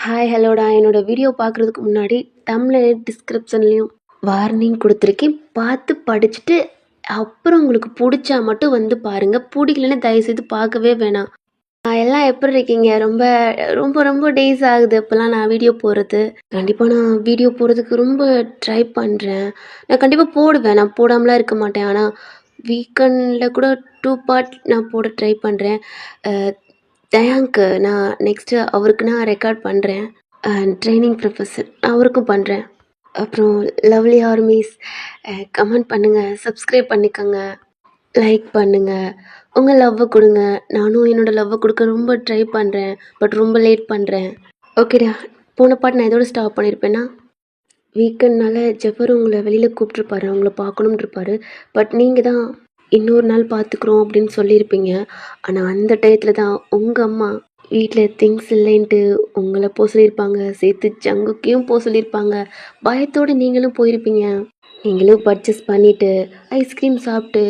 Hi ஹலோடா. என்னோட video பார்க்குறதுக்கு முன்னாடி தம்ப்நெயில் டிஸ்கிரிப்ஷன்லேயும் வார்னிங் கொடுத்துருக்கேன். பார்த்து படிச்சுட்டு அப்புறம் உங்களுக்கு பிடிச்சா மட்டும் வந்து பாருங்கள். பிடிக்கலன்னு தயவுசெய்து பார்க்கவே வேணாம். எல்லாம் எப்படி இருக்கீங்க? ரொம்ப ரொம்ப ரொம்ப டேஸ் ஆகுது இப்போலாம் நான் வீடியோ போடுறது. கண்டிப்பாக நான் வீடியோ போடுறதுக்கு ரொம்ப ட்ரை பண்ணுறேன். நான் கண்டிப்பாக போடுவேன். நான் போடாமலாம் இருக்க மாட்டேன். ஆனால் வீக்கெண்டில் கூட 2 பார்ட் நான் போட ட்ரை பண்ணுறேன். தயாங்க்கு நான் நெக்ஸ்ட்டு அவருக்கு நான் ரெக்கார்ட் பண்ணுறேன். ட்ரைனிங் ப்ரொஃபஸர் அவருக்கும் பண்ணுறேன். அப்புறம் லவ்லி ஆர்மிஸ் கமெண்ட் பண்ணுங்கள், சப்ஸ்கிரைப் பண்ணிக்கோங்க, லைக் பண்ணுங்கள், உங்கள் லவ்வை கொடுங்க. நானும் என்னோடய லவ்வை கொடுக்க ரொம்ப ட்ரை பண்ணுறேன். பட் ரொம்ப லேட் பண்ணுறேன். ஓகேடா. போன பாட்டு நான் இதோட ஸ்டாப் பண்ணியிருப்பேன்னா, வீக்கெண்ட்னால ஜெஃபர் உங்களை வெளியில் கூப்பிட்ருப்பாரு, அவங்கள பார்க்கணுன்னு இருப்பார். பட் நீங்கள் தான் இன்னொரு நாள் பார்த்துக்குறோம் அப்படின்னு சொல்லியிருப்பீங்க. ஆனால் அந்த டயத்தில் தான் உங்கள் அம்மா வீட்டில் திங்ஸ் இல்லைன்ட்டு உங்களை போக சொல்லியிருப்பாங்க. சேர்த்து ஜங்குக்கையும் போக சொல்லியிருப்பாங்க. பயத்தோடு நீங்களும் போயிருப்பீங்க. நீங்களும் பர்ச்சேஸ் பண்ணிவிட்டு ஐஸ்கிரீம் சாப்பிட்டு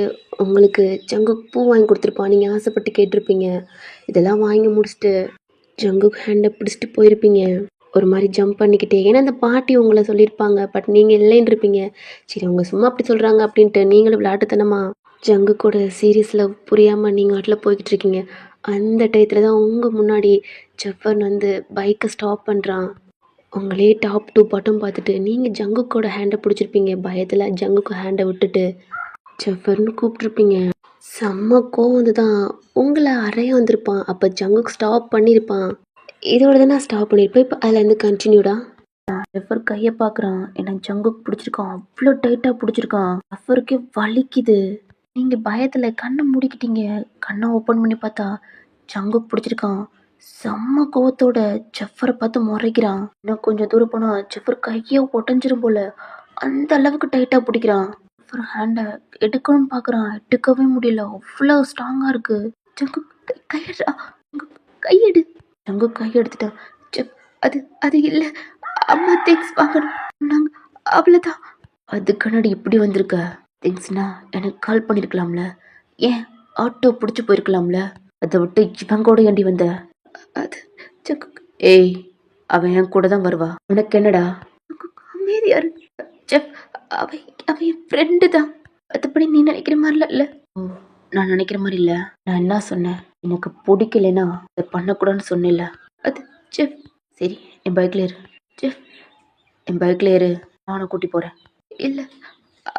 உங்களுக்கு ஜங்குக்கு பூ வாங்கி கொடுத்துருப்பான். நீங்கள் ஆசைப்பட்டு கேட்டிருப்பீங்க. இதெல்லாம் வாங்கி முடிச்சுட்டு ஜங்குக்கு ஹேண்டை பிடிச்சிட்டு போயிருப்பீங்க. ஒரு மாதிரி ஜம்ப் பண்ணிக்கிட்டே. ஏன்னா அந்த பாட்டி உங்களை சொல்லியிருப்பாங்க. பட் நீங்கள் இல்லைன்னு இருப்பீங்க. சரி அவங்க சும்மா அப்படி சொல்கிறாங்க அப்படின்ட்டு நீங்களும் விளையாட்டுத்தனமா ஜங்குக்கோட சீரியஸ் லவ் புரியாமல் நீங்கள் வாட்டில் போய்கிட்டு இருக்கீங்க. அந்த டயத்தில் தான் உங்கள் முன்னாடி ஜெஃபர் வந்து பைக்கை ஸ்டாப் பண்ணுறான். உங்களே டாப் 2 பாட்டும் பார்த்துட்டு நீங்கள் ஜங்குக்கோட ஹேண்டை பிடிச்சிருப்பீங்க. பயத்தில் ஜங்குக்கு ஹேண்டை விட்டுட்டு ஜெஃபர்னு கூப்பிட்ருப்பீங்க. செம்ம கோவம் வந்து தான் உங்களை அறைய வந்திருப்பான். அப்போ ஜங்குக்கு ஸ்டாப் பண்ணியிருப்பான். இதோட தான் நான் ஸ்டாப் பண்ணியிருப்பேன். இப்போ அதுலேருந்து கண்டினியூடா ஜெஃபர் கையை பார்க்குறான். ஏன்னா ஜங்குக்கு பிடிச்சிருக்கான். அவ்வளோ டைட்டாக பிடிச்சிருக்கான். ஜெஃபருக்கே வலிக்குது. நீங்கள் பயத்தில் கண்ணை மூடிக்கிட்டீங்க. கண்ணை ஓப்பன் பண்ணி பார்த்தா ஜங்குக்கு பிடிச்சிருக்கான். செம்ம கோவத்தோட ஜெஃபரை பார்த்து முறைக்கிறான். இன்னும் கொஞ்சம் தூரம் போனால் ஜெஃபர் கையை உடஞ்சிரும் போல. அந்த அளவுக்கு டைட்டாக பிடிக்கிறான். ஜெஃபர் ஹேண்டை எடுக்கணும்னு பார்க்குறான். எடுக்கவே முடியல. அவ்வளோ ஸ்ட்ராங்காக இருக்குது. ஜங்கு கையெடுறா, கையெடு. ஜங்கு கையெடுத்துட்டான். அது அது இல்லை, அம்மா திங்ஸ் வாங்கணும் சொன்னாங்க, அவ்வளோதான். அது கண்ணாடி இப்படி வந்திருக்க. திங்ஸ்னா எனக்கு கால் பண்ணியிருக்கலாம்ல. ஏன் ஆட்டோ பிடிச்சி போயிருக்கலாம்ல. அதை விட்டு இவன் கூட ஏண்டி வந்த? அது ஏய், அவன் என் கூட தான் வருவா. உனக்கு என்னடா? அமைதியாரு செஃப். அவன் அவன் என் ஃப்ரெண்டு தான். அதுபடி நீ நினைக்கிற மாதிரிலாம் இல்லை. ஓ, நான் நினைக்கிற மாதிரி இல்லை. நான் என்ன சொன்னேன்? எனக்கு பிடிக்கலன்னா அதை பண்ணக்கூடாதுன்னு சொன்னேன்ல. அது செஃப். சரி, என் பைக்கில் ஏறு. செஃப், என் பைக்கில் ஏறு. நானும் கூட்டி போகிறேன். இல்லை,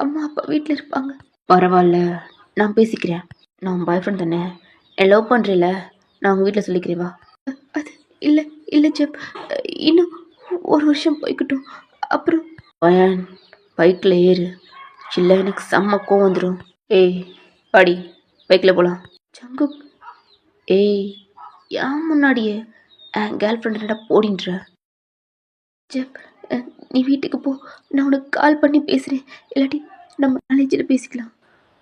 அம்மா அப்பா வீட்டில் இருப்பாங்க. பரவாயில்ல, நான் பேசிக்கிறேன். நான் உன் பாய் ஃப்ரெண்ட் தானே. என் லவ் பண்ணுறேல, நான் உங்கள் வீட்டில் சொல்லிக்கிறேன் வா. அது இல்லை இல்லை செஃப், இன்னும் ஒரு வருஷம் போய்கிட்டோம். அப்புறம் பையன் பைக்கில் ஏறு. இல்லை எனக்கு செம்ம கோவம் வந்துடும். ஏய் பாடி, பைக்கில் போகலாம். ஜங்கு. ஏய், ஏன் முன்னாடியே என் கேர்ள் ஃப்ரெண்ட் என்னடா போடின்ற? ஜெஃப், நீ வீட்டுக்கு போ. நான் உனக்கு கால் பண்ணி பேசுகிறேன். இல்லாட்டி நம்ம காலேஜில் பேசிக்கலாம்.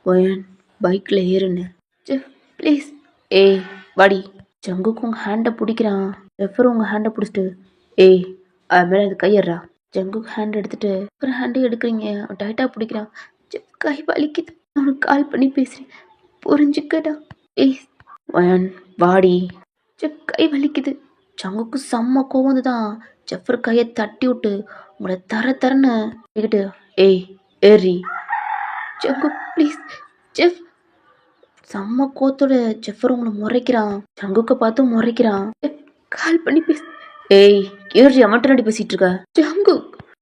பையன் பைக்கில் ஏறுன்னு. Jeff please. ஏய் வாடி. ஜங்குக்கு உங்கள் ஹேண்டை பிடிக்கிறான். ஜெஃபர் உங்கள் ஹேண்டை பிடிச்சிட்டு ஏய் அது மேலே அது கையறா. ஜங்குக்கு ஹேண்ட் எடுத்துட்டு அப்புறம் ஹேண்டே எடுக்கிறீங்க. அவன் டைட்டாக பிடிக்கிறான். ஜெஃப் கை வலிக்குது. நான் உனக்கு கால் பண்ணி பேசுகிறேன், புரிஞ்சுக்கடா. ஏய் பையன் வாடி. ஜெஃப் கை வலிக்குது. ஜங்குக்கு செம்ம கோவம் தான். ஜெஃபர் கையை தட்டி விட்டு உங்களை தரன்னு கேட்டு ஏய் ஏறி. ஜங்கு ப்ளீஸ். ஜெஃப் செம்ம கோத்தோட ஜெஃபர் உங்களை முறைக்கிறான். ஜங்குக்கு பார்த்து முறைக்கிறான். கால் பண்ணி பேசு. ஏய் ஏறி, அவன்ட்டு பேசிட்டு இருக்க. ஜங்கு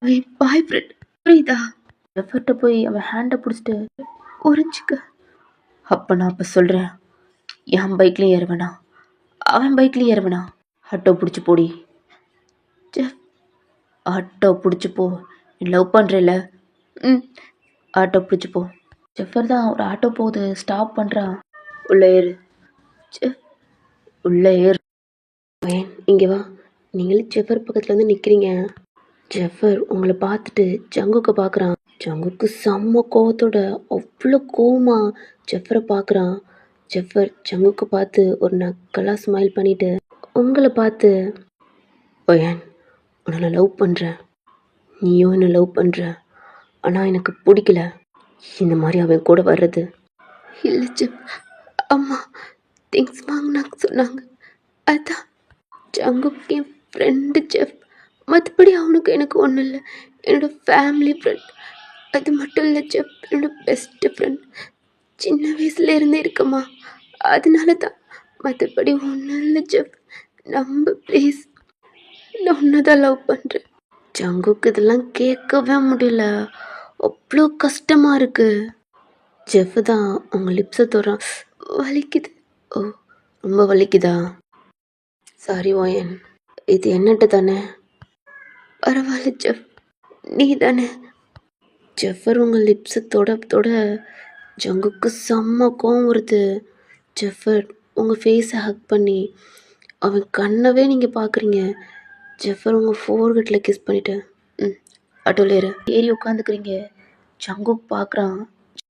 அவன் பாய் ஃப்ரெண்ட், புரியுதா? ஜெஃபர்கிட்ட போய் அவன் ஹேண்டை பிடிச்சிட்டு உறிஞ்சிக்க. அப்போ நான் அப்போ சொல்கிறேன், என் பைக்லேயும் ஏறுவேனா, அவன் பைக்லேயும் ஏறுவேனா? ஆட்டோ பிடிச்சி போடி. ஜெஃப் ஆட்டோ பிடிச்சி போ. லவ் பண்ணுறேல. ஆட்டோ பிடிச்சி போ. ஜெஃபர் தான் ஒரு ஆட்டோ போகுது, ஸ்டாப் பண்ணுறான். உள்ளே ஏறு. ஜெஃப் உள்ளே ஏறு. இங்கே வா. நீங்களும் ஜெஃபர் பக்கத்தில் வந்து நிற்கிறீங்க. ஜெஃபர் உங்களை பார்த்துட்டு ஜங்குக்கு பார்க்குறான். ஜங்குக்கு செம்ம கோவத்தோட அவ்வளோ கோவமா ஜெஃபரை பார்க்குறான். ஜெஃபர் ஜங்குக்கு பார்த்து ஒரு நக்கலாக ஸ்மைல் பண்ணிவிட்டு உங்களை பார்த்து பையன் உன்னை லவ் பண்ணுறேன், நீயும் என்னை லவ் பண்ணுற, ஆனால் எனக்கு பிடிக்கல இந்த மாதிரி அவன் கூட வர்றது. இல்லை ஜெஃப், அம்மா திங்ஸ் வாங்கினாங்க சொன்னாங்க, அதான் ஜங்குக்கு என் ஃப்ரெண்டு செஃப். மற்றபடி அவனுக்கு எனக்கு ஒன்றும் இல்லை. என்னோடய ஃபேமிலி ஃப்ரெண்ட். அது மட்டும் இல்லை செஃப், என்னோடய பெஸ்ட்டு ஃப்ரெண்ட். சின்ன வயசுலேருந்தே இருக்கம்மா, அதனால தான். மற்றபடி ஒன்றும் இல்லை செஃப். நம்ப ப்ளீஸ். நான் ஒன்று தான் லவ் பண்ணுறேன். ஜங்குக்கு இதெல்லாம் கேட்கவே முடியல. அவ்வளோ கஷ்டமாக இருக்குது. ஜெஃப் தான் உங்கள் லிப்ஸை தொடுறான். வலிக்குது. ஓ, ரொம்ப வலிக்குதா? சாரி ஓயன், இது என்னட்டு தானே? பரவாயில்ல ஜெஃப், நீ தானே? ஜெஃபர் உங்கள் லிப்ஸை தொட தொட ஜங்குக்கு செம்ம கோவம் வருது. ஜெஃபர் உங்கள் ஃபேஸை ஹக் பண்ணி அவன் கண்ணவே நீங்கள் பார்க்குறீங்க. ஜெஃபர் உங்கள் ஃபோர்கட்டில் கிஸ் பண்ணிவிட்டு ஆட்டோவில் ஏறி உட்காந்துக்கிறீங்க. ஜங்குக் பார்க்குறான்.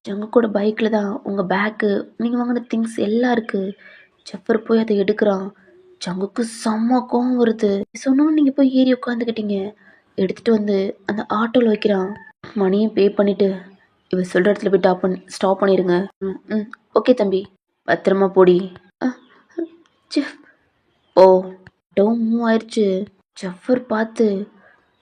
ஜங்குக்கோட பைக்கில் தான் உங்கள் பேக்கு, நீங்கள் வாங்கின திங்ஸ் எல்லாம் இருக்குது. ஜெஃபர் போய் அதை எடுக்கிறான். ஜங்குக்கு செம்ம கோவம் வருது. சொன்னோன்னு நீங்கள் போய் ஏறி உட்காந்துக்கிட்டீங்க. எடுத்துகிட்டு வந்து அந்த ஆட்டோவில் வைக்கிறான். மணியும் பே பண்ணிவிட்டு இவன் சொல்கிற இடத்துல போய் ஸ்டாப் பண்ணிடுங்க. ஓகே தம்பி, பத்திரமா போடி. ஜெஃப் ஓ, டோம் மூவ் ஆயிடுச்சு. ஜெஃபர் பார்த்து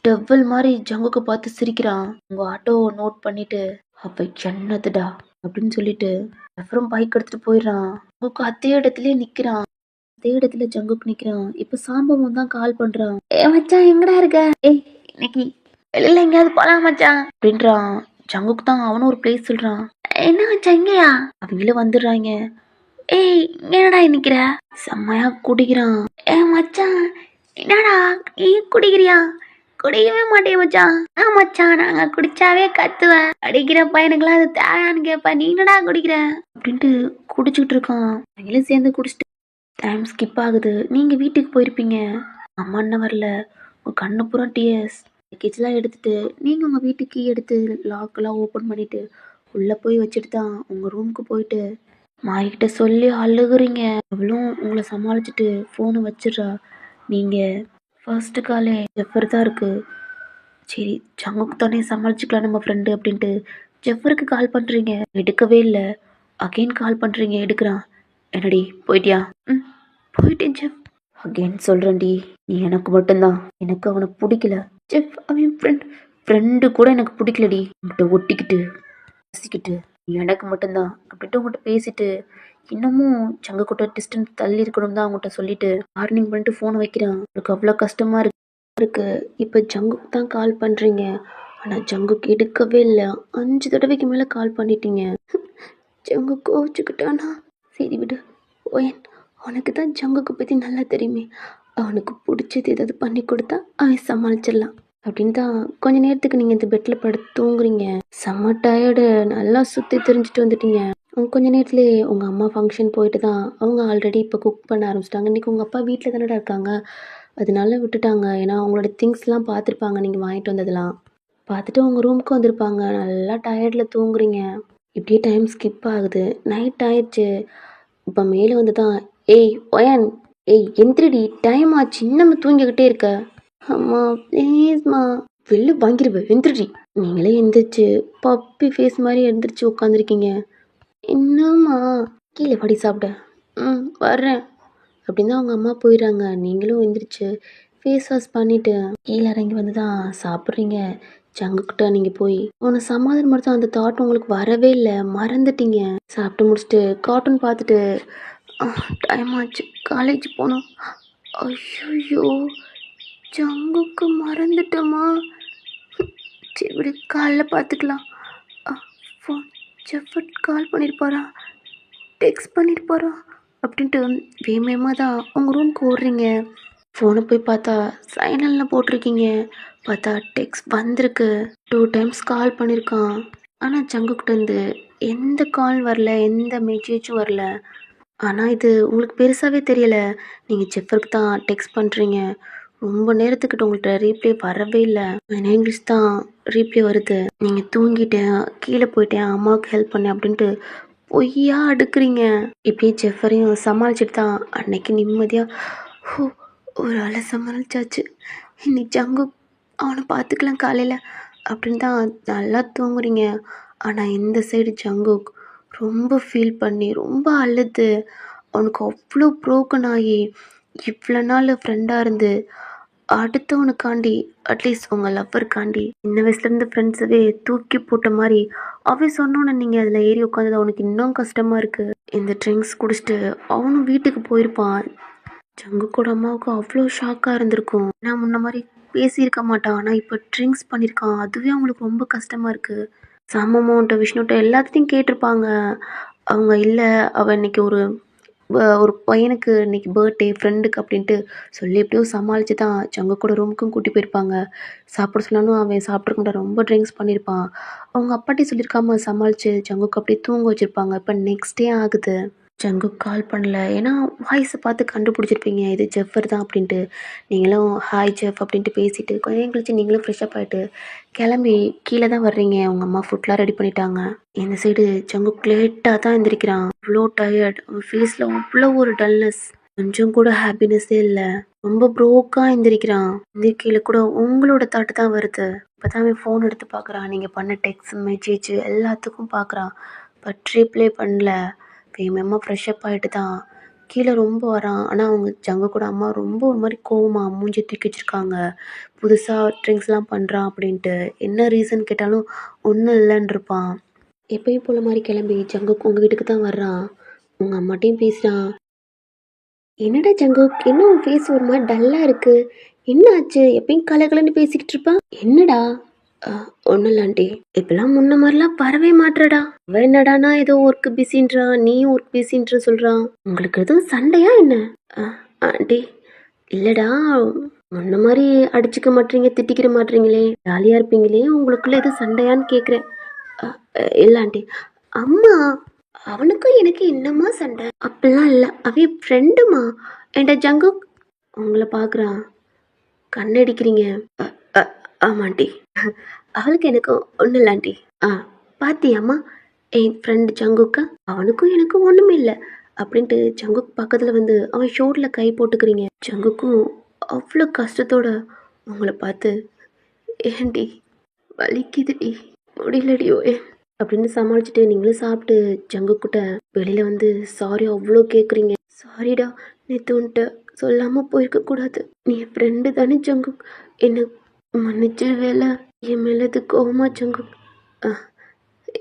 டெவல் மாதிரி ஜங்குக்கு பார்த்து சிரிக்கிறான். உங்கள் ஆட்டோவை நோட் பண்ணிவிட்டு அப்போ என்னதுடா அப்படின்னு சொல்லிட்டு ஜெஃபரும் பைக் எடுத்துகிட்டு போயிடுறான். ஜங்குக்கு அதே இடத்துலயே நிற்கிறான். அதே இடத்துல ஜங்குக்கு நிற்கிறான். இப்போ சாம்பவம் தான் கால் பண்ணுறான். மச்சான் எங்கடா இருக்க? ஏய், இன்னைக்கு வெளியில் எங்கேயாவது போகலாம் மச்சான் அப்படின்றான். ஜங்குக்கு தான் அவனும் ஒரு பிளேஸ் சொல்கிறான். என்ன மச்சான் இங்கேயா? அவங்களும் வந்துடுறாங்க. ஏய், என்னடா நிற்கிற? செம்மையா குடிக்கிறான். மச்சான் என்னடா நீ குடிக்கிறியா? குடிக்கவே மாட்டேன் மச்சான். மச்சான் நாங்க குடிச்சாவே கத்துவேன். அடிக்கிற பையனுக்குலாம் அது தேவையான்னு கேட்பேன். நீ என்னடா குடிக்கிற அப்படின்ட்டு குடிச்சுக்கிட்டு இருக்கான். அவங்களும் சேர்ந்து குடிச்சிட்டு டைம் ஸ்கிப் ஆகுது. நீங்க வீட்டுக்கு போயிருப்பீங்க. அம்மா என்ன வரல. உங்க கண்ணு பூரா டிஎஸ். கிச்செல்லாம் எடுத்துட்டு நீங்க உங்க வீட்டுக்கு கீ எடுத்து லாக்கெல்லாம் ஓப்பன் பண்ணிட்டு உள்ள போய் வச்சுட்டு தான் உங்க ரூமுக்கு போயிட்டு மாய்கிட்ட சொல்லி அழுகுறீங்க. அவளும் உங்களை சமாளிச்சுட்டு ஃபோனை வச்சிடுறா. நீங்கள் ஃபர்ஸ்ட்டு காலே ஜெஃபர் தான் இருக்குது. சரி, ஜங்குக்கு தானே சமாளிச்சுக்கலாம் நம்ம ஃப்ரெண்டு அப்படின்ட்டு ஜெஃபருக்கு கால் பண்ணுறீங்க. எடுக்கவே இல்லை. அகெயின் கால் பண்ணுறீங்க, எடுக்கிறான். என்னடி போயிட்டியா? போயிட்டேன் ஜெஃப். அகெயின் சொல்கிறேன்டி, நீ எனக்கு மட்டும்தான். எனக்கு அவனை பிடிக்கல ஜெஃப். அவன் ஃப்ரெண்டு கூட எனக்கு பிடிக்கலடி. உங்கள்கிட்ட ஒட்டிக்கிட்டு பேசிக்கிட்டு எனக்கு மட்டும்தான் அப்படின்ட்டு உங்கள்கிட்ட பேசிட்டு இன்னமும் ஜங்குக்கிட்ட டிஸ்டன்ஸ் தள்ளி இருக்கணும் தான் அவங்ககிட்ட சொல்லிட்டு வார்னிங் பண்ணிட்டு ஃபோனை வைக்கிறான். எனக்கு அவ்வளோ கஷ்டமாக இருக்கு. இப்போ ஜங்குக்கு தான் கால் பண்ணுறீங்க. ஆனால் ஜங்குக்கு எடுக்கவே இல்லை. 5 தடவைக்கு மேலே கால் பண்ணிட்டீங்க. ஜங்கு கோச்சுக்கிட்டானா? சரி விடு ஓயன், அவனுக்கு தான் ஜங்குக்கு பற்றி நல்லா தெரியுமே. அவனுக்கு பிடிச்சது ஏதாவது பண்ணி கொடுத்தா அவன் சமாளிச்சிடலாம் அப்படின்னு தான் கொஞ்ச நேரத்துக்கு நீங்கள் இந்த பெட்டில் படுத்து தூங்குறீங்க. செம்ம டயர்டு. நல்லா சுற்றி தெரிஞ்சுட்டு வந்துட்டீங்க. கொஞ்ச நேரத்துலேயே உங்கள் அம்மா ஃபங்க்ஷன் போயிட்டு தான் அவங்க ஆல்ரெடி இப்போ குக் பண்ண ஆரம்பிச்சிட்டாங்க. இன்றைக்கி உங்கள் அப்பா வீட்டில் தானடா இருக்காங்க, அதனால விட்டுட்டாங்க. ஏன்னா அவங்களோட திங்ஸ்லாம் பார்த்துருப்பாங்க. நீங்கள் வாங்கிட்டு வந்ததெல்லாம் பார்த்துட்டு உங்கள் ரூமுக்கு வந்திருப்பாங்க. நல்லா டயர்டில் தூங்குறீங்க. இப்படியே டைம் ஸ்கிப் ஆகுது. நைட் ஆயிடுச்சு. இப்போ மேலே வந்து தான் ஏய் ஒயன், ஏய் எந்திரடி, டைம் ஆச்சு, இன்னும் தூங்கிக்கிட்டே இருக்க. அம்மா ப்ளீஸ்மா, வெளில வாங்கிடுவேன், எந்திரிடி. நீங்களே எந்திரிச்சு பப்பி ஃபேஸ் மாதிரி எந்திரிச்சு உட்காந்துருக்கீங்க. என்னம்மா? கீழே படி சாப்பிட. வர்றேன் அப்படின்னு தான் அவங்க அம்மா போயிடுறாங்க. நீங்களும் எந்திரிச்சு ஃபேஸ் வாஷ் பண்ணிவிட்டு கீழே இறங்கி வந்து தான் சாப்பிட்றீங்க. ஜங்குக்கிட்ட நீங்கள் போய் உன்னை சமாதானம் மட்டும் அந்த தாட் உங்களுக்கு வரவே இல்லை, மறந்துட்டீங்க. சாப்பிட்டு முடிச்சுட்டு கார்ட்டூன் பார்த்துட்டு டைம் ஆச்சு, காலேஜ் போனோம். ஐயோ, ஜங்குக்கு மறந்துட்டோமா? சரி விடு, காலைல பார்த்துக்கலாம். ஃபோன் ஜெஃபர்ட் கால் பண்ணியிருப்பாரா, டெக்ஸ்ட் பண்ணியிருப்பாரா அப்படின்ட்டு வேகமாக தான் உங்கள் ரூமுக்கு ஓடுறீங்க. ஃபோனை போய் பார்த்தா சைலண்டில் போட்டிருக்கீங்க. பார்த்தா டெக்ஸ்ட் வந்திருக்கு. 2 டைம்ஸ் கால் பண்ணியிருக்கான். ஆனால் ஜங்குக்கிட்டேருந்து எந்த கால் வரல, எந்த மெசேஜும் வரல. ஆனால் இது உங்களுக்கு பெருசாகவே தெரியலை. நீங்கள் ஜெஃபருக்கு தான் டெக்ஸ்ட் பண்ணுறீங்க. ரொம்ப நேரத்துக்கிட்ட உங்கள்கிட்ட ரீப்ளே வரவே இல்லை. இங்கிலீஷ் தான் ரீப்ளே வருது. நீங்கள் தூங்கிட்டேன், கீழே போயிட்டேன், அம்மாவுக்கு ஹெல்ப் பண்ணேன் அப்படின்ட்டு பொய்யா அடுக்குறீங்க. இப்படியே ஜெஃபரையும் சமாளிச்சுட்டு தான் அன்னைக்கு நிம்மதியாக ஒரு ஆளை சமாளிச்சாச்சு. இன்னைக்கு ஜங்கு அவனை பார்த்துக்கலாம் காலையில் அப்படின்னு தான் நல்லா தூங்குறீங்க. ஆனால் இந்த சைடு ஜங்குக் ரொம்ப ஃபீல் பண்ணி ரொம்ப அழுது அவனுக்கு அவ்வளோ ப்ரோக்கன் ஆகி இவ்வளோ நாள் ஃப்ரெண்டாக இருந்து அடுத்தவனுக்காண்டி அட்லீஸ்ட் உங்கள் லவ்வருக்காண்டி சின்ன வயசுலேருந்து ஃப்ரெண்ட்ஸவே தூக்கி போட்ட மாதிரி அவன் சொன்னோன்னே நீங்கள் அதில் ஏறி உட்காந்தது அவனுக்கு இன்னும் கஷ்டமாக இருக்குது. இந்த ட்ரிங்க்ஸ் குடிச்சிட்டு அவனும் வீட்டுக்கு போயிருப்பான். ஜங்குக்கோட அம்மாவுக்கு அவ்வளோ ஷாக்காக இருந்திருக்கும். நான் முன்ன மாதிரி பேசியிருக்க மாட்டான், ஆனால் இப்போ ட்ரிங்க்ஸ் பண்ணியிருக்கான். அதுவே அவங்களுக்கு ரொம்ப கஷ்டமாக இருக்குது. சாமம்மான்ட்ட விஷ்ணுகிட்ட எல்லாத்தையும் கேட்டிருப்பாங்க. அவங்க இல்லை, அவள் இன்னைக்கு ஒரு பையனுக்கு இன்னைக்கு பர்த்டே ஃப்ரெண்டுக்கு அப்படின்ட்டு சொல்லி எப்படியோ சமாளித்து தான் ஜங்கு கூட ரூமுக்கும் கூட்டி போயிருப்பாங்க. சாப்பிட சொன்னாலும் அவன் சாப்பிட்ருக்க மாட்டான், ரொம்ப ட்ரிங்க்ஸ் பண்ணியிருப்பான். அவங்க அப்பாட்டி சொல்லியிருக்காம சமாளித்து ஜங்குக்கு அப்படியே தூங்க வச்சுருப்பாங்க. இப்போ நெக்ஸ்ட் டே ஆகுது, ஜங்குக்கு கால் பண்ணல. ஏன்னா வாய்ஸை பார்த்து கண்டுபிடிச்சிருப்பீங்க இது ஜெஃபர் தான் அப்படின்ட்டு. நீங்களும் ஹாய் ஜெஃப் அப்படின்ட்டு பேசிட்டு கொஞ்ச நேரம் கழிச்சு நீங்களும் ஃப்ரெஷ்அப் ஆகிட்டு கிளம்பி கீழே தான் வர்றீங்க. உங்கள் அம்மா ஃபுட்லாம் ரெடி பண்ணிட்டாங்க. இந்த சைடு ஜங்குக்கு லேட்டாக தான் எழுந்திரிக்கிறான். அவ்வளோ டயர்ட், அவன் ஃபேஸில் அவ்வளோ ஒரு டல்னஸ், கொஞ்சம் கூட ஹாப்பினஸ்ஸே இல்லை. ரொம்ப ப்ரோக்காக எழுந்திரிக்கிறான். எந்திரிக்கையில் கூட உங்களோட தாட்டு தான் வருது. இப்போ தான் அவன் ஃபோன் எடுத்து பார்க்குறான். நீங்கள் பண்ண டெக்ஸ்ட் மெசேஜ் எல்லாத்துக்கும் பார்க்குறான். பட் ரீப்ளே பண்ணல. வேகமாக ஃப்ரெஷ்அப் ஆகிட்டு தான் கீழே ரொம்ப வரான். ஆனால் அவங்க ஜங்கு கூட அம்மா ரொம்ப ஒரு மாதிரி கோவமாக மூஞ்சி தூக்கி வச்சுருக்காங்க. புதுசாக ட்ரிங்க்ஸ்லாம் பண்ணுறான் அப்படின்ட்டு. என்ன ரீசன் கேட்டாலும் ஒன்றும் இல்லைன்னு இருப்பான். எப்பயும் போல மாதிரி கிளம்பி ஜங்குக்கு உங்கள் வீட்டுக்கு தான் வர்றான். உங்கள் அம்மாட்டையும் பேசுகிறான். என்னடா ஜங்கு, என்ன உன் ஃபேஸ் ஒரு மாதிரி டல்லாக இருக்குது, என்ன ஆச்சு? எப்பயும் கலகலன்னு பேசிக்கிட்டு இருப்பான். என்னடா? ஒன்றும் இல்லை ஆண்டி, இப்பெல்லாம் முன்ன மாதிரிலாம் வரவே மாட்டேறடா. அவன் என்னடானா ஏதோ ஒர்க்கு பிஸின்றான், நீயும் ஒர்க் பிஸின்ற சொல்கிறான். உங்களுக்கு எதுவும் சண்டையா என்ன? ஆண்டி இல்லைடா, முன்ன மாதிரி அடிச்சுக்க மாட்டீங்க, திட்டிக்கிற மாட்டீங்களே, ஜாலியாக இருப்பீங்களே, உங்களுக்குள்ள எதுவும் சண்டையான்னு கேட்குறேன். இல்லை ஆண்டி. அம்மா, அவனுக்கும் எனக்கு என்னம்மா சண்டை? அப்படிலாம் இல்லை, அவன் ஃப்ரெண்டுமா. என்ட ஜங்கு உங்களை பார்க்குறான், கண்ணடிக்கிறீங்க. ஆமாண்டி, அவளுக்கு எனக்கும் ஒன்றும் இல்லை ஆண்டி. பாத்தியாம்மா, என் ஃப்ரெண்டு ஜங்குக்கா, அவனுக்கும் எனக்கும் ஒன்றுமே இல்லை அப்படின்ட்டு ஜங்குக்கு பக்கத்தில் வந்து அவன் ஷோல்டரில் கை போட்டுக்கிறீங்க. ஜங்குக்கும் அவ்வளோ கஷ்டத்தோட உங்களை பார்த்து, ஏண்டி வலிக்குதுடி, முடியலடியோ அப்படின்னு சமாளிச்சுட்டு நீங்களும் சாப்பிட்டு ஜங்குக்கிட்ட வெளியில் வந்து சாரி அவ்வளோ கேட்குறீங்க. சாரிடா, நேற்று உன்ட்ட சொல்லாமல் போயிருக்கக்கூடாது. நீ என் ஃப்ரெண்டு தானே ஜங்கு, என்ன மன்னிச்சு வேலை. என் மேலே இது கோவமா ஜங்கு?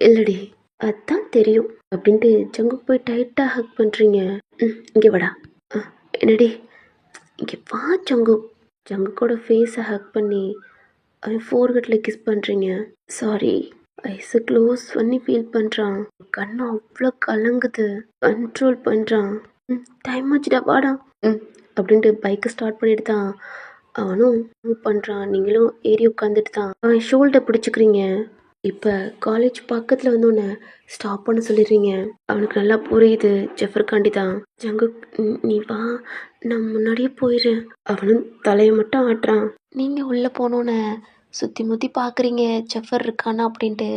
இல்லடி, அதான் தெரியும் அப்படின்ட்டு ஜங்குக்கு போய் டைட்டாக ஹக் பண்ணுறீங்க. இங்கே வாடா. என்னடி, இங்கே வா ஜங்கு. ஜங்குக்கோட ஃபேஸை ஹக் பண்ணி அவன் ஃபோர்ஹெட்டில் கிஸ் பண்ணுறீங்க. சாரி, ஐஸை க்ளோஸ் பண்ணி ஃபீல் பண்ணுறான். கண்ணு அவ்வளோ கலங்குது, கண்ட்ரோல் பண்ணுறான். டைம் ஆச்சுடா வாடா அப்படின்ட்டு பைக்கை ஸ்டார்ட் பண்ணிட்டு தான் அவனும் மூவ் பண்ணுறான். நீங்களும் ஏறி உட்காந்துட்டு தான் அவன் ஷோல்டர் பிடிச்சிக்கிறீங்க. இப்போ காலேஜ் பக்கத்தில் வந்தோடனே ஸ்டாப் பண்ண சொல்லிடுறீங்க. அவனுக்கு நல்லா புரியுது ஜெஃபருக்காண்டி தான். ஜங்கு நீ வா, நான் முன்னாடியே போயிடுறேன். அவனும் தலையை மட்டும் ஆட்டுறான். நீங்கள் உள்ளே போனோன்னே சுற்றி முற்றி பார்க்குறீங்க ஜெஃபர் இருக்கானா அப்படின்ட்டு.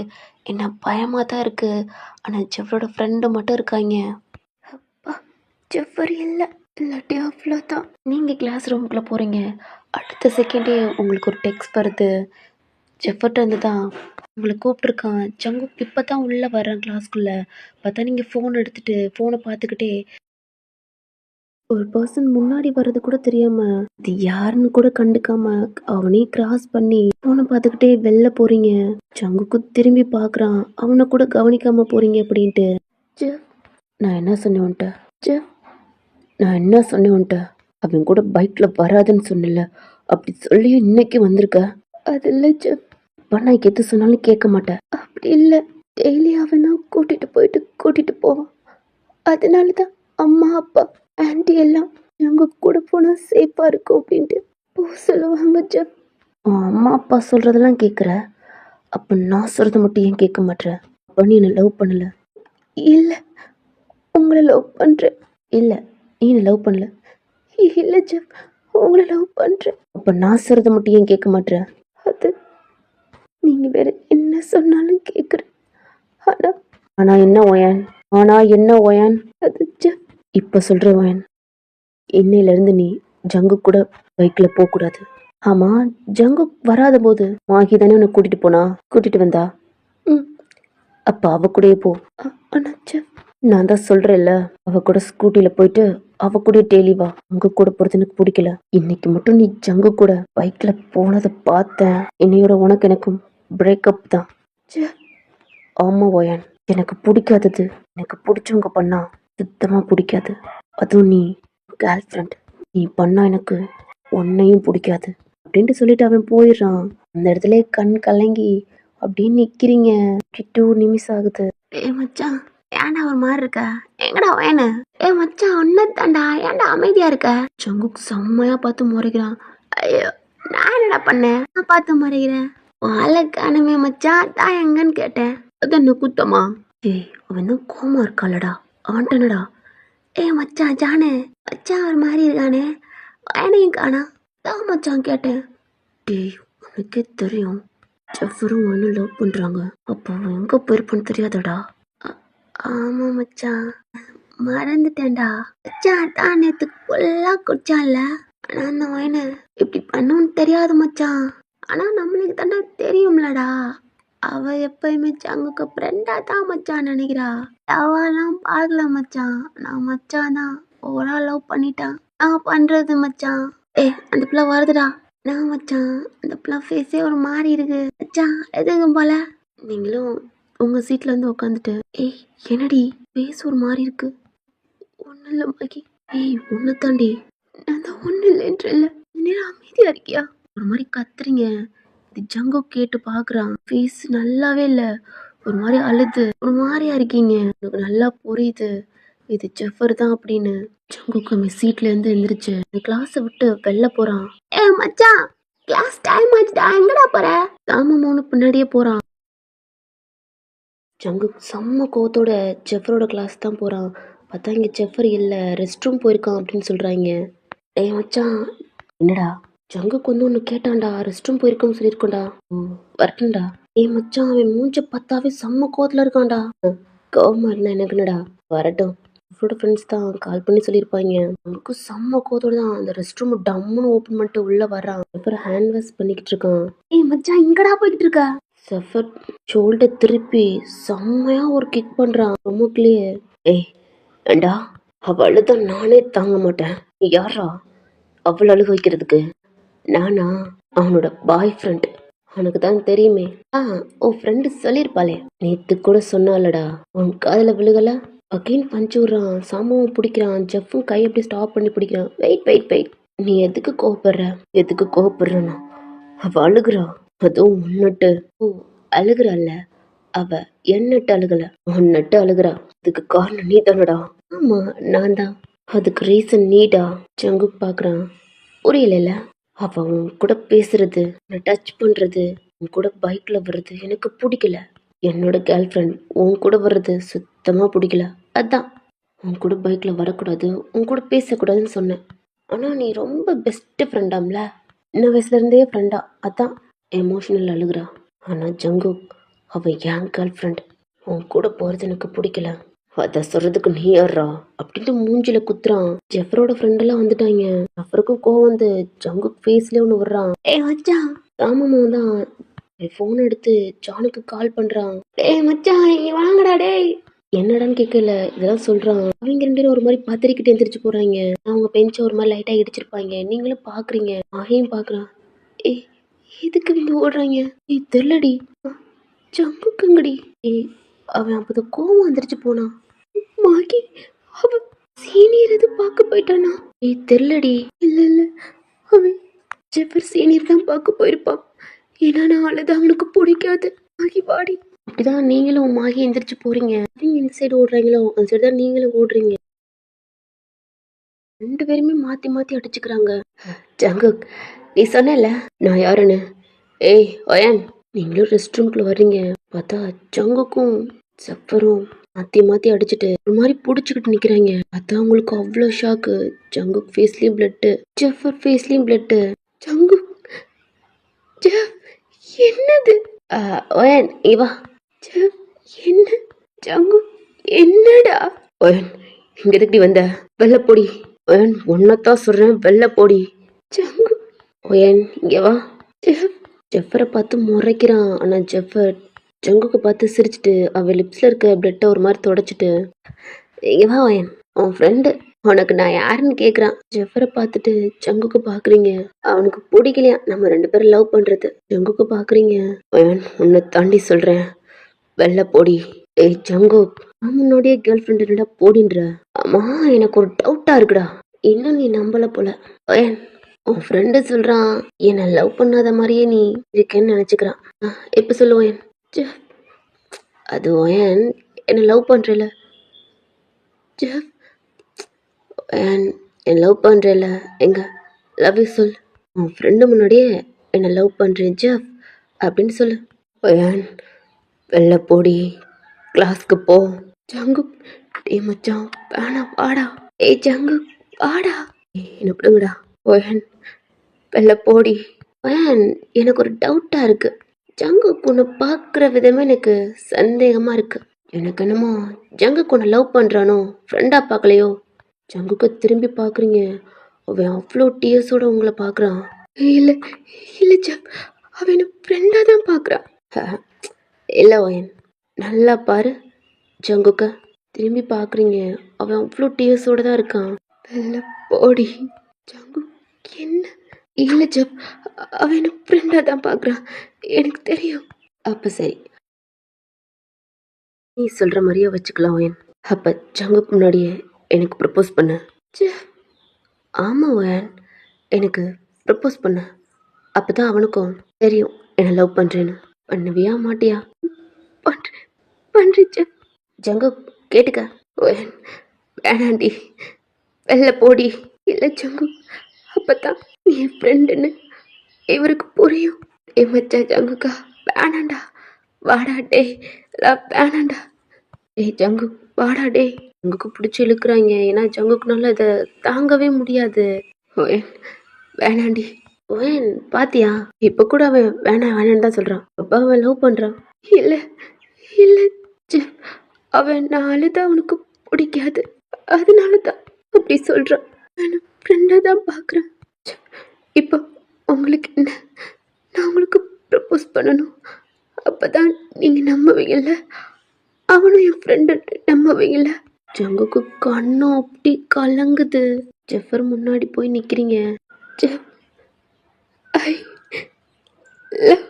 என்ன பயமாக தான் இருக்குது. ஆனால் ஜெஃபரோட ஃப்ரெண்டு மட்டும் இருக்காங்க. அப்பா, ஜெஃபர் இல்லை, இல்லாட்டி அவ்வளோதான். நீங்கள் கிளாஸ் ரூமுக்குள்ளே போகிறீங்க. அடுத்த செகண்டே உங்களுக்கு ஒரு டெக்ஸ்ட் வருது. ஜெஃபர்ட்ட இருந்து தான் உங்களை கூப்பிட்ருக்கான். ஜங்கு இப்போ தான் உள்ளே வர்றேன் கிளாஸ்க்குள்ளே. பார்த்தா நீங்கள் ஃபோன் எடுத்துகிட்டு ஃபோனை பார்த்துக்கிட்டே ஒரு பர்சன் முன்னாடி வர்றது கூட தெரியாமல், இது யாருன்னு கூட கண்டுக்காம அவனே கிராஸ் பண்ணி ஃபோனை பார்த்துக்கிட்டே வெளில போகிறீங்க. ஜங்குக்கு திரும்பி பார்க்குறான், அவனை கூட கவனிக்காமல் போகிறீங்க அப்படின்ட்டு. ஜெஃப், நான் என்ன சொன்னேன் உன்ட்ட? ஜெஃப், நான் என்ன சொன்னேன் உன்ட்ட? அவன் கூட பைக்கில் வராதுன்னு சொன்னல, அப்படி சொல்லி இன்னைக்கு வந்திருக்க. அது இல்லை ஜெஃப். அப்பா நான் எது சொன்னாலும் கேட்க மாட்டேன். அப்படி இல்லை, டெய்லி அவன் தான் கூட்டிகிட்டு போவான். அதனால தான் அம்மா அப்பா ஆன்டி எல்லாம் எங்கள் கூட போனால் சேஃபாக இருக்கும் அப்படின்ட்டு சொல்லுவாங்க ஜெஃப். அம்மா அப்பா சொல்கிறதெல்லாம் கேட்குற, அப்போ நான் சொல்கிறத மட்டும் ஏன் கேட்க மாட்டேற? அப்போ நீ என்னை லவ் பண்ணல? இல்லை, உங்களை லவ் பண்ணுறேன். இல்லை, நீ என்னை லவ் பண்ணல. இல்லை ஜெஃப், உங்களை லவ் பண்ணுறேன். அப்போ நான் சொல்கிறத மட்டும் ஏன் கேட்க மாட்டேற? அது நீங்கள் வேறு என்ன சொன்னாலும் கேட்குறேன். ஆனால் என்ன ஓயான்? அது ஜெஃப். இப்போ சொல்கிற ஓயான், இன்னையிலேருந்து நீ ஜங்கு கூட பைக்கில் போகக்கூடாது. ஆமாம், ஜங்கு வராத போது மாகி தானே உன்னை கூட்டிகிட்டு வந்தா. அப்போ அவ கூடயே போ. ஆனால் ஜெஃப், நான் தான் சொல்றேன்ல, அவ கூட ஸ்கூட்டில போயிட்டு அவ கூட டெய்லி வா. உங்க கூட போறது எனக்கு பிடிக்கல. இன்னைக்கு மட்டும் நீ ஜங்கு கூட பைக்ல போனதை பார்த்தேன். இன்னையோட உனக்கு எனக்கும் பிரேக்கப் தான். ச்சே. ஆமா ஓயன், எனக்கு பிடிக்காதது எனக்கு பிடிச்சவங்க பண்ணா சுத்தமா பிடிக்காது. அதுவும் நீ கேர்ள் ஃப்ரெண்ட், நீ பண்ணா எனக்கு உன்னையும் பிடிக்காது அப்படின்ட்டு சொல்லிட்டு அவன் போயிடுறான். அந்த இடத்துல கண் கலங்கி அப்படின்னு நிக்கிறீங்க. 2 நிமிஷம் ஆகுது. ஏ மச்சான், ஏன்டா ஒரு மாதிரி இருக்க? எங்கடா வேணு? ஏ மச்சான், ஒன்னதாண்டா, ஏன்டா அமைதியா இருக்க? சங்குக் செம்மையா பார்த்து முறைக்கிறான். ஐயோ, நான் என்னடா பண்ணேன்? நான் பார்த்து முறைக்கிறேன். வாழை காணுமே மச்சான், தான் எங்கன்னு கேட்டேன். அது என்ன குத்தமா? ஏய், அவன் தான் கோமா இருக்காளடா, அவன்டனடா. ஏ மச்சான் ஜானு, மச்சான் ஒரு மாதிரி இருக்கானே, வேணையும் காணா, தான் மச்சான் கேட்டேன். டேய், உனக்கே தெரியும் ஜெஃபரும் ஒன்று லவ் பண்ணுறாங்க. அப்போ அவன் எங்கே போயிருப்பான்னு தெரியாதடா. ஆமா மச்சான், மறந்துட்டேன்டா. மச்சான் தான் நேற்று ஃபுல்லாக குடிச்சான்ல, ஆனால் அந்த வயனை இப்படி பண்ணுன்னு தெரியாது மச்சான். ஆனால் நம்மளுக்கு தானே தெரியும்லடா. அவ எப்பயுமே சங்குக்கு ஃப்ரெண்டா தான் மச்சான் நினைக்கிறா. லவ்லாம் பார்க்கல மச்சான். நான் மச்சான் தான் ஓரா லவ் பண்ணிட்டான். நான் பண்றது மச்சான். அந்த பிள்ளை வருதுடா. நான் மச்சான், அந்த பிள்ளை ஃபேஸே ஒரு மாதிரி இருக்கு மச்சான். எதுங்க போல நீங்களும் உங்க சீட்ல இருந்து உட்காந்துட்டு, என்னடி ஃபேஸ் ஒரு மாதிரி இருக்கு? ஒன்றும் இல்லை மாக்கி. ஒன்று தாண்டி, நான் தான் ஒன்றும் இல்லைன்ற இல்லை. நேரம் அமைதியா இருக்கியா? ஒரு மாதிரி கத்துறீங்க. இது ஜங்கோ கேட்டு பார்க்குறான். ஃபேஸ் நல்லாவே இல்லை, ஒரு மாதிரி அழுது ஒரு மாதிரியா இருக்கீங்க. எனக்கு நல்லா புரியுது இது ஜெஃபர் தான் அப்படின்னு. ஜங்குக்கு அவன் சீட்ல இருந்து எந்திரிச்சு கிளாஸை விட்டு வெளில போறான். மச்சான், கிளாஸ் டைம் ஆச்சுடா, எங்கடா போற? தாமமோனு பின்னாடியே போறான். ஜங்குக் செம்ம கோவத்தோட ஜெஃபரோட கிளாஸ் தான் போறான். பார்த்தா இங்க ஜெஃபர் இல்ல, ரெஸ்ட் ரூம் போயிருக்கான் அப்படின்னு சொல்றாங்க. மச்சான், என்னடா? ஜங்குக்கு வந்து ஒன்று கேட்டான்டா, ரெஸ்ட் ரூம் போயிருக்கோன்னு சொல்லியிருக்கோண்டா. வரட்டும்டா. மச்சான், அவன் மூஞ்ச பார்த்தாவே செம்ம கோவத்துல இருக்கான்டா. கோவமா இருந்தா எனக்கு என்னடா, வரட்டும். அவரோட ஃப்ரெண்ட்ஸ் தான் கால் பண்ணி சொல்லியிருப்பாங்க. அவனுக்கு செம்ம கோவத்தோட தான் அந்த ரெஸ்ட் ரூம் டம்முன்னு ஓப்பன் பண்ணிட்டு உள்ள வரான். அப்புறம் ஹேண்ட் வாஷ் பண்ணிக்கிட்டு இருக்கான். மச்சான், இங்கடா போய்கிட்டு இருக்க? செஃபர் ஷோல்டர் திருப்பி செம்மையா ஒரு கிக் பண்றான் ரொம்பக்குள்ளேயே. ஏண்டா, அவள் அழுத நானே தாங்க மாட்டேன். நீ யாரா அவள் அழுக வைக்கிறதுக்கு? நானா அவனோட பாய் ஃப்ரெண்ட், உனக்கு தான் தெரியுமே. உன் ஃப்ரெண்டு சொல்லியிருப்பாளே, நேத்து கூட சொன்னாலடா. உன் காதல விழுகல. அகைன் பஞ்சு விடுறான், சாமாவும் பிடிக்கிறான். ஜெஃப்பும் கை அப்படி ஸ்டாப் பண்ணி பிடிக்கிறான். வெயிட், நீ எதுக்கு கோவப்படுறனா? அவ அழுகுறா, அதுவும் உன்னட்டு. அழுகுறாள், அவ என்னட்டு அழுகல, உன்னட்டு அழுகுறா. அதுக்கு காரணம் நீ தானடா. ஆமா, நான் தான். அதுக்கு ரீசன் நீடா. ஜங்கு பாக்குறான். புரியல. அவ உன் கூட பேசுறது, டச் பண்றது, உன் கூட பைக்ல வர்றது எனக்கு பிடிக்கல. என்னோட கேர்ள் ஃப்ரெண்ட் உன் கூட வர்றது சுத்தமா பிடிக்கல. அதான் உன் கூட பைக்ல வரக்கூடாது, உன் கூட பேசக்கூடாதுன்னு சொன்னேன். ஆனா நீ ரொம்ப பெஸ்ட் ஃப்ரெண்டாம்ல, சின்ன வயசுல இருந்தே ஃப்ரெண்டா. அதான் எமோஷனல் அழுகுறா. ஆனா ஜங்கு, அவ என் கேர்ள் ஃப்ரெண்ட், உன் கூட போறது எனக்கு பிடிக்கல. அத சொல்றதுக்கு நீ யாரா அப்படின்ட்டு மூஞ்சில குத்துறான். ஜெஃபரோட ஃப்ரெண்ட் எல்லாம் வந்துட்டாங்க. ஜெஃபருக்கும் கோவம் வந்து ஜங்கு ஃபேஸ்ல ஒண்ணு வர்றான். மச்சான், ராமமாவும் தான் போன் எடுத்து ஜானுக்கு கால் பண்றான். மச்சான், இங்க வாங்கடா. என்னடான்னு கேட்கல, இதெல்லாம் சொல்றான். அவங்க 2 பேரும் ஒரு மாதிரி பத்திரிக்கிட்டு எந்திரிச்சு போறாங்க. அவங்க பெஞ்ச ஒரு மாதிரி லைட்டா இடிச்சிருப்பாங்க. நீங்களும் பாக்குறீங்க. ஆகையும் பாக்குறான். எதுக்கு இங்க ஓடுறாங்க? தெரியலடி. ஜங்குக்குங்கடி. அவன் அப்பதான் கோவம் வந்துருச்சு போனான். மாகி, அவன் சீனியர் எது பார்க்க போயிட்டானா? தெரியலடி. இல்ல, அவன் ஜெஃபர் சீனியர் தான் பார்க்க போயிருப்பான். ஏன்னா நான் அழுது அவனுக்கு பிடிக்காது. மாகி வாடி. அப்படிதான் நீங்களும் மாகி எந்திரிச்சு போறீங்க. நீங்க இந்த சைடு ஓடுறீங்களோ அந்த சைடு தான் நீங்களும் ஓடுறீங்க. 2 பேருமே மாத்தி அடிச்சுக்கிறாங்க. ஜங்குக், நீ சொன்னல நான் யாருன்னு. ஒயன், நீங்களும் ரெஸ்ட் ரூம்குள்ள வர்றீங்க. பார்த்தா ஜங்குக்கும் ஜெஃபரும் மாத்தி அடிச்சுட்டு ஒரு மாதிரி புடிச்சுக்கிட்டு நிக்கிறாங்க. பார்த்தா உங்களுக்கு அவ்வளோ ஷாக்கு. ஜங்குக் ஃபேஸ்லயும் பிளட்டு, ஜெஃபர் ஃபேஸ்லயும் பிளட்டு. ஜங்குக், ஜெஃப், என்னது? ஒயன், இவா. ஜெஃப், என்ன? ஜங்குக், என்னடா? ஒயன், இங்க எதுக்கு வந்த? வெள்ள பொடி. ஒயன், ஒன்னத்தான் சொல்றேன், வெள்ள பொடி. ஜங்குக், ஒயன், இங்க வா. ஜெஃப், ஜெஃபரை பார்த்து முறைக்கிறான். ஆனா ஜெஃபர் ஜங்குக்கு பார்த்து சிரிச்சிட்டு அவள் லிப்ஸில் இருக்க பிளட்டை ஒரு மாதிரி தொடச்சிட்டு, இங்கே வா வயன், உன் ஃப்ரெண்டு உனக்கு நான் யாருன்னு கேட்குறான். ஜெஃபரை பார்த்துட்டு ஜங்குக்கு பார்க்குறீங்க. அவனுக்கு பிடிக்கலையா நம்ம 2 பேரும் லவ் பண்ணுறது. ஜங்குக்கு பார்க்குறீங்க. வயன், உன்னை தாண்டி சொல்கிறேன், வெளில போடி. ஏய் ஜங்கு, முன்னாடியே கேர்ள் ஃப்ரெண்டு என்னடா போடின்ற. ஆமா, எனக்கு ஒரு டவுட்டாக இருக்குடா. இன்னும் நீ நம்பலை போல. வயன், உன் ஃப்ரெண்டு சொல்கிறான் என்னை லவ் பண்ணாத மாதிரியே நீ இருக்கேன்னு நினச்சிக்கிறான். எப்போ சொல்லுவேன்? அது வயன், என்னை லவ் பண்ணுறல ஜெஃப், என் லவ் பண்ணுறல எங்க லவ் யூ சொல். உன் ஃப்ரெண்டு முன்னாடியே என்னை லவ் பண்ணுறேன் ஜெஃப் அப்படின்னு சொல்லு. வயன், வெளில போடி, கிளாஸ்க்கு போ. ஜங்கு, டே மச்சான் வேணாம் வாடா. ஏய் ஜங்கு வாடா. என்ன பிடுங்கடா. வயன், வெளில போடி. வயன், எனக்கு ஒரு டவுட்டாக இருக்குது. ஜங்கு உன்னை பார்க்குற விதமே எனக்கு சந்தேகமாக இருக்குது. எனக்கு என்னமோ ஜங்கு உன்னை லவ் பண்ணுறானோ, ஃப்ரெண்டாக பார்க்கலையோ. ஜங்குக்கு திரும்பி பார்க்குறீங்க. அவன் அவ்வளோ டியர்ஸோட உங்களை பார்க்குறான். இல்லை இல்லை ஜப், அவன் என்ன ஃப்ரெண்டாக தான் பார்க்குறான். இல்லை வயன், நல்லா பாரு. ஜங்குக்க திரும்பி பார்க்குறீங்க. அவன் அவ்வளோ டியர்ஸோடு தான் இருக்கான். இல்லை போடி. ஜங்கு என்ன? இல்லை ஜப், அவன் என்ன ஃப்ரெண்டாக தான் பார்க்குறான், எனக்கு தெரியும். அப்போ சரி, நீ சொல்கிற மாதிரியே வச்சுக்கலாம் வயன். அப்போ ஜங்குக்கு முன்னாடியே எனக்கு ப்ரப்போஸ் பண்ண. ஆமாம் வயன், எனக்கு ப்ரப்போஸ் பண்ண. அப்போ தான் அவனுக்கும் தெரியும் என்னை லவ் பண்ணுறேன்னு. பண்ணுவியா மாட்டியா? பண்ணுறேன் பண்ணுறேன் ஜங்கு, கேட்டுக்க. வயன், வேணாண்டி, வெளில போடி. இல்லை ஜங்கு, அப்போ தான் நீ என் ஃப்ரெண்டுன்னு இவருக்கு புரியும். ஏ மச்சா ஜங்குக்கா, வேணாண்டா, வாடா டே, வேணாண்டா. ஏய் ஜங்கு வாடா டே. ஜங்குக்கு பிடிச்சி இழுக்கிறாங்க. ஏன்னா ஜங்குக்குனால இதை தாங்கவே முடியாது. ஓயன், வேணாண்டி. ஓயன் பாத்தியா, இப்போ கூட அவன் வேணாம் வேணான்னு தான் சொல்கிறான். அப்பா அவன் லவ் பண்ணுறான். இல்லை இல்லை ஜெஃப், அவன் நான் அழுதா அவனுக்கு பிடிக்காது, அதனால தான் அப்படி சொல்கிறான். நான் ஃப்ரெண்டாக தான் பார்க்குறேன். இப்போ உங்களுக்கு என்ன, நான் உங்களுக்கு ப்ரப்போஸ் பண்ணணும். அப்போ தான் நீங்கள் நம்புவீங்கல்ல, அவனும் என் ஃப்ரெண்டு நம்புவீங்கல்ல. ஜங்குக்கு கண்ணும் அப்படி கலங்குது. ஜெஃபர் முன்னாடி போய் நிற்கிறீங்க. Jeff, I love.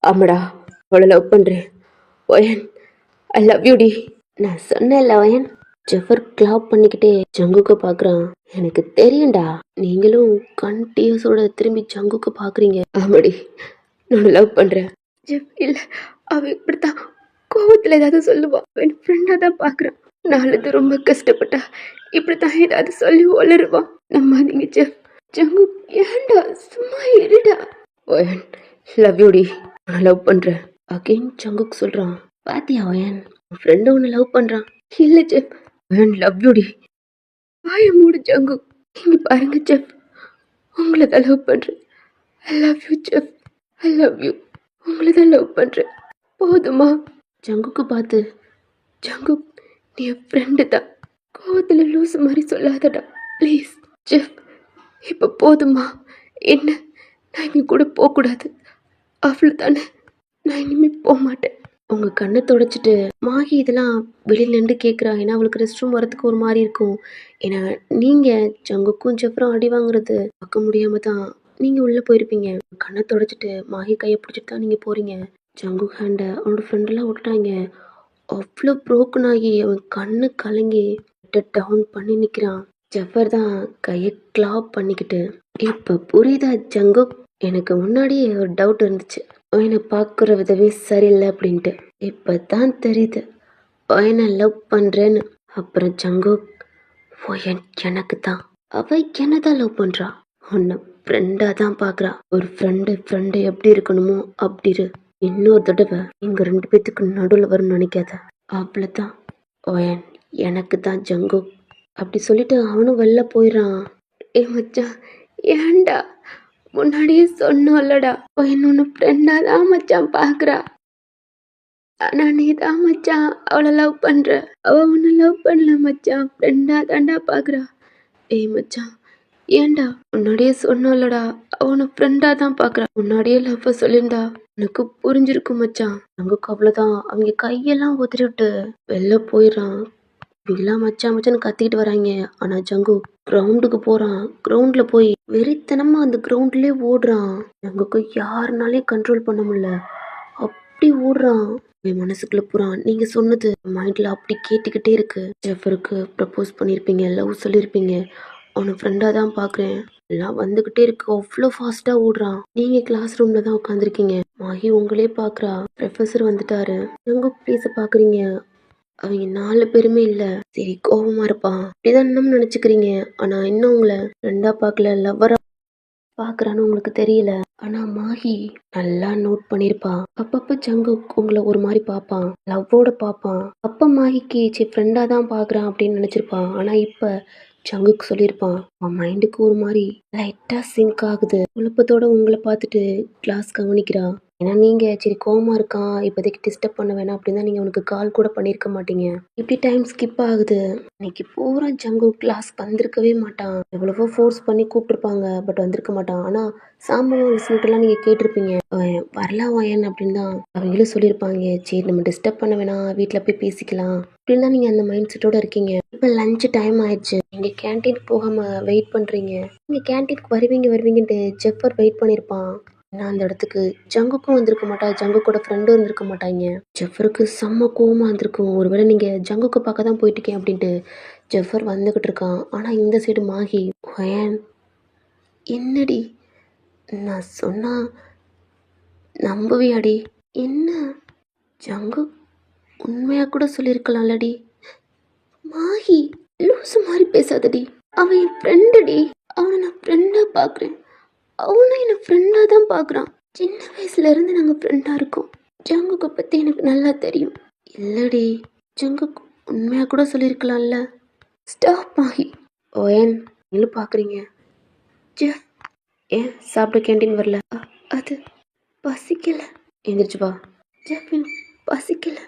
ஆமாடா, அவளை லவ் பண்ணுறேன் வயன். ஐ லவ் யூ டி. நான் சொன்னேன்ல வயன். ஜெஃபர் கிளாப் பண்ணிக்கிட்டே ஜங்குக்கு பார்க்குறான். எனக்கு தெரியும்டா, நீங்களும் கண் டியர்ஸோட திரும்பி ஜங்குக்கு பார்க்குறீங்க. ஆமாடி, நான் லவ் பண்ணுறேன். ஜெஃப், இல்லை அவன் இப்படித்தான் கோவத்தில் ஏதாவது சொல்லுவான். என் ஃப்ரெண்டாக தான் பார்க்குறான். நாலது ரொம்ப கஷ்டப்பட்டா இப்படித்தான் ஏதாவது சொல்லி ஒளருவான். நம்பாதீங்க ஜெஃப். ஜங்கு, ஏன்டா சும்மா இருடா. ஓயன், லவ் யூடி, நான் லவ் பண்ணுறேன் அகெயின் ஜங்குக்கு சொல்கிறான். பாத்தியா ஓயன், உன் ஃப்ரெண்டு உன்னை லவ் பண்ணுறான். இல்லை ஜெஃப், ஓயன் லவ் யூடி. வாய மூடு ஜங்கு. இங்கே பாருங்க ஜெஃப், உங்களை தான் லவ் பண்ணுறேன். ஐ love you Jeff, I love you. உங்களை தான் லவ் பண்ணுறேன், போதுமா? ஜங்குக்கு பார்த்து, ஜங்கு நீ என் ஃப்ரெண்டு தான், கோவத்தில் லூஸ் மாதிரி சொல்லாதடா ப்ளீஸ். ஜெஃப், இப்போ போதுமா? என்ன, நான் இங்கே கூட போகக்கூடாது அவ்வளோ தானே? நான் இனிமேல் போக மாட்டேன். உங்கள் கண்ணை தொடச்சிட்டு மாகி இதெல்லாம் வெளியிலேருந்து கேட்குறா. ஏன்னா அவளுக்கு ரெஸ்ட் ரூம் வரத்துக்கு ஒரு மாதிரி இருக்கும். ஏன்னா நீங்கள் ஜங்குக்கும் ஜெஃப்ரும் அடி வாங்குறது பார்க்க முடியாமல் தான் நீங்கள் உள்ளே போயிருப்பீங்க. கண்ணை தொடச்சிட்டு மாகி கையை பிடிச்சிட்டு தான் நீங்கள் போகிறீங்க. ஜங்கு ஹேண்டை அவனோட ஃப்ரெண்டெல்லாம் விட்டுட்டாங்க. அவ்வளோ ப்ரோக்கன் ஆகி அவன் கண்ணு கலங்கி டவுன் பண்ணி நிற்கிறான். ஜஃபர் தான் கையை கிளாப் பண்ணிக்கிட்டு, இப்போ புரியுதா ஜங்கு? எனக்கு முன்னாடியே ஒரு டவுட் இருந்துச்சு, அவனை பார்க்குற விதமே சரியில்லை அப்படின்ட்டு. இப்போ தான் தெரியுது அவனை லவ் பண்ணுறேன்னு. அப்புறம் ஜங்கு, எனக்கு தான் அவள் என்ன தான் லவ் பண்ணுறா, உன்னை ஃப்ரெண்டாக தான் பார்க்குறா. ஒரு ஃப்ரெண்டு எப்படி இருக்கணுமோ அப்படி இரு. இன்னொரு தடவை எங்கள் 2 பேத்துக்கு நடுவில் வரும்னு நினைக்காத. அவ்வளோதான் ஓயன், எனக்கு தான் ஜங்கு அப்படி சொல்லிட்டு அவனும் வெளில போயிடறான். ஏ மச்சான், ஏன்டா முன்னாடியே சொன்னோம்லடா, ஓயன் ஒன்று ஃப்ரெண்டாக தான் மச்சான் பார்க்குறா. ஆனால் நீ தான் மச்சான் அவளை லவ் பண்ணுற. அவள் ஒன்று லவ் பண்ணல மச்சான், ஃப்ரெண்டாக தாண்டா பார்க்குறா. ஏய் மச்சான், ஏன்டா முன்னாடியே சொன்னாலடா, அவனை ஃப்ரெண்டா தான் பார்க்குறான். முன்னாடியே லவ்வ சொல்லியிருந்தா எனக்கு புரிஞ்சிருக்கும் மச்சான். அங்குக்கு அவ்வளோதான். அவங்க கையெல்லாம் உதறிவிட்டு வெளில போயிடுறான். இவங்களாம் மச்சான் மச்சான்னு கத்திக்கிட்டு வராங்க. ஆனா ஜங்கு கிரவுண்டுக்கு போறான். கிரவுண்ட்ல போய் வெறித்தனமா அந்த கிரவுண்ட்லயே ஓடுறான். ஜங்குக்கு யாருனாலையும் கண்ட்ரோல் பண்ண முடியல. அப்படி ஓடுறான். என் மனசுக்குள்ள போறான். நீங்க சொன்னது மைண்ட்ல அப்படி கேட்டுக்கிட்டே இருக்கு. ஜெஃபருக்கு ப்ரப்போஸ் பண்ணியிருப்பீங்க, லவ் சொல்லியிருப்பீங்க. அவனை ஃப்ரெண்டா தான் பார்க்குறேன். எல்லாம் வந்துகிட்டே இருக்கு. அவ்வளோ ஃபாஸ்டா ஓடுறான். நீங்க கிளாஸ் ரூம்ல தான் உட்காந்துருக்கீங்க. மாஹி உங்களே பார்க்குறா. ப்ரொஃபஸர் வந்துட்டாரு. எங்க ப்ளீஸ பார்க்குறீங்க. அவங்க 4 பேருமே இல்ல. சரி கோவமா இருப்பான். அப்படிதான் இன்னும் நினைச்சுக்கிறீங்க. ஆனா இன்னும் உங்களை ஃப்ரெண்டா பார்க்கல, லவ்வரா பார்க்குறான்னு உங்களுக்கு தெரியல. ஆனா மாஹி நல்லா நோட் பண்ணியிருப்பான். அப்பப்ப ஜங்கு உங்களை ஒரு மாதிரி பார்ப்பான், லவ்வோட பார்ப்பான். அப்ப மாஹிக்கு சரி ஃப்ரெண்டா தான் பார்க்குறான் அப்படின்னு நினைச்சிருப்பான். ஆனா இப்ப ஜங்குக்கு சொல்லியிருப்பான். அவன் மைண்டுக்கு ஒரு மாதிரி லைட்டா சிங்க் ஆகுது. குழப்பத்தோட உங்களை பார்த்துட்டு கிளாஸ் கவனிக்கிறா. ஏன்னா நீங்க சரி கோவமா இருக்கான், இப்போதைக்கு டிஸ்டர்ப் பண்ண வேணாம் அப்படின்னு தான் நீங்க உனக்கு கால் கூட பண்ணியிருக்க மாட்டீங்க. இப்படி டைம் ஸ்கிப் ஆகுது. இன்னைக்கு பூரா ஜங்கு கிளாஸ் வந்திருக்கவே மாட்டான். எவ்வளவோ ஃபோர்ஸ் பண்ணி கூப்பிட்டுருப்பாங்க, பட் வந்திருக்க மாட்டான். ஆனா சாம்பவம் ரிசல்ட்டெல்லாம் நீங்கள் கேட்டிருப்பீங்க. அவன் வரலாம் வாயன் அப்படின்னு தான் அவங்களும் சொல்லியிருப்பாங்க. சரி நம்ம டிஸ்டர்ப் பண்ண வேணாம், வீட்டில் போய் பேசிக்கலாம் அப்படின்னு தான் நீங்கள் அந்த மைண்ட் செட்டோட இருக்கீங்க. இப்போ லஞ்ச் டைம் ஆயிடுச்சு. நீங்கள் கேன்டீனுக்கு போகாமல் வெயிட் பண்ணுறீங்க. நீங்கள் கேன்டீனுக்கு வருவீங்கன்ட்டு ஜெஃபர் வெயிட் பண்ணியிருப்பான். நான் அந்த இடத்துக்கு ஜங்குக்கும் வந்திருக்க மாட்டா, ஜங்கு கூட ஃப்ரெண்டும் இருந்திருக்க மாட்டாங்க. ஜெஃபருக்கு செம்ம கோவமாக இருந்திருக்கும். ஒருவேளை நீங்கள் ஜங்குக்கு பார்க்க தான் போயிட்டுருக்கேன் அப்படின்ட்டு ஜெஃபர் வந்துக்கிட்டு இருக்கான். ஆனால் இந்த சைடு மாஹி ஒயன் என்னடி நான் சொன்னா நம்புவியாடி? என்ன ஜங்கு உண்மையா கூட சொல்லியிருக்கலாம்லடி. மாஹி லூசு மாதிரி பேசாதடி. அவன் என் ஃப்ரெண்டுடி. அவனை நான் ஃப்ரெண்டாக பார்க்குறேன். அவனும் என்னை ஃப்ரெண்டாக தான் பார்க்குறான். சின்ன வயசுலேருந்து நாங்கள் ஃப்ரெண்டாக இருக்கோம். ஜங்குக்கு பற்றி எனக்கு நல்லா தெரியும். இல்லடி ஜங்குக்கு உண்மையாக கூட சொல்லியிருக்கலாம்ல. ஸ்டாப் மாஹி. ஓயன் நீங்களும் பார்க்குறீங்க. ஜெஃப் ஏன் சாப்பிட கேண்டீன் வரல? அது பசிக்கல. எந்திரிச்சு வா. ஜெஃப் எனக்கு பசிக்கல.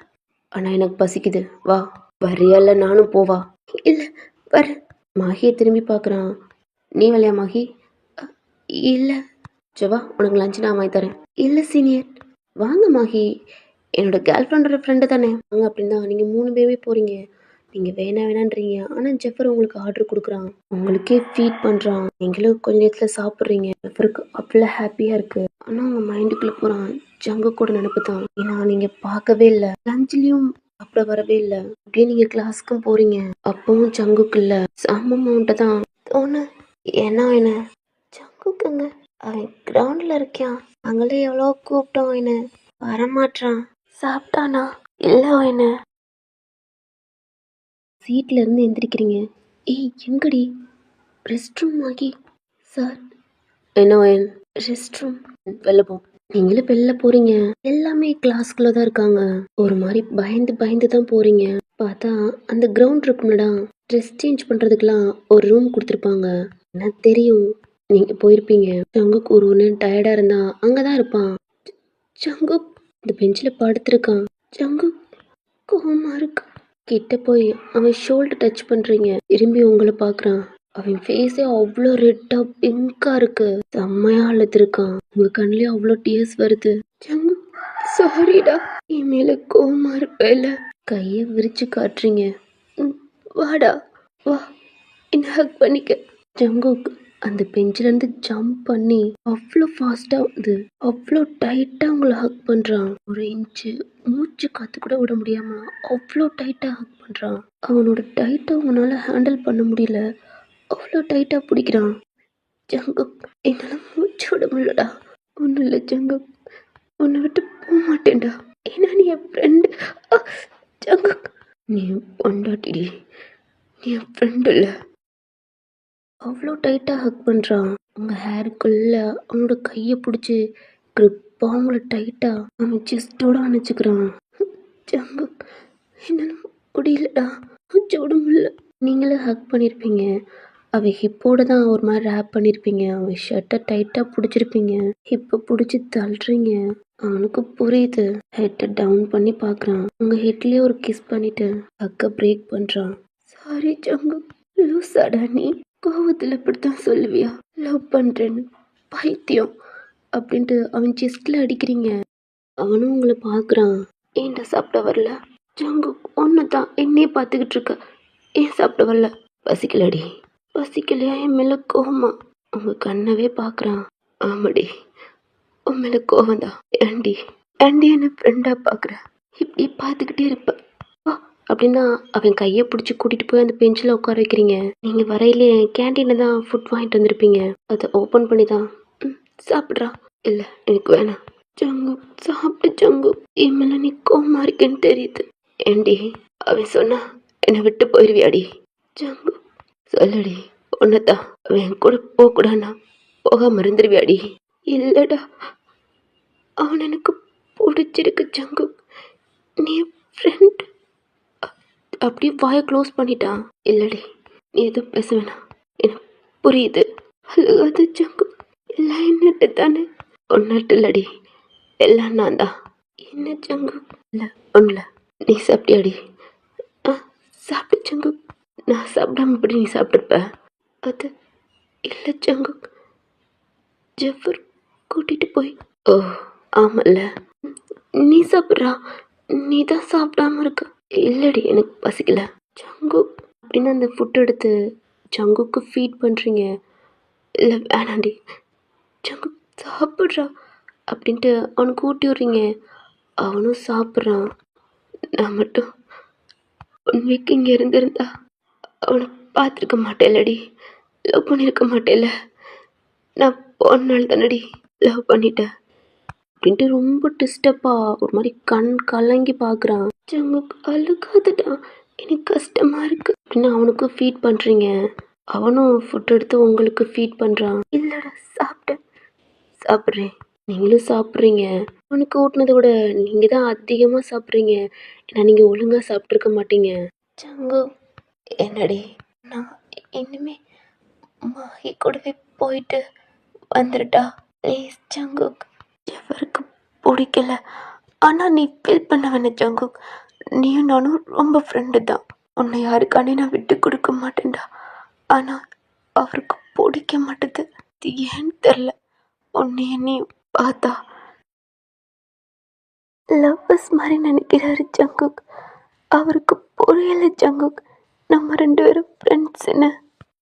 ஆனால் எனக்கு பசிக்குது. வா. வரியா இல்லை நானும் போவா? இல்லை வர. மாஹியை திரும்பி பார்க்குறான். நீ வரலையா மாஹி? இல்லை. ஜவா உனக்கு லஞ்சு நான் வாங்கி தரேன். இல்லை சீனியர். வாங்க மாஹி, என்னோட கேர்ள் ஃப்ரெண்டோட ஃப்ரெண்டு தானே வாங்க. அப்படின்னா நீங்கள் 3 பேருமே போகிறீங்க. நீங்கள் வேணான்றீங்க. ஆனால் ஜெஃபர் உங்களுக்கு ஆர்டர் கொடுக்குறான். உங்களுக்கே ஃபீட் பண்ணுறான். நீங்களும் கொஞ்ச நேரத்தில் சாப்பிட்றீங்க. ஜெஃபருக்கு அவ்வளோ ஹாப்பியாக இருக்குது. ஆனால் உங்கள் மைண்டுக்குள்ளே போகிறான் ஜங்கு கூட நினப்பு தான். ஏன்னா நீங்கள் பார்க்கவே இல்லை. லஞ்ச்லேயும் சாப்பிட வரவே இல்லை. அப்படியே நீங்கள் கிளாஸ்க்கும் போகிறீங்க. அப்பவும் ஜங்குக்கு இல்லை. சாமம்மான்ட்ட தான் தோணு. ஏன்னா என்ன ஜங்குக்குங்க அவன் கிரவுண்டில் இருக்கான். அங்களே எவ்வளோ கூப்பிட்டோம் என்ன வரமாட்டான். சாப்பிட்டானா? இல்லை என்ன சீட்ல இருந்து எந்திரிக்கிறீங்க. ஏய் எங்கடி? ரெஸ்ட் ரூம் ஆகி. சார் என்ன வயன்? Rest room. வெளில போ. நீங்களும் வெளில போறீங்க. எல்லாமே கிளாஸ்குள்ள தான் இருக்காங்க. ஒரு மாதிரி பயந்து பயந்து தான் போறீங்க. பார்த்தா அந்த கிரவுண்ட் இருக்கும்லடா, ட்ரெஸ் சேஞ்ச் பண்றதுக்கெல்லாம் ஒரு ரூம் கொடுத்துருப்பாங்க. என்ன தெரியும் நீங்க போயிருப்பீங்க. ஜங்குக்கு ஒரு ஒன்று டயர்டா இருந்தா அங்கதான் இருப்பான். ஜங்கு இந்த பெஞ்சில் படுத்திருக்கான். ஜங்கு கோவமா இருக்கு. கிட்ட போய் அவன் ஷோல்டர் டச் பண்ணுறீங்க. திரும்பி உங்களை பார்க்குறான். அவன் ஃபேஸே அவ்வளோ ரெட்டாக பிங்காக இருக்கு. செம்மையாக அழுதுருக்கான். உங்கள் கண்ணிலே அவ்வளோ டியர்ஸ் வருது. ஜங்கு சாரிடா. என் மேலே கோவமா இருப்பேல. கையை விரிச்சு காட்டுறீங்க. வாடா வா என்ன ஹக் பண்ணிக்க. ஜங்குக்கு அந்த பெஞ்சிலேருந்து ஜம்ப் பண்ணி அவ்வளோ ஃபாஸ்ட்டாக வந்து அவ்வளோ டைட்டாக உங்களை ஹக் பண்ணுறான். ஒரு இன்ச்சு மூச்சு காற்று கூட விட முடியாமல் அவ்வளோ டைட்டாக ஹக் பண்ணுறான். அவனோட டைட்டாக உங்களால் ஹேண்டில் பண்ண முடியல. அவ்வளோ டைட்டாக பிடிக்கிறான். ஜங்கு என்னால் மூச்சு விட முடியலடா. ஒன்றும் இல்லை ஜங்கு, உன்னை விட்டு போக மாட்டேன்டா. ஏன்னா நீ என் ஃப்ரெண்டு. ஜங்கு நீ பொண்டாட்டிடி, நீ என் ஃப்ரெண்டு இல்லை. அவ்வளோ டைட்டாக ஹக் பண்ணுறான். உங்கள் ஹேருக்குள்ளே அவனோட கையை பிடிச்சி கிரிப்பாக அவங்கள டைட்டாக அவன் செஸ்டோடு அணைச்சிக்கிறான். ஜங்கு என்னால் முடியலடா, மூச்சு விட முடியல. நீங்களே ஹக் பண்ணியிருப்பீங்க. அவன் ஹிப்போடு தான் ஒரு மாதிரி ரேப் பண்ணியிருப்பீங்க. அவன் ஷர்ட்டை டைட்டாக பிடிச்சிருப்பீங்க. ஹிப்பை பிடிச்சி தள்ளுறீங்க. அவனுக்கு புரியுது. ஹெட்டை டவுன் பண்ணி பார்க்குறான். உங்கள் ஹெட்லேயே ஒரு கிஸ் பண்ணிவிட்டு ஹக்கை பிரேக் பண்ணுறான். சாரி ஜங்கு, லூசாடா நீ. கோவத்தில் இப்படித்தான் சொல்லுவியா? லவ் பண்ணுறேன்னு பைத்தியம் அப்படின்ட்டு அவன் செஸ்டில் அடிக்கிறீங்க. அவனும் உங்களை பார்க்குறான். ஏன்டா சாப்பிட வரல? ஜங்கு ஒன்று தான் என்னையே பார்த்துக்கிட்டு இருக்க. ஏன் சாப்பிட வரல? பசிக்கலடி. பசிக்கலையா? என் மேலே கோவமா? உங்கள் கண்ணவே பார்க்குறான். ஆமாடி, உன் மேலே கோவம்தான். ஏண்டி ஏண்டி என்ன ஃப்ரெண்டாக பார்க்குற? இப்படி பார்த்துக்கிட்டே இருப்ப வா அப்படின்னா அவன் கையை பிடிச்சி கூட்டிகிட்டு போய் அந்த பெஞ்சில் உட்கார வைக்கிறீங்க. நீங்கள் வரையிலே கேன்டீனில் தான் ஃபுட் வாங்கிட்டு வந்திருப்பீங்க. அதை ஓப்பன் பண்ணி தான் சாப்பிட்றா. இல்லை எனக்கு வேணாம். ஜங்கு சாப்பிட்டு ஜங்கு, என் மேலே நீ கோவமா இருக்கேன்னு தெரியுது. ஏண்டி அவன் சொன்னா என்னை விட்டு போயிடுவியாடி? ஜங்கு சொல்லடி, ஒன்னதான் அவன் என் கூட போகக்கூடாதுன்னா போகாம இருந்துருவியாடி? இல்லடா, அவன் எனக்கு பிடிச்சிருக்கு ஜங்கு, நீ ஃப்ரெண்ட். அப்படியே வாயை க்ளோஸ் பண்ணிட்டான். இல்லடி, நீ எதுவும் பேச வேணாம், எனக்கு புரியுது. அழுகாது ஜங்கு, எல்லாம் என்னட்டு தானே. ஒன்னட்டு இல்லடி, எல்லாம் நான் தான். என்ன ஜங்கு? இல்லை ஒன்றும் இல்லை. நீ சாப்பிட்டியாடி? ஆ சாப்பிட்டு ஜங்கு. நான் சாப்பிடாம எப்படி நீ சாப்பிட்ருப்ப? அது இல்லை ஜங்கு, ஜஃபர் கூட்டிகிட்டு போய். ஓ ஆமல்ல, நீ சாப்பிட்றா. நீ தான் சாப்பிடாம இருக்க. இல்லடி எனக்கு பசிக்கல. ஜங்கு அப்படின்னு அந்த ஃபுட் எடுத்து ஜங்குக்கு ஃபீட் பண்ணுறீங்க. இல்லை வேணாண்டி, ஜங்கு சாப்பிட்றா அப்படின்ட்டு அவனுக்கு ஊட்டி விட்றீங்க. அவனும் சாப்பிட்றான். நான் மட்டும் உண்மைக்கு இங்கே இருந்திருந்தா அவனை பார்த்துருக்க மாட்டேன்லடி, லவ் பண்ணியிருக்க மாட்டேன்ல. நான் போனாள் தானடி லவ் பண்ணிட்டேன் அப்படின்ட்டு ரொம்ப டிஸ்டர்பாக ஒரு மாதிரி கண் கலங்கி பார்க்குறான். ஜங்குக்கு அழுகாதுடா, எனக்கு கஷ்டமாக இருக்குது அப்படின்னு அவனுக்கு ஃபீட் பண்ணுறீங்க. அவனும் ஃபுட் எடுத்து உங்களுக்கு ஃபீட் பண்ணுறான். இல்லைடா சாப்பிட்டேன், சாப்பிட்றேன். நீங்களும் சாப்பிட்றீங்க. அவனுக்கு ஊட்டினதை விட நீங்கள் தான் அதிகமாக சாப்பிட்றீங்க. ஏன்னா நீங்கள் ஒழுங்காக சாப்பிட்ருக்க மாட்டீங்க. ஜங்கு என்னடி, நான் இனிமே மாஹி கூடவே போயிட்டு வந்துருட்டா ப்ளீஸ் ஜங்குக். எவருக்கு பிடிக்கல, ஆனால் நீ ஃபீல் பண்ண வேணாம் ஜங்குக். நீயும் நானும் ரொம்ப ஃப்ரெண்டு தான். உன்னை யாருக்கானே நான் விட்டு கொடுக்க மாட்டேன்டா. ஆனால் அவருக்கு பிடிக்க மாட்டேது. இது ஏன்னு தெரில. உன்னைய நீ பார்த்தா லவ்வர்ஸ் மாதிரி நினைக்கிறாரு ஜங்குக். அவருக்கு புரியல ஜங்குக், நம்ம 2 பேரும் ஃப்ரெண்ட்ஸ்ன்னு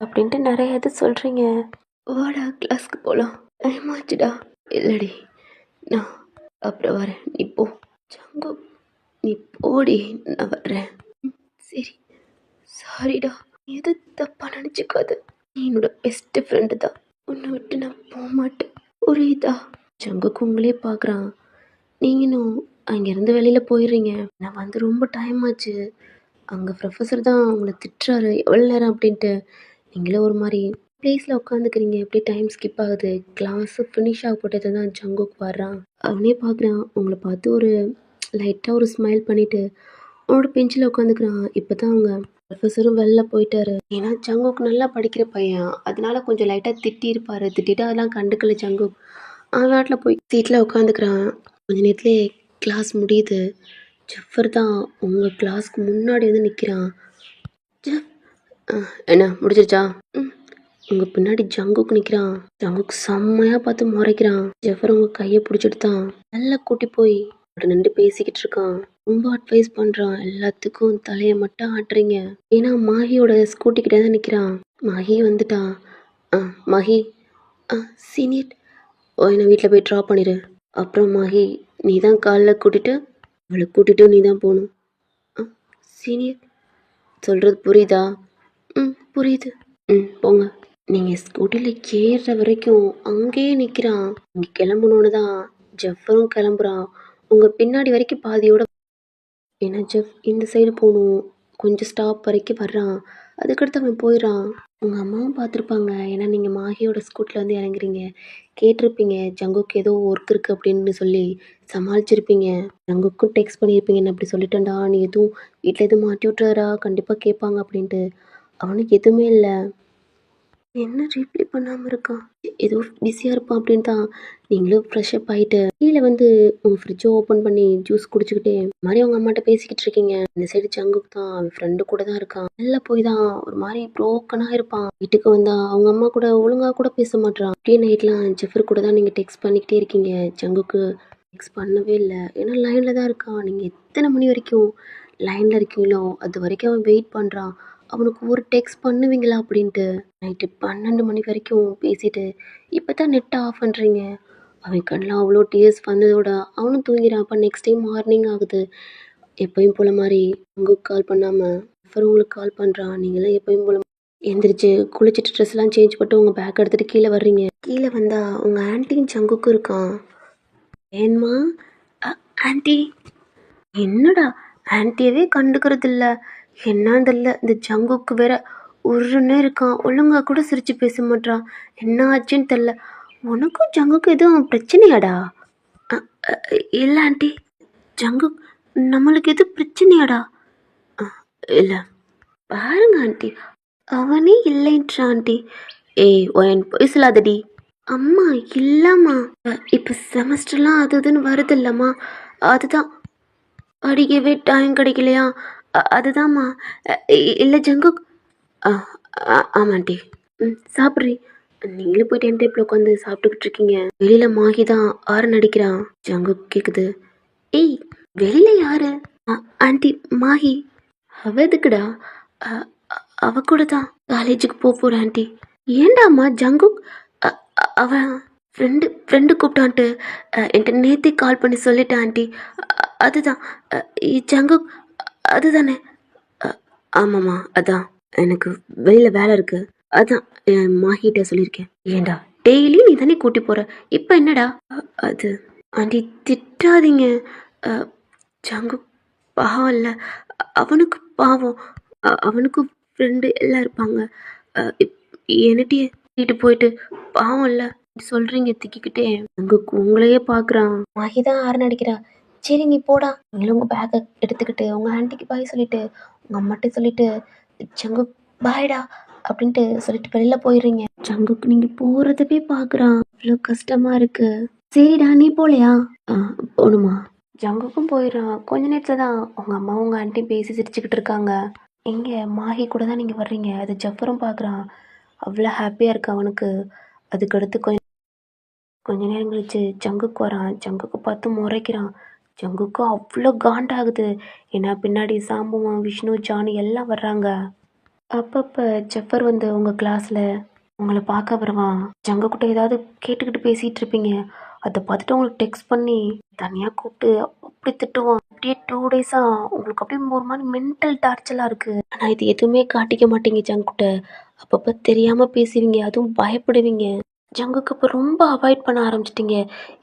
அப்படின்ட்டு நிறைய இது சொல்கிறீங்க. வாடா கிளாஸ்க்கு போகலாம், டைம் ஆச்சுடா. இல்லடி, நான் அப்புறம் வரேன், நீ போ. ஜங்குக் நீ போடி, நான் வர்றேன். சரி சாரிடா, நீ எது தப்பாக நினச்சிக்காது. நீ என்னோட பெஸ்ட்டு ஃப்ரெண்டு தான். உன்னை விட்டு நான் போக மாட்டேன், புரியுதா? ஜங்குக்கு உங்களே பார்க்குறான். நீங்களும் அங்கேருந்து வெளியில் போயிடுறீங்க. நான் வந்து ரொம்ப டைம் ஆச்சு. அங்கே ப்ரொஃபஸர் தான் உங்களை திட்டுறாரு எவ்வளோ நேரம் அப்படின்ட்டு. நீங்களே ஒரு மாதிரி ப்ளேஸில் உட்காந்துக்கிறீங்க. எப்படி டைம் ஸ்கிப் ஆகுது. கிளாஸு ஃபினிஷ் ஆக போட்டது தான் ஜங்குக்கு வர்றான். அவனே பார்க்குறான். உங்களை பார்த்து ஒரு லைட்டாக ஒரு ஸ்மைல் பண்ணிவிட்டு அவனோட பெஞ்சில் உட்காந்துக்கிறான். இப்போ தான் அவங்க ப்ரொஃபஸரும் வெளில போயிட்டாரு. ஏன்னா ஜங்குக்கு நல்லா படிக்கிற பையன், அதனால கொஞ்சம் லைட்டாக திட்டியிருப்பார். திட்டிட்டு அதெல்லாம் கண்டுக்கல ஜங்குக். அவன் வாட்டில் போய் சீட்டில் உட்காந்துக்கிறான். கொஞ்ச நேரத்துலேயே கிளாஸ் முடியுது. ஜஃபர் தான் உங்கள் கிளாஸ்க்கு முன்னாடி வந்து நிற்கிறான். ஜஃப் என்ன முடிச்சிருச்சா? உங்கள் பின்னாடி ஜங்குக்கு நிற்கிறான். ஜங்குக்கு செம்மையாக பார்த்து முறைக்கிறான். ஜஃபர் உங்கள் கையை பிடிச்சிட்டு தான் நல்லா கூட்டி போய் அப்படி நின்று பேசிக்கிட்டு இருக்கான். ரொம்ப அட்வைஸ் பண்ணுறான். எல்லாத்துக்கும் தலையை மட்டும் ஆட்டுறீங்க. ஏன்னா மாஹியோட ஸ்கூட்டி கிட்டே தான் நிற்கிறான். மாஹி வந்துட்டான். மாஹி சீனியர் என்னை வீட்டில் போய் ட்ராப் பண்ணிடு. அப்புறம் மாஹி நீ தான் காலைல கூட்டிகிட்டு அவளை கூட்டிகிட்டு நீ தான் போகணும். சீனியர் சொல்கிறது புரியுதா? புரியுது. போங்க. நீங்கள் ஸ்கூட்டியில் ஏறுற வரைக்கும் அங்கேயே நிற்கிறான். இங்கே கிளம்பணுன்னு தான் ஜஃபரும் கிளம்புறான். உங்கள் பின்னாடி வரைக்கும் பாதியோட. ஏன்னா ஜஃப் இந்த சைடு போகணும். கொஞ்சம் ஸ்டாப் வரைக்கும் வர்றான். அதுக்கடுத்து அவன் போயிடறான். உங்கள் அம்மாவும் பார்த்துருப்பாங்க. ஏன்னா நீங்கள் மாஹியோட ஸ்கூட்டில் வந்து இறங்குறீங்க. கேட்டிருப்பீங்க ஜங்குக்கு ஏதோ ஒர்க் இருக்குது அப்படின்னு சொல்லி சமாளிச்சிருப்பீங்க. ஜங்குக்கும் டெக்ஸ்ட் பண்ணியிருப்பீங்க, என்ன அப்படி சொல்லிட்டேன்டா, நீ எதுவும் வீட்டில் எதுவும் மாட்டி விட்டுறாரா, கண்டிப்பாக கேட்பாங்க அப்படின்ட்டு. அவனுக்கு எதுவுமே இல்லை. என்ன ரீப்ளை பண்ணாமல் இருக்கான்? ஏதோ பிஸியாக இருப்பான் அப்படின்னு தான் நீங்களும் ஃப்ரெஷ்அப் ஆகிட்டு கீழே வந்து உங்கள் ஃப்ரிட்ஜை ஓப்பன் பண்ணி ஜூஸ் குடிச்சுக்கிட்டே இந்த மாதிரி அவங்க அம்மாட்ட பேசிக்கிட்டு இருக்கீங்க. இந்த சைடு ஜங்குக்கு தான் அவன் ஃப்ரெண்டு கூட தான் இருக்கான். வெளில போய் தான் ஒரு மாதிரி ப்ரோக்கனாக இருப்பான். வீட்டுக்கு வந்தா அவங்க அம்மா கூட ஒழுங்காக கூட பேச மாட்றான். அப்படியே நைட்லாம் ஜெஃபர் கூட தான் நீங்கள் டெக்ஸ்ட் பண்ணிக்கிட்டே இருக்கீங்க. ஜங்குக்கு டெக்ஸ்ட் பண்ணவே இல்லை, ஏன்னா லைனில் தான் இருக்கான். நீங்கள் எத்தனை மணி வரைக்கும் லைனில் இருக்கீங்களோ அது வரைக்கும் அவன் வெயிட் பண்ணுறான். அவனுக்கு ஒரு டெக்ஸ்ட் பண்ணுவீங்களா அப்படின்ட்டு. நைட்டு 12 மணி வரைக்கும் பேசிட்டு இப்போ தான் நெட்டை ஆஃப் பண்ணுறீங்க. அவன் கண்ணில் அவ்வளோ டியர்ஸ் வந்ததோட அவனும் தூங்கிறான். அப்போ நெக்ஸ்ட் டைம் மார்னிங் ஆகுது. எப்பயும் போல மாதிரி உங்களுக்கு கால் பண்ணாமல் அப்புறம் உங்களுக்கு கால் பண்ணுறான். நீங்களாம் எப்பயும் போல எந்திரிச்சு குளிச்சுட்டு ட்ரெஸ்லாம் சேஞ்ச் பண்ணிட்டு உங்கள் பேக் எடுத்துகிட்டு கீழே வர்றீங்க. கீழே வந்தால் உங்கள் ஆன்ட்டியும் சங்குக்கும் இருக்கான். ஏன்மா ஆன்ட்டி? என்னடா ஆன்ட்டியவே கண்டுக்கிறது இல்ல, என்னன்னு தெரியல. இந்த ஜங்குக்கு வேற உருன்னு இருக்கான். ஒழுங்கா கூட சிரிச்சு பேச மாட்டான். என்ன ஆச்சுன்னு தெரியல. உனக்கும் ஜங்குக்கு எதுவும் பிரச்சனையாடா? அ, அ, இல்ல ஆன்ட்டி. ஜங்கு நம்மளுக்கு எதுவும் பிரச்சனையாடா? அ, இல்ல. பாருங்க ஆன்ட்டி, அவனே இல்லைன்றான் ஆன்ட்டி. ஏய் ஒயன் பொய் சொல்லாதடி. அம்மா இல்லம்மா, இப்போ செமஸ்டர்லாம் அது இதுன்னு வருது இல்லம்மா, அதுதான் படிக்கவே டைம் கிடைக்கலையா? அதுதாம்மா. இல்லை ஜங்குக். ஆ ஆமாம் ஆண்டி. சாப்பிட்றி. நீங்களும் போயிட்டு என் டேப்பில் உட்காந்து சாப்பிட்டுக்கிட்டு இருக்கீங்க. வெளியில் மாகி தான் ஆரன் அடிக்கிறான். ஜங்குக் கேட்குது. ஏய் வெளியில் யாரு? ஆண்டி மாகி. அவ எதுக்குடா? அ, அவ கூட தான் காலேஜுக்கு போகிறேன் ஆண்டி. ஏண்டாம்மா ஜங்குக்? அவன் ஃப்ரெண்டு கூப்பிட்டான்ட்டு என்கிட்ட நேற்றே கால் பண்ணி சொல்லிட்டேன் ஆண்டி. அதுதான் ஜங்குக் அதுதானே? ஆமாம்மா அதான். எனக்கு வெளியில் வேலை இருக்குது, அதான் என் மாகிட்ட சொல்லியிருக்கேன். ஏண்டா டெய்லி நீ தானே கூட்டி போகிற, இப்போ என்னடா? அது ஆண்டி திட்டாதீங்க. ஜங்குக் பாவம் இல்லை, அவனுக்கு பாவம். அவனுக்கும் ஃப்ரெண்டு எல்லாம் இருப்பாங்க. என்னட்டையே கூட்டிகிட்டு போயிட்டு பாவம் இல்லை சொல்கிறீங்க திக்கிக்கிட்டே. ஜங்குக் உங்களையே பார்க்குறான். மாகி தான் ஆரன் அடிக்கிறா. சரி நீ போடா. நீங்களும் உங்கள் பேக்கை எடுத்துக்கிட்டு உங்கள் ஆண்டிக்கு பாய் சொல்லிவிட்டு உங்கள் அம்மாட்ட சொல்லிவிட்டு ஜங்குக் பாய்டா அப்படின்ட்டு சொல்லிட்டு வெளியில் போயிடுறீங்க. ஜங்குக் நீங்கள் போகிறதவே பார்க்குறான். இவ்வளோ கஷ்டமாக இருக்கு. சரிடா நீ போகலையா? போகணுமா? ஜங்குக்கும் போயிடுறான். கொஞ்ச நேரத்தில் தான் உங்கள் அம்மா உங்கள் ஆண்டியும் பேசி சிரிச்சுக்கிட்டு இருக்காங்க. இங்கே மாஹி கூட தான் நீங்கள் வர்றீங்க. அது ஜஃபரும் பார்க்குறான். அவ்வளோ ஹாப்பியாக இருக்கு அவனுக்கு. அதுக்கடுத்து கொஞ்ச நேரம் கழிச்சு ஜங்குக்கு வரான். ஜங்குக்கு பார்த்து முறைக்கிறான். ஜங்குக்கு அவ்வளோ காண்டாகுது. ஏன்னா பின்னாடி சாம்புவன், விஷ்ணு, ஜானி எல்லாம் வர்றாங்க. அப்பப்போ ஜஃபர் வந்து உங்கள் கிளாஸில் உங்களை பார்க்க வருவான். ஜங்குக்கிட்ட ஏதாவது கேட்டுக்கிட்டு பேசிகிட்டு இருப்பீங்க. அதை பார்த்துட்டு உங்களுக்கு டெக்ஸ்ட் பண்ணி தனியாக கூப்பிட்டு அப்படி திட்டுவான். அப்படியே 2 டேஸாக உங்களுக்கு அப்படியே ஒரு மாதிரி மென்டல் டார்ச்சலாக இருக்குது. ஆனால் இது எதுவுமே காட்டிக்க மாட்டீங்க ஜங்குக்கிட்ட. அப்பப்போ தெரியாமல் பேசுவீங்க, அதுவும் பயப்படுவீங்க. ஜங்குக்கு இப்போ ரொம்ப அவாய்ட் பண்ண ஆரம்பிச்சிட்டிங்க.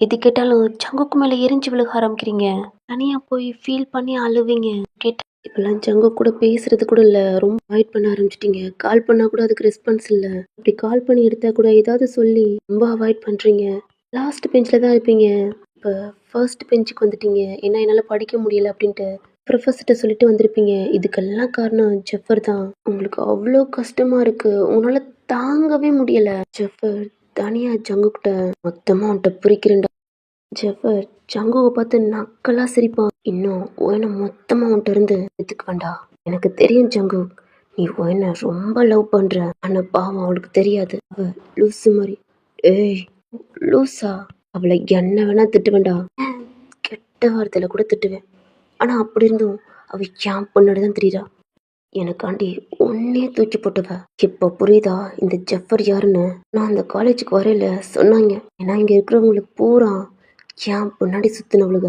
எது கேட்டாலும் ஜங்குக்கு மேலே எரிஞ்சு விழுக ஆரம்பிக்கிறீங்க. தனியாக போய் ஃபீல் பண்ணி அழுவீங்க. கேட்ட இப்போல்லாம் ஜங்கு கூட பேசுறது கூட இல்லை, ரொம்ப அவாய்ட் பண்ண ஆரம்பிச்சிட்டிங்க. கால் பண்ணால் கூட அதுக்கு ரெஸ்பான்ஸ் இல்லை. அப்படி கால் பண்ணி எடுத்தால் கூட ஏதாவது சொல்லி ரொம்ப அவாய்ட் பண்ணுறீங்க. லாஸ்ட் பெஞ்சில் தான் இருப்பீங்க. இப்போ ஃபர்ஸ்ட் பெஞ்சுக்கு வந்துட்டீங்க. ஏன்னா என்னால் படிக்க முடியல அப்படின்ட்டு ப்ரொஃபஸர்கிட்ட சொல்லிட்டு வந்திருப்பீங்க. இதுக்கெல்லாம் காரணம் ஜெஃபர் தான். உங்களுக்கு அவ்வளோ கஷ்டமாக இருக்குது, உங்களால் தாங்கவே முடியலை. ஜெஃபர் தனியாக ஜங்குக்கிட்ட மொத்தமாக உன்ட்ட பிரிக்கிறேன்டா. ஜெஃபர் ஜங்குவை பார்த்து நக்கலாக சிரிப்பான். இன்னும் ஒயனை மொத்தமாக உன்ட்ட இருந்து எடுத்துக்க வேண்டாம். எனக்கு தெரியும் ஜங்கு, நீ ஒயனை ரொம்ப லவ் பண்ணுற. ஆனால் பாவம் அவளுக்கு தெரியாது. அவ லூஸு மாதிரி. ஏய் லூஸா? அவளை என்ன வேணா திட்டுவேண்டா, கெட்ட வார்த்தையில் கூட திட்டுவேன். ஆனால் அப்படி இருந்தும் அவள் என் பொண்ணோட தான் தெரியுறா. எனக்காண்டி ஒன்னே தூக்கி போட்டவ. இப்போ புரியுதா இந்த ஜெஃபர் யாருன்னு? நான் அந்த காலேஜுக்கு வரையில சொன்னாங்க. ஏன்னா இங்கே இருக்கிறவங்களுக்கு பூரா என் பின்னாடி சுற்றினவளுக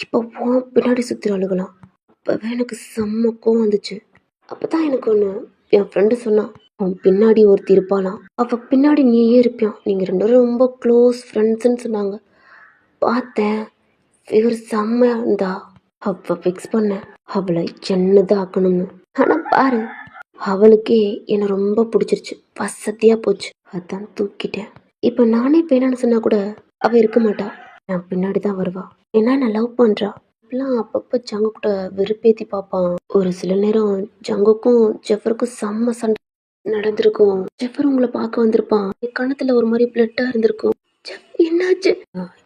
இப்போ உன் பின்னாடி சுற்றுறாளுகளாம். அப்போவே எனக்கு செம்ம கோவம் வந்துச்சு. அப்போ தான் எனக்கு ஒன்று என் ஃப்ரெண்டு சொன்னான், அவன் பின்னாடி ஒருத்தி இருப்பாளாம், அவள் பின்னாடி நீயே இருப்பியான், நீங்கள் 2 பேரும் ரொம்ப க்ளோஸ் ஃப்ரெண்ட்ஸுன்னு சொன்னாங்க. பார்த்தேன் ஃபிகர் செம்மையா இருந்தா. அவள் ஃபிக்ஸ் பண்ணேன் அவளை என்னதான் ஆக்கணும்னு. ஆனால் பாரு, அவளுக்கே என்னை ரொம்ப பிடிச்சிருச்சு, வசதியாக போச்சு. அதான் தூக்கிட்டேன். இப்போ நானே வேணான்னு சொன்னால் கூட அவள் இருக்க மாட்டா, நான் பின்னாடி தான் வருவா. ஏன்னா நான் லவ் பண்ணுறா. இப்பெல்லாம் அப்பப்போ ஜங்கு கூட வெறுப்பேற்றி பார்ப்பான். ஒரு சில நேரம் ஜங்குக்கும் ஜெஃபருக்கும் செம்ம சண்டை. நடந்திருக்கும். ஜெஃபர் உங்கள பார்க்க வந்திருப்பான். என் கன்னத்துல ஒரு மாரி பிளட்டா இருந்திருக்கும். என்னாச்சு?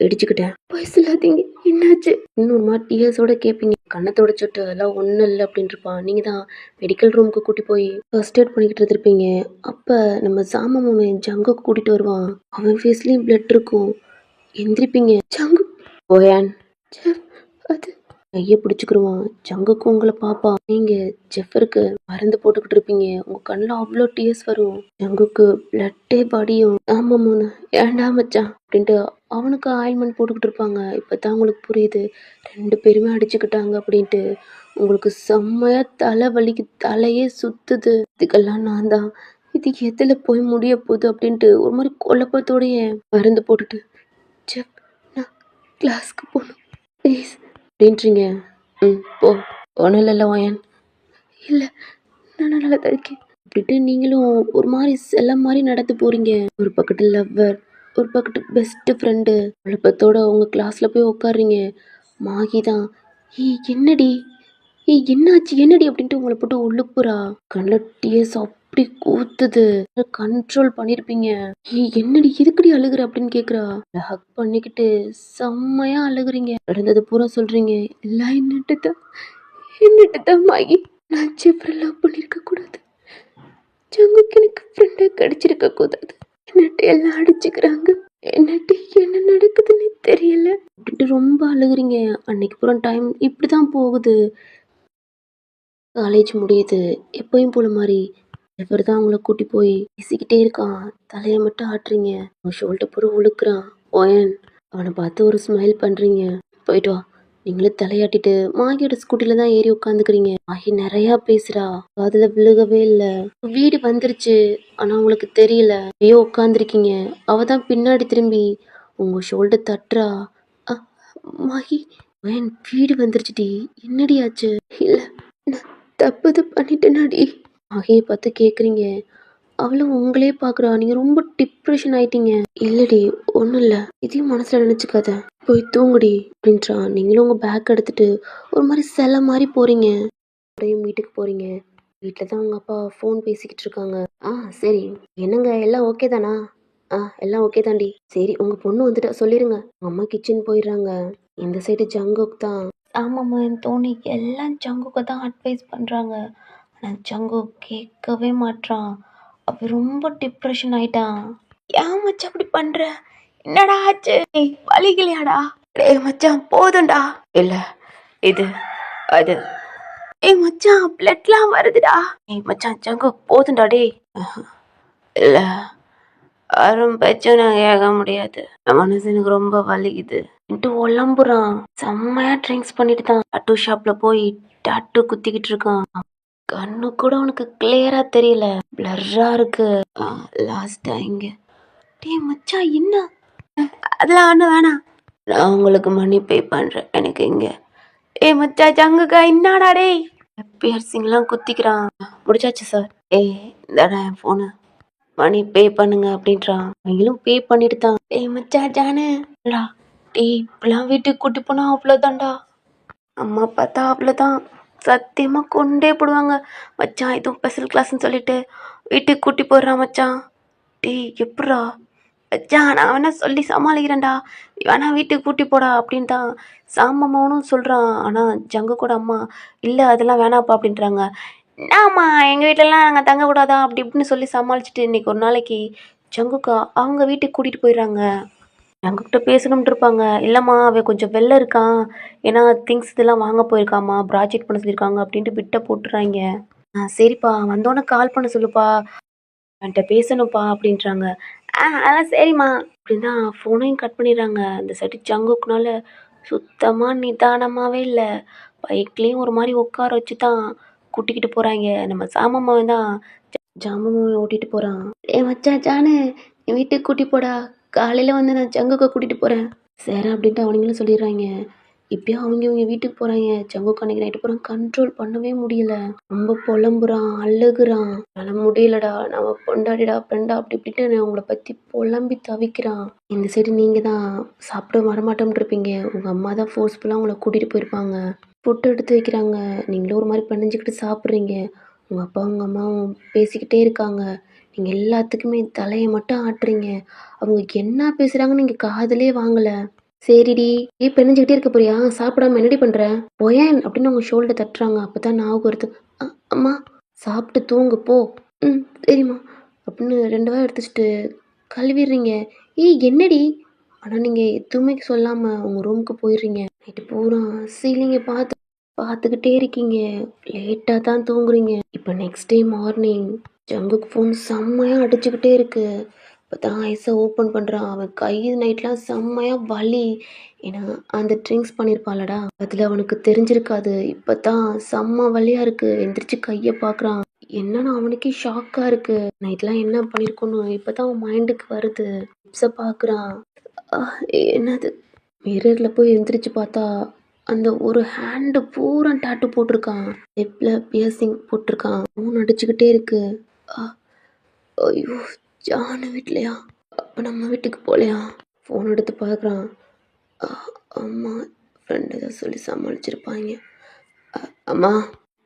இடிச்சுக்கிட்டேன். பொய் சொல்லாதீங்க. என்னாச்சு? இன்னொரு மாரி டியர்ஸோட கேட்பீங்க. கண்ண தொடச்சுட்டு அதெல்லாம் ஒண்ணும் இல்ல அப்படின்ருப்பான். நீங்க தான் மெடிக்கல் ரூமுக்கு கூட்டி போய் ஃபர்ஸ்ட் எய்ட் பண்ணிக்கிட்டு இருந்திருப்பீங்க. அப்ப நம்ம சாம மாமன் ஜங்குக்கு கூட்டிட்டு வருவான். அவன் ஃபேஸ்லயும் பிளட் இருக்கும். எந்திரிப்பீங்க. ஜங்கு போயான். ஜெஃப் அது கைய பிடிச்சுக்கிருவான். ஜங்குக்கு உங்களை பாப்பான். நீங்க ஜெஃபருக்கு மருந்து போட்டுக்கிட்டு இருப்பீங்க. உங்க கண்ணுல அவ்வளோ டியர்ஸ் வரும். ஜங்குக்கு பிளட்டே படியும். ஆமா மோனு ஏன்டா மச்சான் அப்படின்ட்டு அவனுக்கு ஆயில்மெண்ட் போட்டுக்கிட்டு இருப்பாங்க. இப்பதான் உங்களுக்கு புரியுது 2 பேருமே அடிச்சுக்கிட்டாங்க அப்படின்ட்டு. உங்களுக்கு செம்மையா தலை வலிக்கு, தலையே சுத்துது. இதுக்கெல்லாம் நான் தான் இது எதுல போய் முடிய போகுது அப்படின்ட்டு ஒரு மாதிரி குழப்பத்தோடைய மருந்து போட்டுட்டு ஜெஃப் நான் கிளாஸ்க்கு போகணும் ப்ளீஸ் அப்படின்றீங்க. போ. ஒன்றும் இல்லைல்ல வாயன். இல்லை நான் நல்லா தான் இருக்கேன் அப்படின்ட்டு நீங்களும் ஒரு மாதிரி செல்ல மாதிரி நடந்து போறீங்க. ஒரு பக்கத்து லவ்வர், ஒரு பக்கத்து பெஸ்ட் ஃப்ரெண்டு குழப்பத்தோட உங்க கிளாஸ்ல போய் உட்காடுறீங்க. மாகி தான் என்னடி என்னாச்சு என்னடி அப்படின்ட்டு உங்களை போட்டு உழுப்புறா. கண்ணில் டியர்ஸ் அப்படி கூத்துது. கண்ட்ரோல் பண்ணிருப்பீங்க. என்னடி எதுக்குடி அழுகுற அப்படின்னு கேக்குறா. ஹக் பண்ணிக்கிட்டு செம்மையா அழுகுறீங்க. நடந்தது பூரா சொல்றீங்க. எல்லாம் என்னட்டு தான் மாகி. நான் ஜெஃப்ரை லவ் பண்ணிருக்க கூடாது. ஜங்குக்கு எனக்கு ஃப்ரெண்டை கிடைச்சிருக்க கூடாது. என்னட்டு எல்லாம் அடிச்சுக்கிறாங்க. என்னட்டு என்ன நடக்குதுன்னு தெரியல அப்படின்ட்டு ரொம்ப அழுகுறீங்க. அன்னைக்கு பூரா டைம் இப்படிதான் போகுது. காலேஜ் முடியுது. எப்பயும் போல மாதிரி ஜெஃபர் தான் அவங்கள கூட்டி போய் பேசிக்கிட்டே இருக்கான். தலையை மட்டும் ஆட்டுறீங்க. அவன் ஷோல்டர் பூரா உழுக்குறான். ஓயன் அவனை பார்த்து ஒரு ஸ்மைல் பண்றீங்க. போயிட்டு வா. நீங்களும் தலையாட்டிட்டு மாகியோட ஸ்கூட்டில தான் ஏறி உட்காந்துக்கிறீங்க. மாகி நிறைய பேசுறா. அதுல விழுகவே இல்லை. வீடு வந்துருச்சு. ஆனா உங்களுக்கு தெரியல. ஐயோ உட்காந்துருக்கீங்க. அவ தான் பின்னாடி திரும்பி உங்க ஷோல்டர் தட்டுறா. அ, மாகி ஓயன் வீடு வந்துருச்சுடி. என்னடி ஆச்சு? இல்ல நான் தப்பு பண்ணிட்டேனாடி. ஆகையை பார்த்து கேட்குறீங்க. அவளும் உங்களே பார்க்குறா. நீங்கள் ரொம்ப டிப்ரெஷன் ஆயிட்டீங்க. இல்லடி ஒன்றும் இல்லை. இதையும் மனசில் நினச்சிக்காத. போய் தூங்குடி அப்படின்றா. நீங்களும் உங்கள் பேக் எடுத்துட்டு ஒரு மாதிரி சில மாதிரி போகிறீங்க. அப்படியே வீட்டுக்கு போகிறீங்க. வீட்டில் தான் உங்கள் அப்பா ஃபோன் பேசிக்கிட்டு இருக்காங்க. சரி என்னங்க எல்லாம் ஓகே தானா? எல்லாம் ஓகே தாண்டி. சரி உங்கள் பொண்ணு வந்துட்டா சொல்லிடுங்க. உங்கள் அம்மா கிச்சன் போயிடுறாங்க. இந்த சைடு ஜங்குக் தான். ஆமாம்மா என் தோனி எல்லாம் ஜங்குக்கு தான் அட்வைஸ் பண்ணுறாங்க. ஆனால் ஜங்கு கேட்கவே மாட்றான். அவன் ரொம்ப டிப்ரெஷன் ஆயிட்டான். ஏன் மச்சான் அப்படி பண்ற? என்னடா ஆச்சு? வலிக்கலையாடா? டேய் மச்சான் போதும்டா. இல்ல இது அது. மச்சான் பிளட்லாம் வருதுடா. மச்சான் ஜங்கு போதும்டா டேய். இல்ல யாரும் பிரச்சனை கேட்க முடியாது. மனசு எனக்கு ரொம்ப வலிக்குது உழம்புறான். செம்மையா ட்ரிங்க்ஸ் பண்ணிட்டு தான் டாட்டூ ஷாப்ல போய் டாட்டூ குத்திக்கிட்டு இருக்கான். கண்ணு கூட உனக்கு கிளியரா தெரியல. பிளர்ரா இருக்கு. லாஸ்டா இங்க. டேய் மச்சான் என்ன? அதெல்லாம் ஒண்ணு வேணாம். நான் உங்களுக்கு மணி பே பண்றேன். எனக்கு இங்க. மச்சா ஜங்குக்கா என்னடா டேய்? பியர்சிங்லாம் குத்திக்கிறான். முடிச்சாச்சு சார். இந்தாடா என் போனு. மணி பே பண்ணுங்க அப்படின்றான். அவங்களும் பே பண்ணிட்டு தான். மச்சா ஜானு டேய் இப்பெல்லாம் வீட்டுக்கு கூட்டி போனா அவ்வளோதான்டா. அம்மா பார்த்தா அவ்வளோதான். சத்தியமா கொண்டே போடுவாங்க. மச்சான் இதுவும் ஸ்பெஷல் கிளாஸ்ன்னு சொல்லிட்டு வீட்டுக்கு கூட்டி போடுறான் மச்சான். டேய் எப்பட்றா? மச்சான் நான் வேணா சொல்லி சமாளிக்கிறேன்டா. வேணா வீட்டுக்கு கூட்டி போடா அப்படின்னு தான் சாமம்மாவனும் சொல்கிறான். ஆனால் ஜங்கு கூட அம்மா இல்லை அதெல்லாம் வேணாப்பா அப்படின்றாங்க. என்னம்மா எங்கள் வீட்டிலலாம் நாங்கள் தங்கக்கூடாதா அப்படி இப்படின்னு சொல்லி சமாளிச்சுட்டு இன்னைக்கு ஒரு நாளைக்கு ஜங்குக்கா அவங்க வீட்டுக்கு கூட்டிகிட்டு போயிடுறாங்க. எங்ககிட்ட பேசணும்னு இருப்பாங்க. இல்லைம்மா அவன் கொஞ்சம் வெளில இருக்கான். ஏன்னா திங்ஸ் இதெல்லாம் வாங்க போயிருக்காம்மா. ப்ராஜெக்ட் பண்ண சொல்லியிருக்காங்க அப்படின்ட்டு விட்ட போட்டுறாங்க. சரிப்பா வந்தோடனே கால் பண்ண சொல்லுப்பா. என்கிட்ட பேசணும்ப்பா அப்படின்றாங்க. அதான் சரிம்மா அப்படின்னா ஃபோனையும் கட் பண்ணிடுறாங்க. அந்த சைடு ஜங்குக்குனால சுத்தமாக நிதானமாகவே இல்லை. பைக்லேயும் ஒரு மாதிரி உட்கார வச்சு தான் கூட்டிக்கிட்டு போகிறாங்க. நம்ம சாமம்மாவன் தான் ஜாமம்மாவை ஓட்டிகிட்டு போகிறான். மச்சான் ஜானு வீட்டுக்கு கூட்டி போடா. காலையில் வந்து நான் ஜங்குக்கை கூட்டிகிட்டு போகிறேன் சரி அப்படின்ட்டு அவனுங்களும் சொல்லிடுறாங்க. இப்பயும் அவங்க வீட்டுக்கு போகிறாங்க. ஜங்குக்கு அன்னைக்கு நைட்டு போகிறான். கண்ட்ரோல் பண்ணவே முடியல. ரொம்ப புலம்புறான் அழுகுறான். என்னால் முடியலடா நம்ம பொண்டாடிடா ஃப்ரெண்டா அப்படி இப்படின்ட்டு அவங்கள பற்றி புலம்பி தவிக்கிறான். இந்த சைடு நீங்கள் தான் சாப்பிட வரமாட்டோம்னு இருப்பீங்க. உங்கள் அம்மா தான் ஃபோர்ஸ்ஃபுல்லாக உங்களை கூட்டிகிட்டு போயிருப்பாங்க. ஃபுட்டு எடுத்து வைக்கிறாங்க. நீங்களும் ஒரு மாதிரி பண்ணிஞ்சிக்கிட்டு சாப்பிட்றீங்க. உங்கள் அப்பா உங்கள் அம்மாவும் பேசிக்கிட்டே இருக்காங்க. நீங்கள் எல்லாத்துக்குமே தலையை மட்டும் ஆட்டுறீங்க. அவங்க என்ன பேசுகிறாங்கன்னு நீங்கள் காதுலே வாங்கலை. சரிடி, பெண்ணிஞ்சிக்கிட்டே இருக்க போறியா? சாப்பிடாம என்னடி பண்ணுற? ஒயன் அப்படின்னு உங்கள் ஷோல்டர் தட்டுறாங்க. அப்போ தான் ஞாபகம் வருது. அம்மா சாப்பிட்டு தூங்கு போ. ம் சரிம்மா அப்படின்னு 2 வாய் எடுத்துச்சிட்டு கழுவிடுறீங்க. என்னடி? ஆனால் நீங்கள் எதுவுமே சொல்லாமல் உங்கள் ரூமுக்கு போயிடுறீங்க. நைட்டு பூரா சீலிங்கை பார்த்துக்கிட்டே இருக்கீங்க. லேட்டாக தான் தூங்குறீங்க. இப்போ நெக்ஸ்ட் டே மார்னிங் ஜங்குக்கு ஃபோன் செம்மையாக அடிச்சுக்கிட்டே இருக்கு. இப்போ தான் ஐஸை ஓப்பன் பண்ணுறான். அவன் கை நைட்லாம் செம்மையாக வலி. ஏன்னா அந்த ட்ரிங்க்ஸ் பண்ணியிருப்பாளடா, அதில் அவனுக்கு தெரிஞ்சிருக்காது. இப்போ தான் செம்ம வலியாக இருக்குது. எந்திரிச்சு கையை பார்க்குறான். என்னன்னு அவனுக்கே ஷாக்காக இருக்குது. நைட்லாம் என்ன பண்ணியிருக்கணும் இப்போ தான் அவன் மைண்டுக்கு வருது. லிப்ஸை பார்க்குறான். என்னது? மிரரில் போய் எந்திரிச்சு பார்த்தா அந்த ஒரு ஹேண்டு பூரா டாட்டூ போட்டிருக்கான். லிப்பில் பியர்சிங் போட்டிருக்கான். ஃபோன் அடிச்சுக்கிட்டே இருக்கு. ஐயோ, ஜானு வீட்லையா? அப்போ நம்ம வீட்டுக்கு போகலையா? ஃபோன் எடுத்து பார்க்குறான். அம்மா ஃப்ரெண்டு தான் சொல்லி சமாளிச்சிருப்பாங்க. அம்மா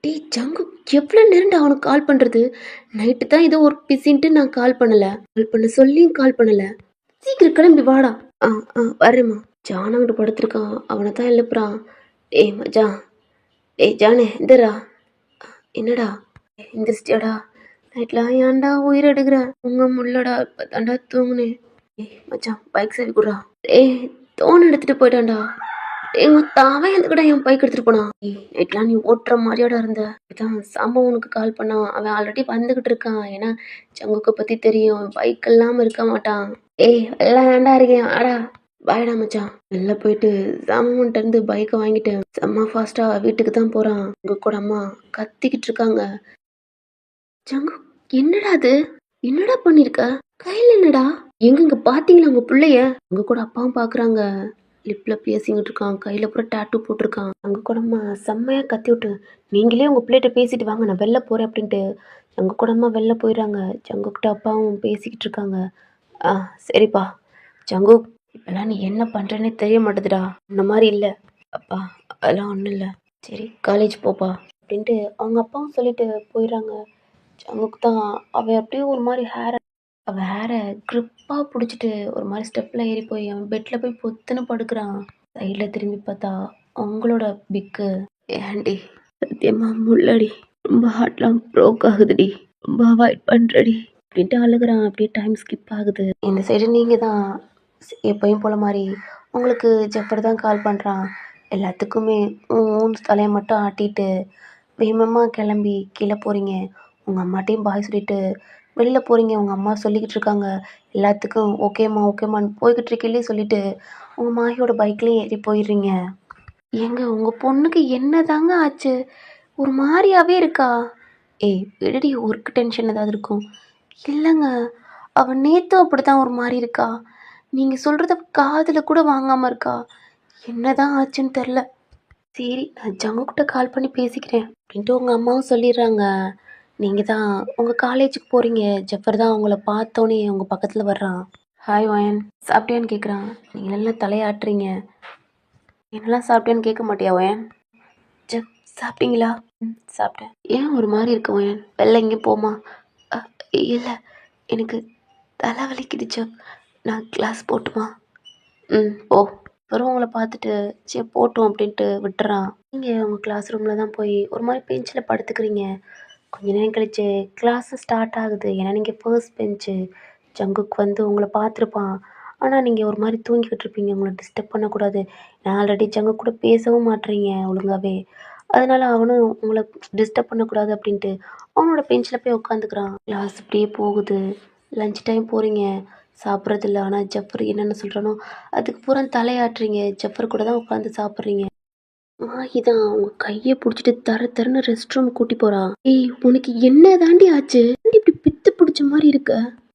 டீ ஜங்கு, எவ்வளோ நேரம்டா அவனுக்கு கால் பண்ணுறது? நைட்டு தான் ஏதோ ஒரு பிஸின்ட்டு நான் கால் பண்ணலை. கால் பண்ண சொல்லியும் கால் பண்ணலை. சீக்கிரம் கிளம்பி வாடா. வரேம்மா. ஜான் அங்கிட்டு படுத்துருக்கான். அவனை தான் எழுப்புறான். ஏய் மச்சான், ஏய் ஜானே எந்திரா. என்னடா எந்திரிச்சிட்டியாடா? நைட்லாம் ஏன்டா உயிர் எடுக்கிற? தூங்க முடியலடா, இப்போ தாண்டா தூங்குனேன். ஏய் மச்சான் பைக் சேவி கொடுறா. ஏய் தோணை எடுத்துகிட்டு போயிட்டான்டா. எங்க தாவன் எதுக்கடா என் பைக் எடுத்துகிட்டு போனான்? நைட்லாம் நீ ஓட்டுற மாதிரியாடா இருந்த. இதான் சாம்பா உனக்கு கால் பண்ணான். அவன் ஆல்ரெடி வந்துக்கிட்டு இருக்கான். ஏன்னா ஜங்குக்கு பற்றி தெரியும், பைக் இல்லாமல் இருக்க மாட்டான். ஏய் எல்லாம் ஏன்டா இருக்கேன் ஆடா. பாய்டா மச்சான். வெளில போயிட்டு சாமன்ட்டு இருந்து பைக்கை வாங்கிட்டு செம்ம ஃபாஸ்ட்டாக வீட்டுக்கு தான் போகிறான். உங்க கூட அம்மா கத்திக்கிட்டு இருக்காங்க. ஜங்கு என்னடா அது? என்னடா பண்ணியிருக்க? கையில் என்னடா? எங்கெங்க பார்த்தீங்களா உங்கள் பிள்ளைய? உங்க கூட அப்பாவும் பார்க்குறாங்க. லிப்பில் பேசிக்கிட்டு இருக்கான். கையில் பூரா டாட்டூ போட்டிருக்கான். அங்கே கூடம்மா செம்மையாக கத்தி விட்டு, நீங்களே உங்கள் பிள்ளைகிட்ட பேசிட்டு வாங்க, நான் வெளில போகிறேன் அப்படின்ட்டு அங்கே கூடம்மா வெளில போயிடுறாங்க. ஜங்குக்கிட்ட அப்பாவும் பேசிக்கிட்டு இருக்காங்க. சரிப்பா. ஜங்கு, இப்போல்லாம் நீ என்ன பண்ணுறேன்னே தெரிய மாட்டேதுடா. இந்த மாதிரி இல்லை அப்பா, அதெல்லாம் ஒன்றும் இல்லை. சரி காலேஜ் போப்பா அப்படின்ட்டு அவங்க அப்பாவும் சொல்லிட்டு போயிடுறாங்க. ஜங்குக்கு தான் அவன் அப்படியே ஒரு மாதிரி அவன் ஹேரை க்ரிப்பாக பிடிச்சிட்டு ஒரு மாதிரி ஸ்டெப்பில் ஏறி போய் அவன் பெட்டில் போய் பொத்துன்னு படுக்கிறான். சைடில் திரும்பி பார்த்தா அவங்களோட பிக்கு. ஏன்டி சத்தியமாக முள்ளடி, ரொம்ப ஹார்ட்லாம் ப்ரோக் ஆகுதுடி, ரொம்ப அவாய்ட் பண்ணுறடி அப்படின்ட்டு அழுகிறான். அப்படியே டைம் ஸ்கிப் ஆகுது. இந்த சைடு நீங்கள் தான் எப்பயும் போல மாதிரி உங்களுக்கு ஜஃபர் தான் கால் பண்ணுறான். எல்லாத்துக்குமே தலையை மட்டும் ஆட்டிட்டு வேகமாக கிளம்பி கீழே போகிறீங்க. உங்கள் அம்மாட்டையும் பாய் சொல்லிவிட்டு வெளியில் போகிறீங்க. உங்கள் அம்மா சொல்லிக்கிட்டு இருக்காங்க எல்லாத்துக்கும் ஓகேம்மான்னு போய்கிட்டு இருக்கீங்களே சொல்லிவிட்டு உங்கள் மாகியோட பைக்லேயும் ஏறி போயிடுறீங்க. ஏங்க உங்கள் பொண்ணுக்கு என்ன தாங்க ஆச்சு? ஒரு மாதிரியாகவே இருக்கா? ஏய் விடுடி, ஒர்க் டென்ஷன் ஏதாவது இருக்கும். இல்லைங்க, அவன் நேற்றும் அப்படி தான் ஒரு மாதிரி இருக்கா. நீங்கள் சொல்கிறத காதில் கூட வாங்காமல் இருக்கா. என்ன தான் ஆச்சுன்னு தெரில. சரி நான் ஜங்குக்கிட்ட கால் பண்ணி பேசிக்கிறேன் அப்படின்ட்டு உங்கள் அம்மாவும் சொல்லிடுறாங்க. நீங்கள் தான் உங்கள் காலேஜுக்கு போகிறீங்க. ஜஃபர் தான் உங்களை பார்த்தோன்னே உங்கள் பக்கத்தில் வர்றான். ஹாய் ஒயன், சாப்பிட்டியான்னு கேட்குறான். நீங்கள் எல்லாம் தலையாட்டுறீங்க. என்னெல்லாம் சாப்பிட்டேன்னு கேட்க மாட்டியா ஒயன்? சாப்பிட்டீங்களா? சாப்பிட்டேன். ஏன் ஒரு மாதிரி இருக்கு ஒயன்? வெளில எங்கேயும் போமா? இல்லை எனக்கு தலை வலிக்குது ஜப், நான் கிளாஸ் போட்டுமா? ஓ. அப்புறம் உங்களை பார்த்துட்டு சரி போட்டோம் அப்படின்ட்டு விட்டுறான். நீங்கள் உங்கள் கிளாஸ் ரூமில் தான் போய் ஒரு மாதிரி பெஞ்சில் படுத்துக்கிறீங்க. கொஞ்ச நேரம் கழிச்சு கிளாஸு ஸ்டார்ட் ஆகுது. ஏன்னா நீங்கள் ஃபர்ஸ்ட் பெஞ்சு. ஜங்குக்கு வந்து உங்களை பார்த்துருப்பான். ஆனால் நீங்கள் ஒரு மாதிரி தூங்கிக்கிட்டு இருப்பீங்க. உங்களை டிஸ்டர்ப் பண்ணக்கூடாது. நான் ஆல்ரெடி ஜங்கு கூட பேசவும் மாட்டுறீங்க ஒழுங்காகவே. அதனால் அவனும் உங்களை டிஸ்டர்ப் பண்ணக்கூடாது அப்படின்ட்டு அவனோட பெஞ்சில் போய் உட்காந்துக்கிறான். கிளாஸ் இப்படியே போகுது. லஞ்ச் டைம் போகிறீங்க, சாப்பிட்றதில்ல. ஆனால் ஜஃபர் என்னென்ன சொல்கிறானோ அதுக்கு பூரா தலையாட்டுறீங்க. ஜஃபர் கூட தான் உட்காந்து சாப்பிட்றீங்க. இதான் உங்கள் கையை பிடிச்சிட்டு தரன்னு ரெஸ்ட் ரூம் கூட்டி போகிறா. ஏய் உனக்கு என்ன தாண்டி ஆச்சு? இப்படி பித்து பிடிச்ச மாதிரி இருக்க.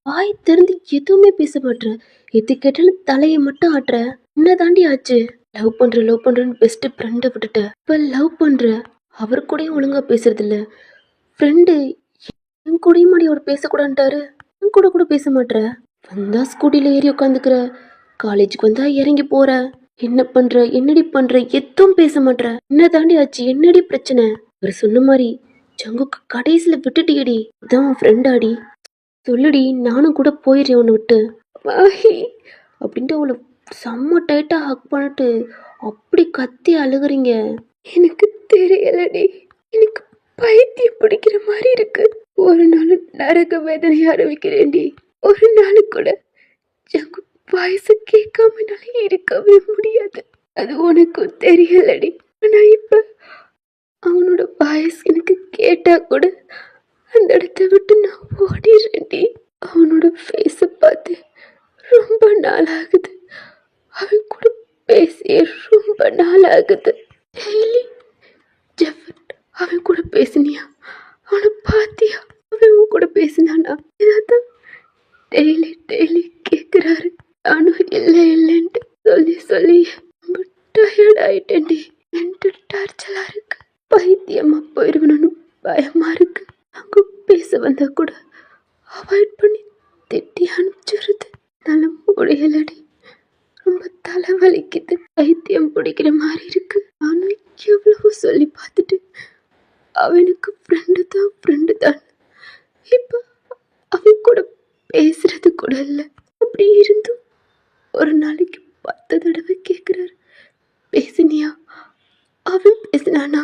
வாய் திறந்து எதுவுமே பேச மாட்ற. எது கேட்டாலும் தலையை மட்டும் ஆட்டுற. என்ன தாண்டி ஆச்சு? லவ் பண்ணுறேன்னு பெஸ்ட் ஃப்ரெண்டை விட்டுட்ட. இப்போ லவ் பண்ணுற அவர் கூடயும் ஒழுங்காக பேசுறதில்ல. ஃப்ரெண்டு என் கூடயும் மாடி அவர் பேசக்கூடாதுன்ட்டாரு. என் கூட பேச மாட்ற. வந்தா ஸ்கூட்டியில் ஏறி உட்காந்துக்கிற, காலேஜுக்கு வந்தா இறங்கி போற. என்ன பண்ற, என்னடி பண்ற, எதுவும் பேச மாட்ற. என்ன தாண்டி ஆச்சு? என்னடி பிரச்சனை? அவர் சொன்ன மாதிரி ஜங்குக்கு கடைசியில் விட்டுட்டியடி. இதான் ஃப்ரெண்டாடி. சொல்லுடி, நானும் கூட போயிடுறேன் உன்னை விட்டு. மாஹி அப்படின்ட்டு அவளை செம்ம டைட்டாக ஹக் பண்ணிட்டு அப்படி கத்தி அழுகுறீங்க. எனக்கு தெரியலடி, எனக்கு பைத்தியம் பிடிக்கிற மாதிரி இருக்கு. ஒரு நாள் நரக வேதனையை அறிவிக்கிறேன்டி. ஒரு நாள் கூட ஜங்கு வாய்ஸ் கேட்காம என்னால இருக்கவே முடியாது. அது உனக்கும் தெரியலடி. ஆனா இப்ப அவனோட வாய்ஸ் எனக்கு கேட்டா கூட அந்த இடத்த விட்டு நான் ஓடிடுறேன்டி. அவனோட ஃபேஸ பார்த்து ரொம்ப நாள் ஆகுது. அவன் கூட பேசிய ரொம்ப நாள் ஆகுது. டெய்லி ஜெஃபர் அவன் கூட பேசினியா? அவனை பார்த்தியா? அவன் உன் கூட பேசினானா? இதான் டெய்லி டெய்லி கேட்குறாரு. நானும் இல்லை இல்லைன்ட்டு சொல்லி சொல்லி ரொம்ப டயர்ட் ஆயிட்டேன்டி. மென்டல் டார்ச்சலா இருக்கு. பைத்தியமா போயிருவணும்னு பயமா இருக்கு. அங்க பேச வந்தா கூட அவாய்ட் பண்ணி திட்டி அனுப்பிச்சுருது. நல்ல முடியலடி, ரொம்ப தலைவலிக்குது. பைத்தியம் பிடிக்கிற மாதிரி இருக்கு. நானும் எவ்வளவோ சொல்லி பார்த்துட்டு அவனுக்கு ஃப்ரெண்டு தான். இப்ப அவன் கூட பேசுறது கூட இல்லை. அப்படி இருந்தும் ஒரு நாளைக்கு 10 தடவை கேட்குறாரு, பேசினியா? அவன் பேசினானா?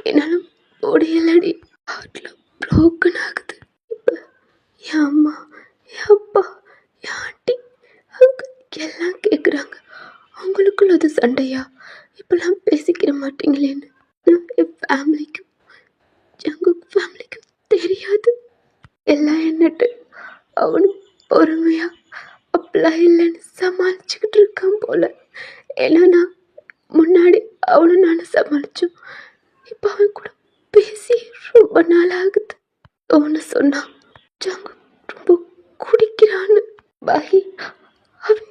என்னால முடியலடி. ஹார்ட்ல ப்ரோக்கன் ஆகுது. இப்ப என் அம்மா, என் அப்பா, என் ஆண்டி, அங்கிள் எல்லாம் கேட்குறாங்க, அவங்களுக்குள்ள அது சண்டையா? இப்பெல்லாம் பேசிக்கிற மாட்டீங்களேன்னு. நான் என் ஃபேமிலிக்கும் ஜங்குக் ஃபேமிலிக்கும் தெரியாது. எல்லாம் என்னட்டு அவனும் பொறுமையா அப்படிலாம் இல்லைன்னு சமாளிச்சுக்கிட்டு இருக்கான் போல. ஏன்னா நான் முன்னாடி அவனும் நானும் சமாளிச்சோம். இப்போ அவன் கூட பேசி ரொம்ப நாள் ஆகுது. அவனு சொன்னான், ஜங்கு ரொம்ப குடிக்கிறான்னு. பாஹி அவன்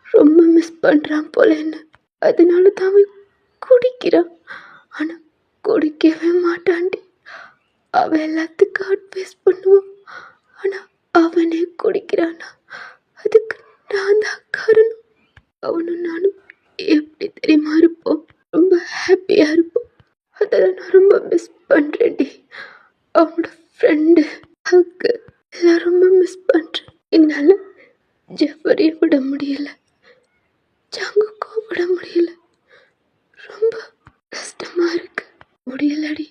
ரொம்ப மிஸ் பண்ணுறான் போல என்ன. அதனால தான் அவன் குடிக்கிறான். ஆனால் குடிக்கவே மாட்டான்டி. அவன் எல்லாத்துக்கும் அட்வைஸ் பண்ணுவான். ஆனால் அவனே குடிக்கிறானா? அதுக்கு நான் தான் காரணம். அவனும் நானும் எப்படி தெரியுமா இருப்போம்? ரொம்ப ஹாப்பியாக இருப்போம். அதெல்லாம் நான் ரொம்ப மிஸ் பண்ணுறேன்டி. அவனோட ஃப்ரெண்டு ஹக்கு எல்லாம் ரொம்ப மிஸ் பண்ணுறேன். என்னால் ஜெஃபரையும் விட முடியல, ஜங்குக்கும் விட முடியல. ரொம்ப கஷ்டமாக இருக்கு. முடியலடி.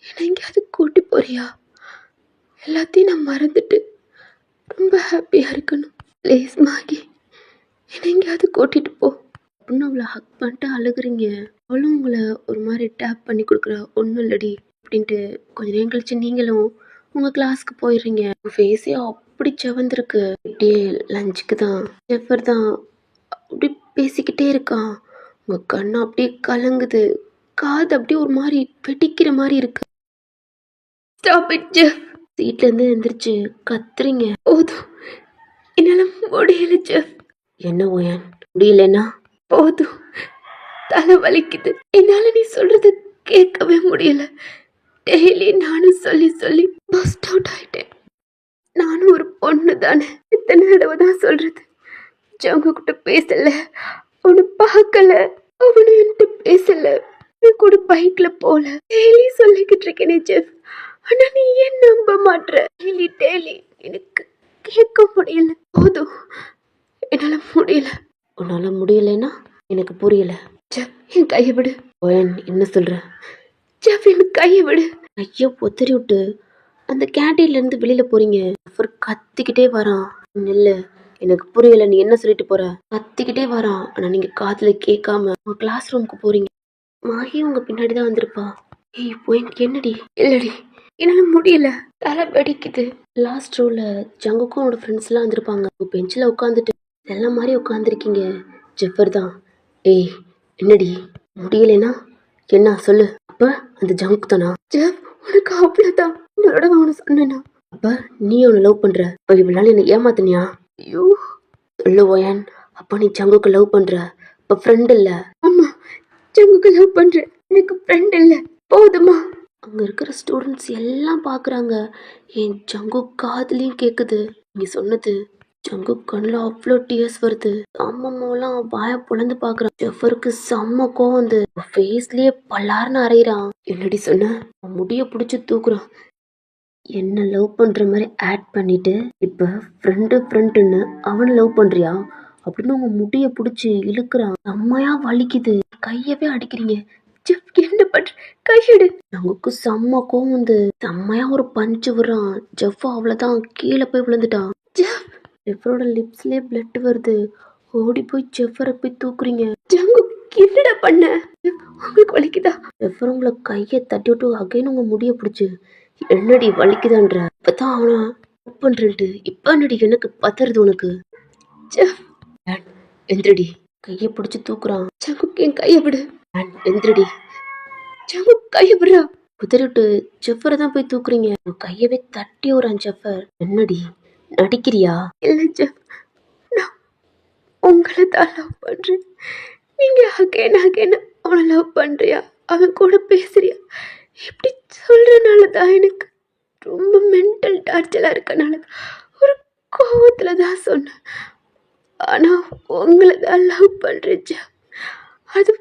என்னை எங்கேயாவது கூட்டி போறியா? எல்லாத்தையும் நான் மறந்துட்டு ரொம்ப ஹாப்பியாக இருக்கணும். ப்ளீஸ் மாகி, என்னை எங்கேயாவது கூட்டிகிட்டு போ அப்படின்னு அவளை ஹக் பண்ணிட்டு அழுகுறீங்க. அவளும் உங்களை ஒரு மாதிரி டேப் பண்ணி கொடுக்குற, ஒன்றும் இல்லடி அப்படின்ட்டு. கொஞ்ச நேரம் கழிச்சு நீங்களும் உங்கள் கிளாஸ்க்கு போயிடுறீங்க. உங்கள் ஃபேஸே அப்படி செவந்திருக்கு. இப்படியே லஞ்சுக்கு தான் ஜெஃபர் தான் அப்படி பேசிக்கிட்டே இருக்கான். உங்கள் கண்ணு அப்படியே கலங்குது. காது அப்படியே ஒரு மாதிரி வெடிக்கிற மாதிரி இருக்கு. Stop it Jeff. சீட்லேருந்து எந்திரிச்சு கத்துறீங்க. போதும், என்னால் முடியல ஜெஃப். என்ன ஓயன், முடியலன்னா? போதும், தலை வலிக்குது. என்னால் நீ சொல்றது கேட்கவே முடியல. டெய்லி நானும் சொல்லி சொல்லி பஸ்ட் அவுட் ஆயிட்டேன். நானும் ஒரு பொண்ணு தானே. இத்தனை தடவை தான் சொல்றது, ஜங்க கிட்ட பேசல, அவனை பார்க்கல, அவனு என்கிட்ட பேசல, என் கூட பைக்ல போல. டெய்லி சொல்லிக்கிட்டு இருக்கேனே ஜெஃப், ஆனா நீ ஏன் நம்ப மாட்ற? டெய்லி டெய்லி எனக்கு கேட்க முடியல. போதும், என்னால முடியல. உன்னால முடியலன்னா எனக்கு புரியல. ஜெஃப், என் கையை விடு. ஓயன், என்ன சொல்ற? ஜெஃப், என் கையை விடு. ஐயோ, பொத்தரி விட்டு அந்த கேண்டீன்ல இருந்து வெளியில போறீங்க. ஜெஃபர் கத்திக்கிட்டே வரான். நில்லு, எனக்கு புரியல, நீ என்ன சொல்லிட்டு போற? கத்திக்கிட்டே வரான். ஆனா நீங்க காதுல கேட்காம உங்க கிளாஸ் ரூமுக்கு போறீங்க. மாஹி உங்க பின்னாடி தான் வந்திருப்பா. ஏய் போயிண்ட், என்னடி? இல்லடி, என்னால முடியல, தலை வெடிக்குது. லாஸ்ட் ரோல ஜங்குக்கும் அவனோட ஃப்ரெண்ட்ஸ் எல்லாம் வந்திருப்பாங்க. பெஞ்சில் உட்காந்துட்டு எல்லாம் மாதிரி உட்காந்துருக்கீங்க. ஜெஃபர் தான், ஏய் என்னடி முடியலனா என்ன சொல்லு. அப்ப அந்த ஜங்கு தானா? ஜெஃப், உனக்கு அவ்வளவுதான். என்னோட அவனை சொன்னா அப்ப நீ அவனை லவ் பண்ற? அப்ப இவ்வளவு என்ன ஏமாத்தினியா? ஐயோ சொல்லு ஓயன். அப்ப நீ ஜங்குக்கு லவ் பண்ற? அப்ப ஃப்ரெண்ட் இல்ல? ஆமா, ஜங்குக்கு லவ் பண்றேன், எனக்கு ஃப்ரெண்ட் இல்ல. போதுமா? அங்க இருக்கிற ஸ்டூடெண்ட்ஸ் எல்லாம் பாக்குறாங்க. என் ஜங்கு காதுலயும் கேக்குது நீங்க சொன்னது. ஜங்கு கண்ணில் அவ்வளோ டியர்ஸ் வருது. அம்மம்மாலாம் வாயை பொழந்து பார்க்குறான். ஜெஃபருக்கு செம்ம கோவம் வந்து ஃபேஸ்லயே பல்லார்னு அரைகிறான். என்னடி சொன்ன? முடிய பிடிச்சி தூக்குறான். என்ன லவ் பண்ணுற மாதிரி ஆட் பண்ணிட்டு இப்போ ஃப்ரெண்டுன்னு அவனை லவ் பண்ணுறியா அப்படின்னு உங்க முடிய பிடிச்சி இழுக்கிறான். செம்மையா வலிக்குது. கையவே அடிக்கிறீங்க. ஜெஃப் என்ன பண்ற? கையெடு. நமக்கு செம்ம கோவம் வந்து செம்மையா ஒரு பஞ்சு விடுறான். ஜெஃப் அவ்வளோதான் கீழே போய் விழுந்துட்டான். ஜெஃப் ஜெஃபரோட லிப்ஸ்லயே பிளட் வருது. ஓடி போய் ஜெஃபரை போய் தூக்குறீங்க. ஜங்கு என்னடா பண்ண? உங்களுக்கு வலிக்குதா? ஜெஃபர் உங்களை கையை தட்டி விட்டு அகைன் உங்க முடிய பிடிச்சு என்னடி வலிக்குதான்ற இப்பதான் அவனா பண்றேன்ட்டு இப்ப என்னடி எனக்கு பத்துறது உனக்கு? எந்திரடி. கைய பிடிச்சு தூக்குறான். ஜங்கு என் கைய விடு. எந்திரடி. ஜங்கு கைய விடுறா. குதிரிட்டு ஜெஃபரை தான் போய் தூக்குறீங்க. கையவே தட்டி விடுறான் ஜெஃபர். என்னடி நடிக்கிறியா? இல்ல ஜெஃப், நான் உங்களை தான் லவ் பண்றேன். நீங்க அகைன் அவனை லவ் பண்றியா? அவன் கூட பேசுறியா? இப்படி சொல்றதுனால தான் எனக்கு ரொம்ப மென்டல் டார்ச்சராக இருக்கனால ஒரு கோவத்தில் தான் சொன்னேன். ஆனால் உங்களை தான் லவ் பண்ணுறேன். அது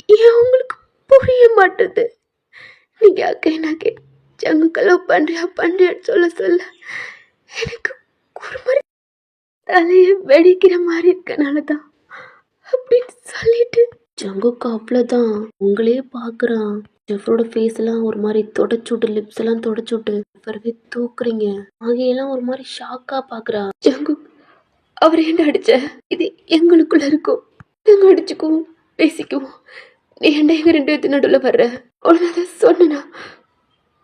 ஏன் உங்களுக்கு புரிய மாட்டுது? நீங்கள் அகைன் ஜங்குக்கு லவ் பண்ணுறியான்னு சொல்ல எனக்கு ஒரு மாதிரி தலையை வெடிக்கிற மாதிரி இருக்கனால தான் அப்படின்னு சொல்லிட்டு ஜங்குக்கு அவ்வளோதான் உங்களையே பார்க்குறான். ஜெஃபரோட ஃபேஸ் எல்லாம் ஒரு மாதிரி தொடச்சுட்டு லிப்ஸ் எல்லாம் தொடச்சுட்டு பிறகு தூக்குறீங்க. ஆகையெல்லாம் ஒரு மாதிரி ஷாக்கா பாக்குறா. ஜங்கு அவர் என்ன அடிச்ச? இது எங்களுக்குள்ள இருக்கும். நாங்க அடிச்சுக்குவோம் பேசிக்குவோம். நீ என்ன எங்க 2 பேத்து நடுவில் வர்ற? உடனே சொன்னா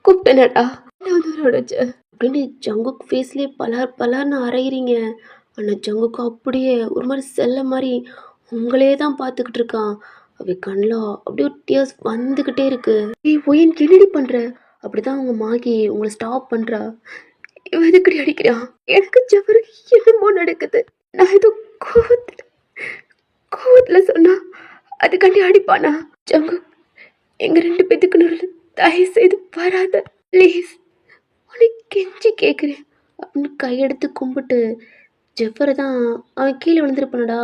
கூப்பிட்டேனாடா அப்படின்னு ஜங்குக்கு ஃபேஸ்லயே பலார்னு அரைகிறீங்க. ஆனா ஜங்குக்கு அப்படியே ஒரு மாதிரி செல்ல மாதிரி உங்களே தான் பார்த்துக்கிட்டு இருக்கான். அவ கண்ணில் அப்படியே டியர்ஸ் வந்துக்கிட்டே இருக்கு. ஏய் ஒயன் என்னடி பண்ற? அப்படிதான் அவங்க மாகி உங்களை ஸ்டாப் பண்றா. இவன் எதுக்கடி அடிக்கிறான்? எனக்கு ஜபரு என்னமோ நடக்குது. நான் ஏதோ கோவத்துல சொன்னா அதுக்காண்டி அடிப்பானா? ஜங்கு எங்க 2 பேத்துக்கு நடுவில் தயவு செய்து வராத ப்ளீஸ், உனக்கு கெஞ்சி கேட்குறேன் அப்படின்னு கையெடுத்து கும்பிட்டு ஜெஃபரை தான் அவன் கீழே விழுந்திருப்பானடா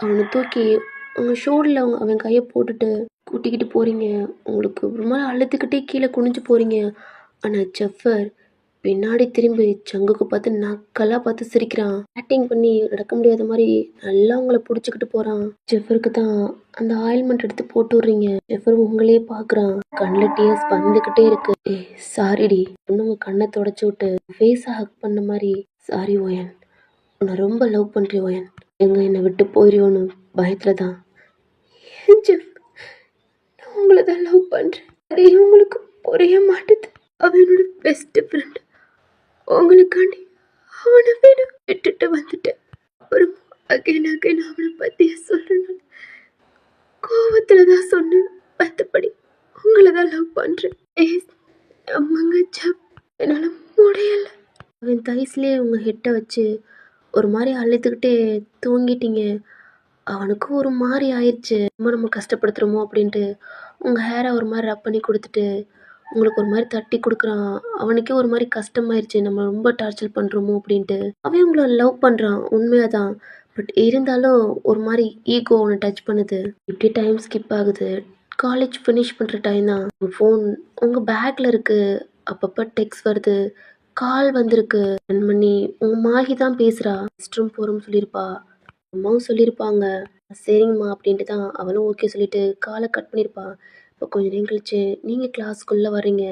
அவனை தூக்கி உங்கள் ஷோல்டரில் அவன் கையை போட்டுட்டு கூட்டிக்கிட்டு போகிறீங்க. உங்களுக்கு ஒரு மாதிரி அழுத்துக்கிட்டே கீழே குனிஞ்சு போகிறீங்க. ஆனால் ஜெஃபர் பின்னாடி திரும்பி ஜங்குக்கு பார்த்து நக்கலாக பார்த்து சிரிக்கிறான். ஆக்டிங் பண்ணி நடக்க முடியாத மாதிரி நல்லா உங்களை பிடிச்சிக்கிட்டு போகிறான். ஜெஃபருக்கு தான் அந்த ஆயில்மெண்ட் எடுத்து போட்டு விட்றீங்க. ஜெஃபர் உங்களே பார்க்குறான். கண்ணில் டியர்ஸ் வந்துக்கிட்டே இருக்கு. ஏ சாரிடி இன்னும் உங்கள் கண்ணை தொடச்சி விட்டு ஃபேஸை ஹக் பண்ண மாதிரி சாரி ஓயன், உன்னை ரொம்ப லவ் பண்ணுறேன் ஓயன், எங்க என்னை விட்டு போயிடுவோன்னு பயத்தில் தான். நான் உங்களை தான் லவ் பண்ணுறேன். அது உங்களுக்கு புரிய மாட்டுது. அவன் என்னோட பெஸ்ட் ஃப்ரெண்ட். உங்களுக்காண்டி அவனை விட்டுட்டு வந்துட்டேன். அப்புறம் அகைன் அவனை பற்றி சொல்கிறேன். கோவத்தில் தான் சொன்னேன். மற்றபடி உங்களை தான் லவ் பண்ணுறேன். அம்மாங்க ஜப் என்னால் முடியலை. அவன் தைஸ்லேயே உங்கள் ஹெட்டை வச்சு ஒரு மாதிரி அழுத்துக்கிட்டே தூங்கிட்டீங்க. அவனுக்கு ஒரு மாதிரி ஆயிடுச்சு. நம்ம கஷ்டப்படுத்துகிறோமோ அப்படின்ட்டு உங்கள் ஹேரை ஒரு மாதிரி ரப் பண்ணி கொடுத்துட்டு உங்களுக்கு ஒரு மாதிரி தட்டி கொடுக்குறான். அவனுக்கே ஒரு மாதிரி கஷ்டமாயிருச்சு. நம்ம ரொம்ப டார்ச்சர் பண்ணுறோமோ அப்படின்ட்டு. அவன் உங்களை லவ் பண்ணுறான் உண்மையாக தான். பட் இருந்தாலும் ஒரு மாதிரி ஈகோ ஒன்று டச் பண்ணுது. இப்படி டைம் ஸ்கிப் ஆகுது. காலேஜ் ஃபினிஷ் பண்ணுற டைம் தான். உங்கள் ஃபோன் உங்கள் பேக்கில் இருக்குது. அப்பப்போ டெக்ஸ்ட் வருது, கால் வந்திருக்கு. ரன் பண்ணி உங்கள் மாகி தான் பேசுகிறா. ரெஸ்ட் ரூம் போகிறோம்னு சொல்லியிருப்பா. அம்மாவும் சொல்லியிருப்பாங்க. சரிங்கம்மா அப்படின்ட்டு தான் அவளும் ஓகே சொல்லிட்டு காலை கட் பண்ணியிருப்பா. இப்போ கொஞ்ச நேரம் கழிச்சு நீங்கள் கிளாஸ்க்குள்ளே வர்றீங்க.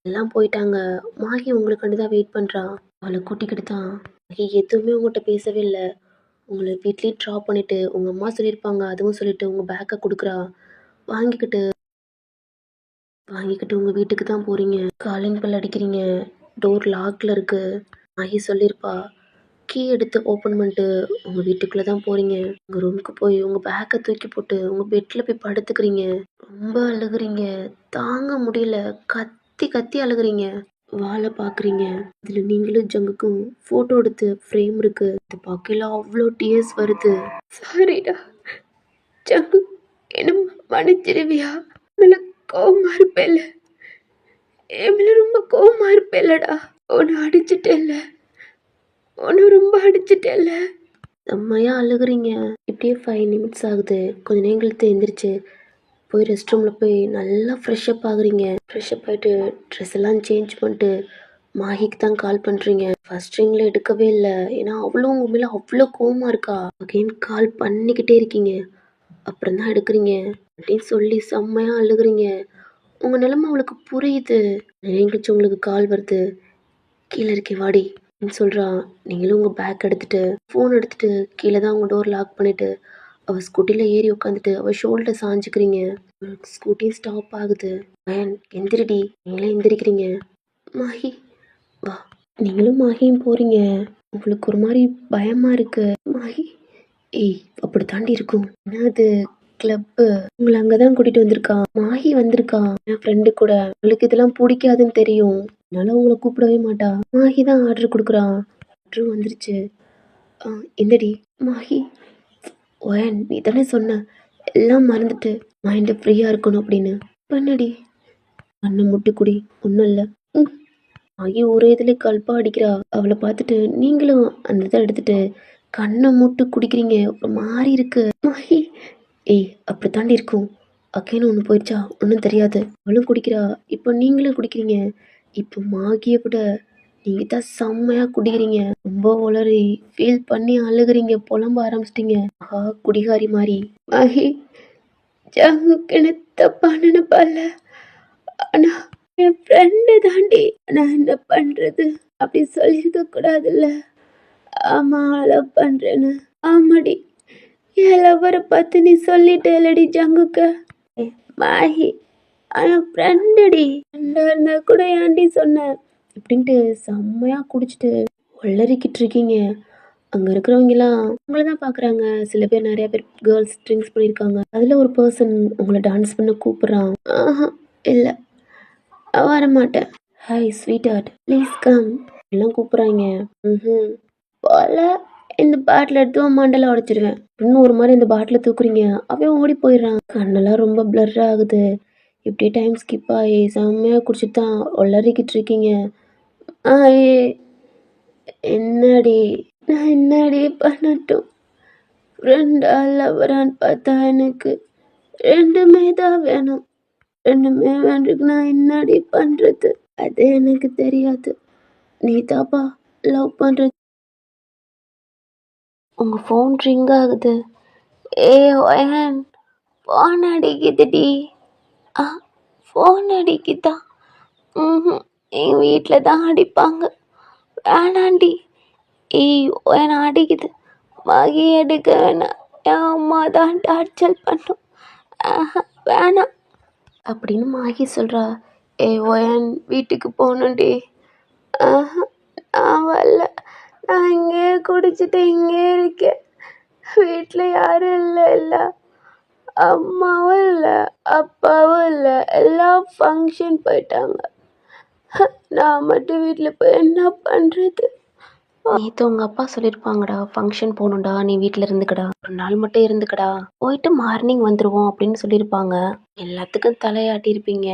எல்லாம் போயிட்டாங்க. மாகி உங்களுக்காண்டி தான் வெயிட் பண்ணுறா. அவளை கூட்டிக்கிட்டு தான் மாகி எதுவுமே உங்கள்கிட்ட பேசவே இல்லை. உங்களை வீட்லேயே ட்ராப் பண்ணிவிட்டு உங்கள் அம்மா சொல்லியிருப்பாங்க அதுவும் சொல்லிவிட்டு உங்கள் பேக்கை கொடுக்குறா. வாங்கிக்கிட்டு உங்கள் வீட்டுக்கு தான் போகிறீங்க. காலிங் பெல் அடிக்கிறீங்க. டோர் லாக்கில் இருக்குது. மாகி சொல்லியிருப்பா. கீ எடுத்து ஓப்பன் பண்ணிட்டு உங்கள் வீட்டுக்குள்ளே தான் போகிறீங்க. உங்கள் ரூமுக்கு போய் உங்கள் பேக்கை தூக்கி போட்டு உங்கள் பெட்டில் போய் படுத்துக்கிறீங்க. ரொம்ப அழுகுறீங்க. தாங்க முடியல. கத்தி அழுகுறீங்க. வாழை பார்க்குறீங்க. இதில் நீங்களும் ஜங்குக்கும் ஃபோட்டோ எடுத்து ஃப்ரேம் இருக்குது. இது பார்க்கல அவ்வளோ டியர்ஸ் வருது. சாரிடா ஜங்கு, என்ன மன்னிச்சிருவியா? மேலே கோவமாக இருப்பேல்ல, என் மேலே ரொம்ப கோவமாக இருப்பேல்லடா. ஒன்று அடிச்சுட்டேல்ல, ஒன்று ரொம்ப அடிச்சிட்டேல்ல. செம்மையா அழுகுறீங்க. இப்படியே 5 நிமிட்ஸ் ஆகுது. கொஞ்ச நேரம் கழித்து எந்திரிச்சு போய் ரெஸ்ட் ரூமில் போய் நல்லா ஃப்ரெஷ்அப் ஆகுறீங்க. ஃப்ரெஷ்அப் ஆகிட்டு ட்ரெஸ் எல்லாம் சேஞ்ச் பண்ணிட்டு மாஹிக்கு தான் கால் பண்ணுறீங்க. ஃபர்ஸ்ட் ரிங்கில் எடுக்கவே இல்லை. ஏன்னா அவ்வளோ உங்கள் மேலே அவ்வளோ கோவமாக இருக்கா. அகைன் கால் பண்ணிக்கிட்டே இருக்கீங்க. அப்புறம் தான் எடுக்கிறீங்க. அப்படின்னு சொல்லி செம்மையாக அழுகுறீங்க. உங்கள் நிலைமை அவளுக்கு புரியுது. நேரம் கழிச்சு உங்களுக்கு கால் வருது. கீழே இருக்கே வாடி அப்படின்னு சொல்கிறா. நீங்களும் உங்கள் பேக் எடுத்துகிட்டு ஃபோன் எடுத்துகிட்டு கீழே தான் உங்கள் டோர் லாக் பண்ணிவிட்டு அவள் ஸ்கூட்டியில் ஏறி உட்காந்துட்டு அவள் ஷோல்டர் சாஞ்சிக்கிறீங்க. ஸ்கூட்டி ஸ்டாப் ஆகுது. எந்திரிடி. நீங்களே எந்திரிக்கிறீங்க. மாஹி வா. நீங்களும் மாஹியும் போகிறீங்க. உங்களுக்கு ஒரு மாதிரி பயமாக இருக்கு. மாஹி ஏய் அப்படி தாண்டி இருக்கும். என்னது கிளப்பு உங்களை அங்கே தான் கூட்டிகிட்டு வந்திருக்கா. மாஹி வந்திருக்கா என் ஃப்ரெண்டு கூட. அவளுக்கு இதெல்லாம் பிடிக்காதுன்னு தெரியும். அதனால உங்களை கூப்பிடவே மாட்டா. மாஹி தான் ஆர்டர் கொடுக்குறா. ஆர்டரும் வந்துருச்சு. எந்தடி மாஹி ஓயன் நீ தானே சொன்ன எல்லாம் மறந்துட்டு மைண்டு ஃப்ரீயாக இருக்கணும் அப்படின்னு. பண்ணடி அண்ணன் முட்டு குடி ஒன்றும் இல்லை. ஆகி ஒரே இதில் கல்பாக அடிக்கிறா. அவளை பார்த்துட்டு நீங்களும் அந்த இதை எடுத்துட்டு கண்ணை மூட்டு குடிக்கிறீங்க. ஒரு மாதிரி இருக்கு. மாஹி ஏய் அப்படி தாண்டி இருக்கும். அக்கேன்னு ஒன்று போயிடுச்சா ஒன்றும் தெரியாது. அவளும் குடிக்கிறா. இப்போ நீங்களும் குடிக்கிறீங்க. இப்போ மாகியை விட நீங்கள் தான் செம்மையாக குடிக்கிறீங்க. ரொம்ப உளறி ஃபீல் பண்ணி அழுகுறீங்க. புலம்ப ஆரம்பிச்சிட்டிங்க. ஆஹா குடிகாரி மாதிரி. மாஹி ஜங்குக்குன்னு தப்பாக நினைப்பால. ஆனால் என் ஃப்ரெண்டு தாண்டி. நான் என்ன பண்ணுறது அப்படி சொல்லியிருக்க கூடாதுல்ல. ஆமாம் லவ் பண்ணுறேன்னு. ஆமாடி என் லவ்வரை பார்த்து நீ சொல்லிட்டேலடி ஜங்குக்க. மாஹி என் ஃப்ரெண்டுடி. ஃப்ரெண்டாக இருந்தால் கூட ஏன்டி சொன்னேன் இப்படின்ட்டு செம்மையாக குடிச்சிட்டு ஒல்லறிக்கிட்டு இருக்கீங்க. அங்கே இருக்கிறவங்கலாம் உங்களை தான் பார்க்குறாங்க. சில பேர் நிறைய பேர் கேர்ள்ஸ் ட்ரிங்க்ஸ் பண்ணியிருக்காங்க. அதில் ஒரு பர்சன் உங்களை டான்ஸ் பண்ண கூப்பிட்றான். ஆஹா இல்லை வரமாட்டேன். Hi sweetheart please come எல்லாம் கூப்பிட்றாங்க. ம் போல இந்த பாட்டில் எடுத்து மண்டல உடைச்சிடுவேன். இன்னும் ஒரு மாதிரி இந்த பாட்டில் தூக்குறீங்க. அவன் ஓடி போயிடுறான். கண்ணெல்லாம் ரொம்ப பிளர் ஆகுது. இப்படியே டைம் ஸ்கிப் ஆகி செம்மையாக குடிச்சிட்டு தான் ஒல்லறிக்கிட்டு இருக்கீங்க. என்னடி நான் என்னடி பண்ணட்டும். ஃப்ரெண்டா லவரான்னு பார்த்தா எனக்கு ரெண்டுமே தான் வேணும். ரெண்டுமே வேண்டுக்கு நான் என்னடி பண்ணுறது அது எனக்கு தெரியாது. நீ தாப்பா லவ் பண்ணுறது. உங்கள் ஃபோன் ரிங் ஆகுது. ஏன் ஃபோன் அடிக்குதுடி. ஃபோன் அடிக்குதா? எங்கள் வீட்டில் தான் அடிப்பாங்க. வேணாண்டி. என்ன அடிக்குது. மகி எடுக்க வேணாம். என் அம்மா தான் டார்ச்சர் பண்ணும். வேணாம் அப்படின்னு மாகி சொல்கிறா. ஓயன் வீட்டுக்கு போகணுண்டி. நான் வரல. நான் இங்கேயே குடிச்சிட்டு இங்கே இருக்கேன். வீட்டில் யாரும் இல்லை அம்மாவும் இல்லை அப்பாவும் இல்லை. எல்லாம் ஃபங்க்ஷன் போயிட்டாங்க. நான் மட்டும் வீட்டில் போய் என்ன பண்ணுறது. நேற்று உங்கள் அப்பா சொல்லியிருப்பாங்கடா ஃபங்க்ஷன் போகணுண்டா நீ வீட்டில் இருந்துக்கடா ஒரு நாள் மட்டும் இருந்துக்கடா போயிட்டு மார்னிங் வந்துடுவோம் அப்படின்னு சொல்லியிருப்பாங்க. எல்லாத்துக்கும் தலையாட்டியிருப்பீங்க.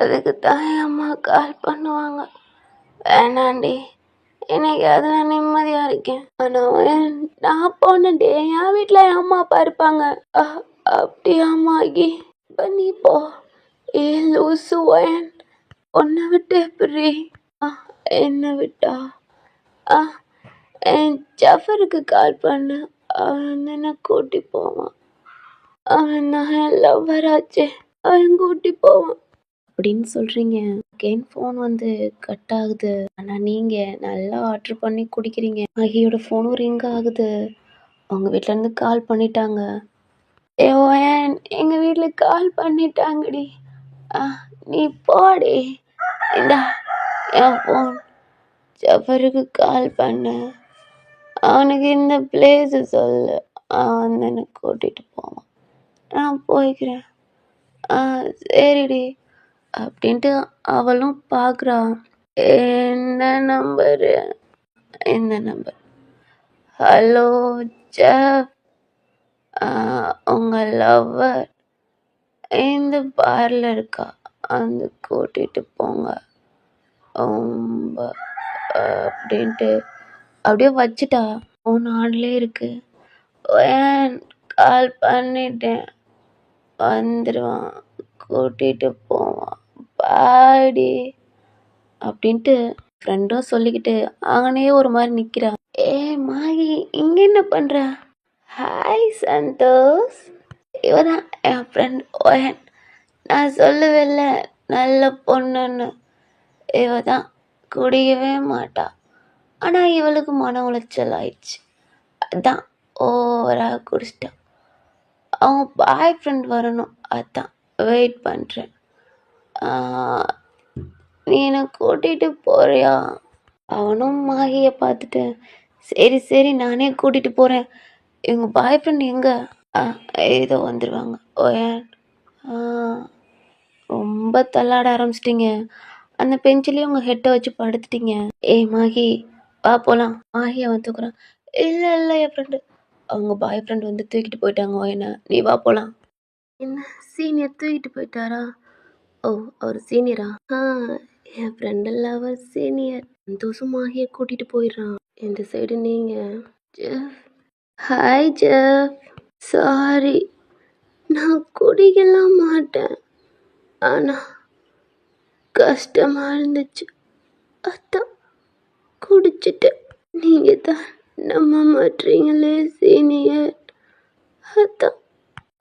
அதுக்கு தான் என் அம்மா கால் பண்ணுவாங்க. வேணாண்டி இன்னைக்கு அது நான் நிம்மதியாக இருக்கேன். ஆனால் நான் போனேன்டி என் வீட்டில் என் அம்மா அப்பா இருப்பாங்க. அப்படியா மாகி இப்போ நீ போ. லூசு உன்னை விட்டு எப்படி என்னை விட்டா என் ஜஃபருக்கு கால் பண்ண. அவன் வந்து என்னை கூட்டி போவான். அவன் தான் என் லவ்வராச்சே. அவன் கூட்டி போவான் அப்படின்னு சொல்கிறீங்க. அகெயின் ஃபோன் வந்து கட் ஆகுது. ஆனால் நீங்கள் நல்லா ஆர்டர் பண்ணி குடிக்கிறீங்க. ஆகியோட ஃபோனும் ரிங் ஆகுது. அவங்க வீட்டிலேருந்து கால் பண்ணிட்டாங்க. ஓயன் எங்கள் வீட்டில் கால் பண்ணிட்டாங்கடி. நீ போடி. இந்த என் ஃபோன் ஜஃபருக்கு கால் பண்ண. அவனுக்கு இந்த பிளேஸு சொல்லு. அவன் வந்து என்னை கூட்டிகிட்டு போவான். நான் போய்க்கிறேன். சரிடி அப்படின்ட்டு அவளும் பார்க்குறா. இந்த நம்பரு இந்த நம்பர். ஹலோ ஜெஃப், உங்கள் லவ்வர் இந்த பாரில் இருக்கா வந்து கூட்டிகிட்டு போங்க ரொம்ப அப்படின்ட்டு அப்படியே வச்சுட்டா ஃபோன் ஆன்லேயே இருக்கு. ஏன் கால் பண்ணிட்டேன், வந்துடுவான், கூட்டிகிட்டு போவான், பாடி அப்படின்ட்டு ஃப்ரெண்டும் சொல்லிக்கிட்டு அங்கனே ஒரு மாதிரி நிற்கிறா. ஏ மாகி, இங்கே என்ன பண்ணுற? ஹாய் சந்தோஷ், இவதான் என் ஃப்ரெண்ட் ஓயன். நான் சொல்லுவேன்ல நல்ல பொண்ணுன்னு. இவ தான் குடிக்கவே மாட்டா, ஆனால் இவளுக்கு மன உளைச்சல் ஆயிடுச்சு, அதான் ஓவராக குடிச்சிட்டா. அவங்க பாய் ஃப்ரெண்ட் வரணும், அதான் வெயிட் பண்ணுறேன். நீ என்னை கூட்டிகிட்டு போறியா? அவனும் மாகியை பார்த்துட்டு சரி சரி நானே கூட்டிகிட்டு போகிறேன். இவங்க பாய் ஃப்ரெண்ட் எங்கே? ஏதோ வந்துடுவாங்க. ஓயன், ரொம்ப தள்ளாட ஆரம்பிச்சிட்டிங்க. அந்த பெஞ்சிலேயே உங்கள் ஹெட்டை வச்சு படுத்துட்டீங்க. ஏய் மாகி, வா போகலாம். மாகி அவன் தூக்குறான். இல்லை இல்லை, என் ஃப்ரெண்டு அவங்க பாய் ஃப்ரெண்ட் வந்து தூக்கிட்டு போயிட்டாங்க என்ன, நீ வா போகலாம். என்ன சீனியர் தூக்கிட்டு போயிட்டாரா? ஓ, அவர் சீனியரா? என் ஃப்ரெண்டெல்லாம் அவர் சீனியர். சந்தோஷம் மாகியை கூட்டிகிட்டு போயிடுறான். இந்த சைடு நீங்கள். Jeff, hi Jeff. சாரி, நான் குடிக்கலாம் மாட்டேன், ஆனால் கஷ்டமாக இருந்துச்சு, அதான் குடிச்சிட்டேன். நீங்கள் தான் நம்ப மாட்டீங்களே சீனியர், அதான்.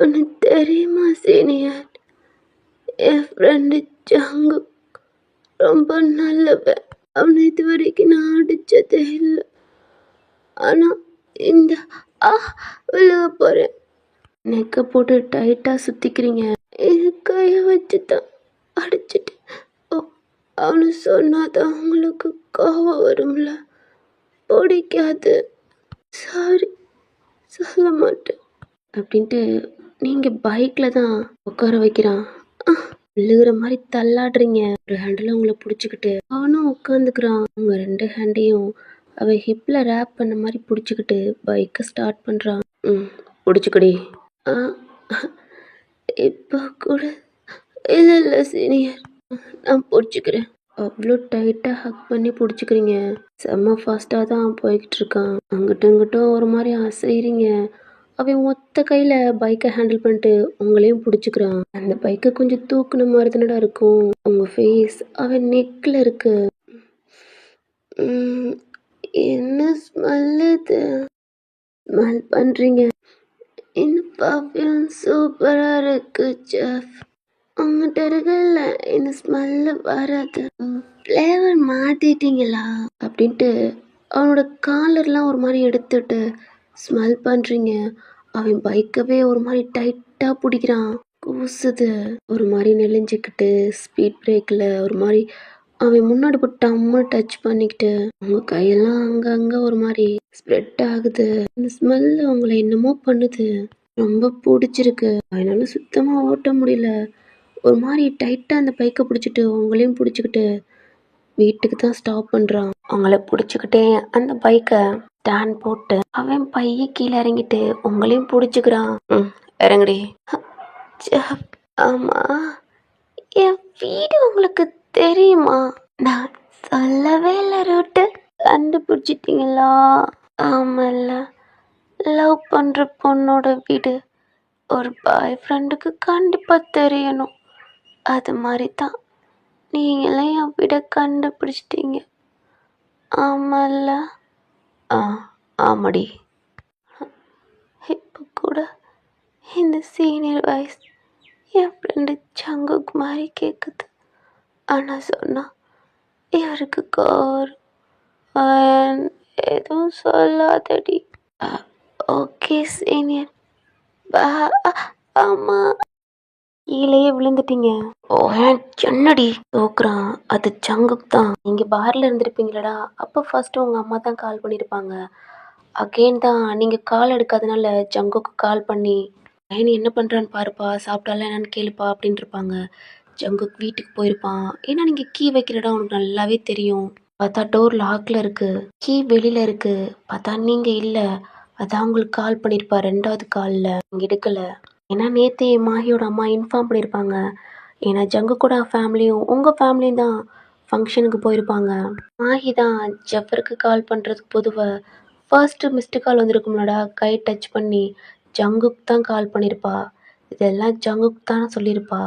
உனக்கு தெரியுமா சீனியர், என் ஃப்ரெண்டு ஜங்கு ரொம்ப நல்லவன். அவனை இது வரைக்கும் நான் அடித்ததே இல்லை, ஆனால் இந்த விழுக போகிறேன். நெக்கை போட்டு டைட்டாக சுற்றிக்கிறீங்க. இது கையை வச்சு தான் அடிச்சிட்டு. ஓ, அவனு சொன்னாதான் அவங்களுக்கு கோவம் வரும்ல, பிடிக்காது. சாரி, சொல்ல மாட்டேன் அப்படின்ட்டு நீங்கள் பைக்கில் தான் உட்கார வைக்கிறான். விழுகிற மாதிரி தள்ளாடுறீங்க. ஒரு ஹேண்டில் உங்களை பிடிச்சிக்கிட்டு அவனும் உட்காந்துக்கிறான். அவங்க 2 ஹேண்டையும் அவன் ஹிப்பில் ரேப் பண்ண மாதிரி பிடிச்சிக்கிட்டு பைக்கை ஸ்டார்ட் பண்ணுறான். பிடிச்சிக்கடி. இப்போ கூட இல்லை இல்லை சீனியர், நான் பிடிச்சிக்கிறேன். அவ்வளோ டைட்டாக ஹக் பண்ணி பிடிச்சிக்கிறீங்க. செம்ம ஃபாஸ்ட்டாக தான் போய்கிட்டு இருக்கான். அங்கிட்டும் இங்கிட்டும் ஒரு மாதிரி அசைறீங்க. அவன் மொத்த கையில் பைக்கை ஹேண்டில் பண்ணிட்டு உங்களையும் பிடிச்சிக்கிறான். அந்த பைக்கை கொஞ்சம் தூக்குன மாதிரி தானடா இருக்கும். உங்கள் ஃபேஸ் அவன் நெக்கில் இருக்கு. என்ன ஸ்மெல் இது? ஸ்மெல் பண்ணுறீங்க. இந்த பர்ஃப்யூம் சூப்பராக இருக்கு ஜெஃப். உங்கள்கிட்ட இருக்கல இந்த ஸ்மெல்லு வராது. ஃப்ளேவர் மாற்றிட்டீங்களா அப்படின்ட்டு அவனோட காலர்லாம் ஒரு மாதிரி எடுத்துட்டு ஸ்மெல் பண்ணுறீங்க. அவன் பைக்கவே ஒரு மாதிரி டைட்டாக பிடிக்கிறான். கூசுது. ஒரு மாதிரி நெளிஞ்சிக்கிட்டு ஸ்பீட் பிரேக்கில் ஒரு மாதிரி அவன் முன்னாடி போட்டு டம்மு டச் பண்ணிக்கிட்டு உங்கள் கையெல்லாம் அங்கங்கே ஒரு மாதிரி ஸ்ப்ரெட் ஆகுது. இந்த ஸ்மெல்லு உங்களை என்னமோ பண்ணுது. ரொம்ப பிடிச்சிருக்கு. அதனால சுத்தமாக ஓட்ட முடியல. ஒரு மாதிரி டைட்டாக அந்த பைக்கை பிடிச்சிட்டு உங்களையும் பிடிச்சிக்கிட்டு வீட்டுக்கு தான் ஸ்டாப் பண்ணுறான். அவங்கள பிடிச்சிக்கிட்டே அந்த பைக்கை ஸ்டாண்ட் போட்டு அவன் பைய கீழே இறங்கிட்டு உங்களையும் பிடிச்சிக்கிறான். இறங்குடி. ஆமாம், என் வீடு உங்களுக்கு தெரியுமா? நான் சொல்லவே இல்லை ரூட்டு. கண்டுபிடிச்சிட்டிங்களா? ஆமல்ல, லவ் பண்ணுற பொண்ணோட வீடு ஒரு பாய் ஃப்ரெண்டுக்கு கண்டிப்பாக தெரியணும். அது மாதிரி தான் நீங்களே என் வீடை கண்டுபிடிச்சிட்டீங்க. ஆமல்ல? ஆமாடி. இப்போ கூட இந்த சீனியர் வாய்ஸ் என் ஃப்ரெண்டு ஜங்குக் மாதிரி கேட்குது. ஆனால் சொன்னால் இவருக்கு கோர். எதுவும் சொல்லாதடி. ஓகே சீனியர், ஆமாம். கீழேயே விழுந்துட்டீங்க. என்னடி தோக்குறான்? அது ஜங்குக் தான். நீங்கள் பாரில் இருந்திருப்பீங்களடா, அப்போ ஃபஸ்ட்டு உங்கள் அம்மா தான் கால் பண்ணியிருப்பாங்க. அகெயின் தான் நீங்கள் கால் எடுக்காதனால ஜங்குக்கு கால் பண்ணி பையன் என்ன பண்ணுறான்னு பாருப்பா, சாப்பிட்டாலாம் என்னன்னு கேளுப்பா அப்படின்ட்டு இருப்பாங்க. ஜங்குக் வீட்டுக்கு போயிருப்பான். ஏன்னா நீங்கள் கீ வைக்கிற இடம் உனக்கு நல்லாவே தெரியும். பார்த்தா டோர் லாக்கில் இருக்குது, கீ வெளியில் இருக்குது. பார்த்தா நீங்கள் இல்லை. அதான் உங்களுக்கு கால் பண்ணியிருப்பா 2வது காலில். நீங்கள் எடுக்கலை. ஏன்னா நேற்றே மாகியோட அம்மா இன்ஃபார்ம் பண்ணியிருப்பாங்க. ஏன்னா ஜங்குக்கோட ஃபேமிலியும் உங்கள் ஃபேமிலியும் தான் ஃபங்க்ஷனுக்கு போயிருப்பாங்க. மாஹி தான் ஜஃபருக்கு கால் பண்ணுறதுக்கு பொதுவாக ஃபர்ஸ்ட்டு மிஸ்டு கால் வந்திருக்கும்லடா, கை டச் பண்ணி ஜங்குக் தான் கால் பண்ணியிருப்பா. இதெல்லாம் ஜங்குக் தான் சொல்லியிருப்பா.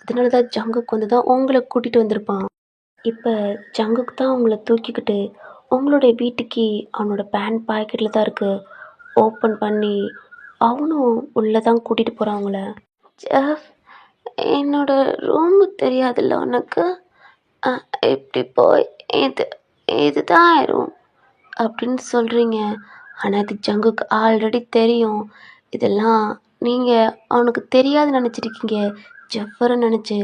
அதனால தான் ஜங்குக் வந்து தான் உங்களை கூட்டிகிட்டு வந்திருப்பான். இப்போ ஜங்குக் தான் உங்களை தூக்கிக்கிட்டு உங்களுடைய வீட்டுக்கு அவனோட பேண்ட் பாக்கெட்டில் தான் இருக்குது ஓப்பன் பண்ணி அவனும் உள்ளே தான் கூட்டிகிட்டு போகிறான் உங்களை. ஜெஃப், என்னோட ரூமு தெரியாதுல்ல உனக்கு? இப்படி போய் இது இதுதான் ரூம் அப்படின்னு சொல்கிறீங்க. ஆனால் இது ஜங்குக்கு ஆல்ரெடி தெரியும். இதெல்லாம் நீங்கள் அவனுக்கு தெரியாதுன்னு நினச்சிருக்கீங்க, ஜஃபர்னு நினச்சி.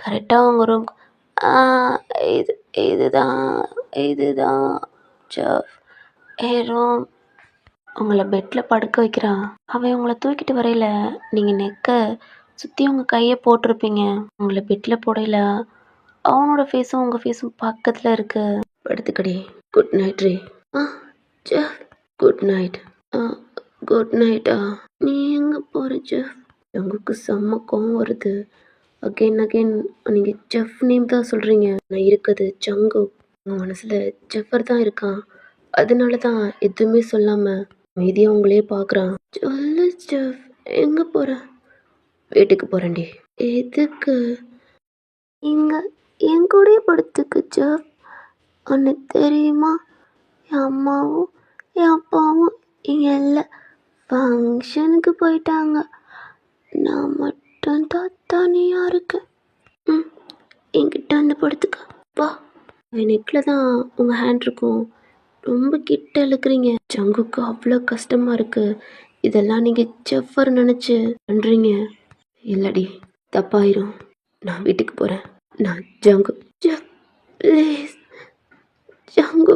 கரெக்டாக உங்கள் ரூம் இது இதுதான் இதுதான் ஜஃப் ரூம். உங்களை பெட்டில் படுக்க வைக்கிறான். அவன் உங்களை தூக்கிட்டு வரையில நீங்கள் நெக்க சுற்றி உங்கள் கையை போட்டிருப்பீங்க. உங்களை பெட்டில் போடையில அவனோட ஃபேஸும் உங்கள் ஃபேஸும் பக்கத்தில் இருக்கு. படுத்துக்கடி. Good night Ray. Jeff, good night. Good நைட்டா? நீ எங்கே போகிற ஜெஃப்? உங்களுக்கு செம்ம கோவம் வருது. அகெயின் நீங்கள் ஜெஃப் நேம் தான் சொல்கிறீங்க. நான் இருக்குது ஜங்கு. உங்கள் மனசில் ஜெஃபர் தான் இருக்கான். அதனால தான் எதுவுமே சொல்லாமல் அமைதியாக உங்களே பார்க்குறான். சொல்லு ஜெஃப், எங்கே போகிற? வீட்டுக்கு போகிறேன்டி. எதுக்கு? இங்கே என் கூடயே படுத்துக்கு ஜெஃப். ஒன்று தெரியுமா, என் அம்மாவும் என் அப்பாவும் இங்கே இல்லை, ஃபங்க்ஷனுக்கு போயிட்டாங்க. நான் மட்டும் தான் தனியாக இருக்கேன். என்கிட்ட வந்து படுத்துக்க வா. நெக்கில் தான் உங்கள் ஹேண்ட் இருக்கும். ரொம்ப கிட்ட இழுக்கிறீங்க. ஜங்குக்கு அவ்வளோ கஷ்டமாக இருக்குது. இதெல்லாம் நீங்கள் ஜெஃபர் நினச்சி பண்ணுறீங்க. இல்லடி, தப்பாயிரும். நான் வீட்டுக்கு போகிறேன். நான் ஜங்கு. Jeff please. ஜங்கு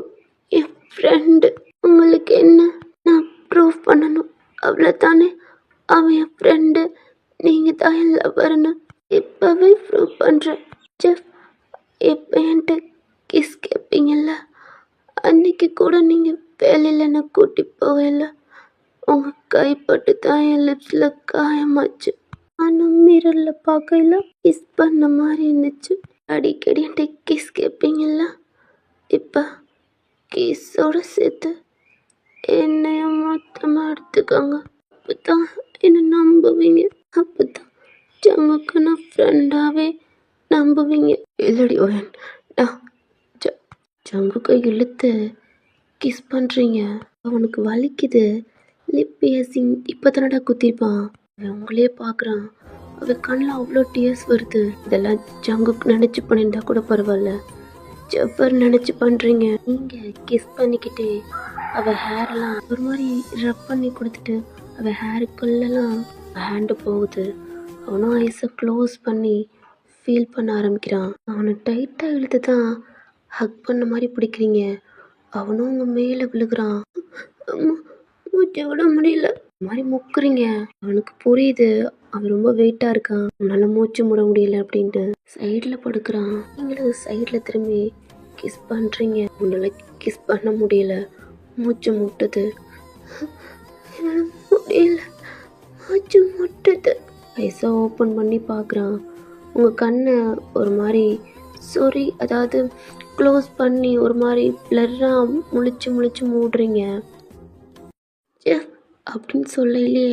என் ஃப்ரெண்டு. உங்களுக்கு என்ன நான் ப்ரூவ் பண்ணணும் அவ்வளோதானே? அவன் என் ஃப்ரெண்டு, நீங்கள் தான் என் லவ்வர்னு இப்போவே ப்ரூவ் பண்ணுறேன். ஜெஃப், எப்போ என்கிட்ட கிஸ் கேட்பீங்கல்ல, அன்னைக்கு கூட நீங்கள் வேலையில் என்னை கூட்டி போகல. உங்கள் கைப்பட்டு தான் என் லிப்ஸில் காயமாச்சு. ஆனால் மிரரில் பார்க்கையில் கிஸ் பண்ண மாதிரி இருந்துச்சு. அடிக்கடி என்கிட்ட கிஸ் கேட்பீங்கல்ல, இப்போ கிஸோடு சேர்த்து என்னையும் மொத்தமாக எடுத்துக்கோங்க. அப்போ தான் என்னை நம்புவீங்க. அப்போ தான் ஜங்குக்கு நான் ஃப்ரெண்டாகவே நம்புவீங்க. இல்லடி ஓயன், நான் ஜங்குக்கு இழுத்து கிஸ் பண்ணுறீங்க. அவனுக்கு வலிக்குது. லிப் பியர்சிங் இப்போ தானடா குத்திருப்பான். அவன் உங்களே பார்க்குறான். அவன் கண்ணில் அவ்வளோ டியர்ஸ் வருது. இதெல்லாம் ஜங்குக்கு நினச்சி பண்ணியிருந்தா கூட பரவாயில்ல, ஜெஃபர் நினச்சி பண்ணுறீங்க. நீங்கள் கிஸ் பண்ணிக்கிட்டே அவள் ஹேரெல்லாம் ஒரு மாதிரி ரப் பண்ணி கொடுத்துட்டு அவள் ஹேருக்குள்ளெல்லாம் ஹேண்டு போகுது. அவனும் ஐஸை க்ளோஸ் பண்ணி ஃபீல் பண்ண ஆரம்பிக்கிறான். அவனை டைட்டாக இழுத்து தான் ஹக் பண்ண மாதிரி பிடிக்கிறீங்க. அவனும் உங்கள் மேலே விழுகிறான். மூச்சு விட முடியல, இந்த மாதிரி முக்குறீங்க. அவனுக்கு புரியுது அவன் ரொம்ப வெயிட்டாக இருக்கான், அவனால் மூச்சு விட முடியல அப்படின்ட்டு சைடில் படுக்கிறான். நீங்களும் சைடில் திரும்பி கிஸ் பண்ணுறீங்க. உன்னால் கிஸ் பண்ண முடியல, மூச்சு முட்டுது. முடியல, மூச்சு முட்டுது. ஐஸை ஓப்பன் பண்ணி பார்க்குறான். உங்கள் கண்ணை ஒரு மாதிரி சொறி, அதாவது க்ளோஸ் பண்ணி ஒரு மாதிரி பிளர்ராக முழிச்சு மூடுறீங்க. ஜெஃப் அப்படின்னு சொல்லலையே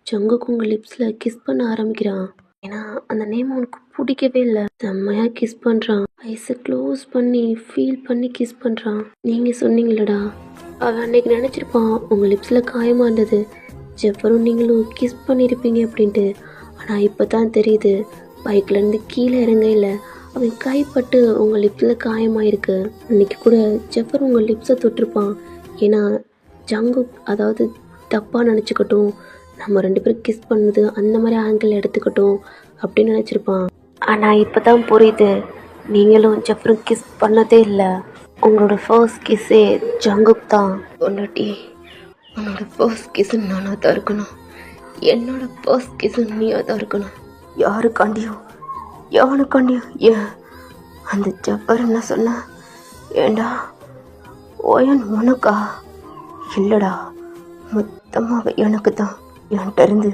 ஜங்குக்கு உங்கள் லிப்ஸில் கிஸ் பண்ண ஆரம்பிக்கிறான். ஏன்னா அந்த நேம் அவனுக்கு பிடிக்கவே இல்லை. செம்மையாக கிஸ் பண்ணுறான். ஐஸை க்ளோஸ் பண்ணி ஃபீல் பண்ணி கிஸ் பண்ணுறான். நீங்கள் சொன்னீங்களடா, அவன் அன்னைக்கு நினச்சிருப்பான் உங்கள் லிப்ஸில் காயமாக இருந்தது, ஜெஃபரும் நீங்களும் கிஸ் பண்ணியிருப்பீங்க அப்படின்ட்டு. ஆனால் இப்போ தான் தெரியுது, பைக்லேருந்து கீழே இறங்கையில் அவன் கைப்பட்டு உங்கள் லிப்ஸில் காயமாயிருக்கு. அன்றைக்கி கூட ஜெஃபர் உங்கள் லிப்ஸை தொட்டிருப்பான். ஏன்னா ஜங்கு அதாவது தப்பாக நினச்சிக்கட்டும், நம்ம 2 பேரும் கிஸ் பண்ணது அந்த மாதிரி ஆங்கிள் எடுத்துக்கட்டும் அப்படின்னு நினச்சிருப்பான். ஆனால் இப்போ தான் புரியுது, நீங்களும் ஜெஃபரும் கிஸ் பண்ணதே இல்லை. உங்களோட ஃபர்ஸ்ட் கிஸ்ஸே ஜங்குக் தான். பொண்டாட்டி, உன்னோட ஃபர்ஸ்ட் கிஸ்ஸு நானாக தான் இருக்கணும். என்னோட ஃபர்ஸ்ட் கிஸ்ஸு நீயாக தான் இருக்கணும். யாருக்காண்டியும் ஏன் அந்த ஜஃபர் என்ன சொன்ன? ஏண்டா ஓயன் உனக்கா? இல்லைடா, மொத்தமாக எனக்கு தான். என்கிட்ட இருந்து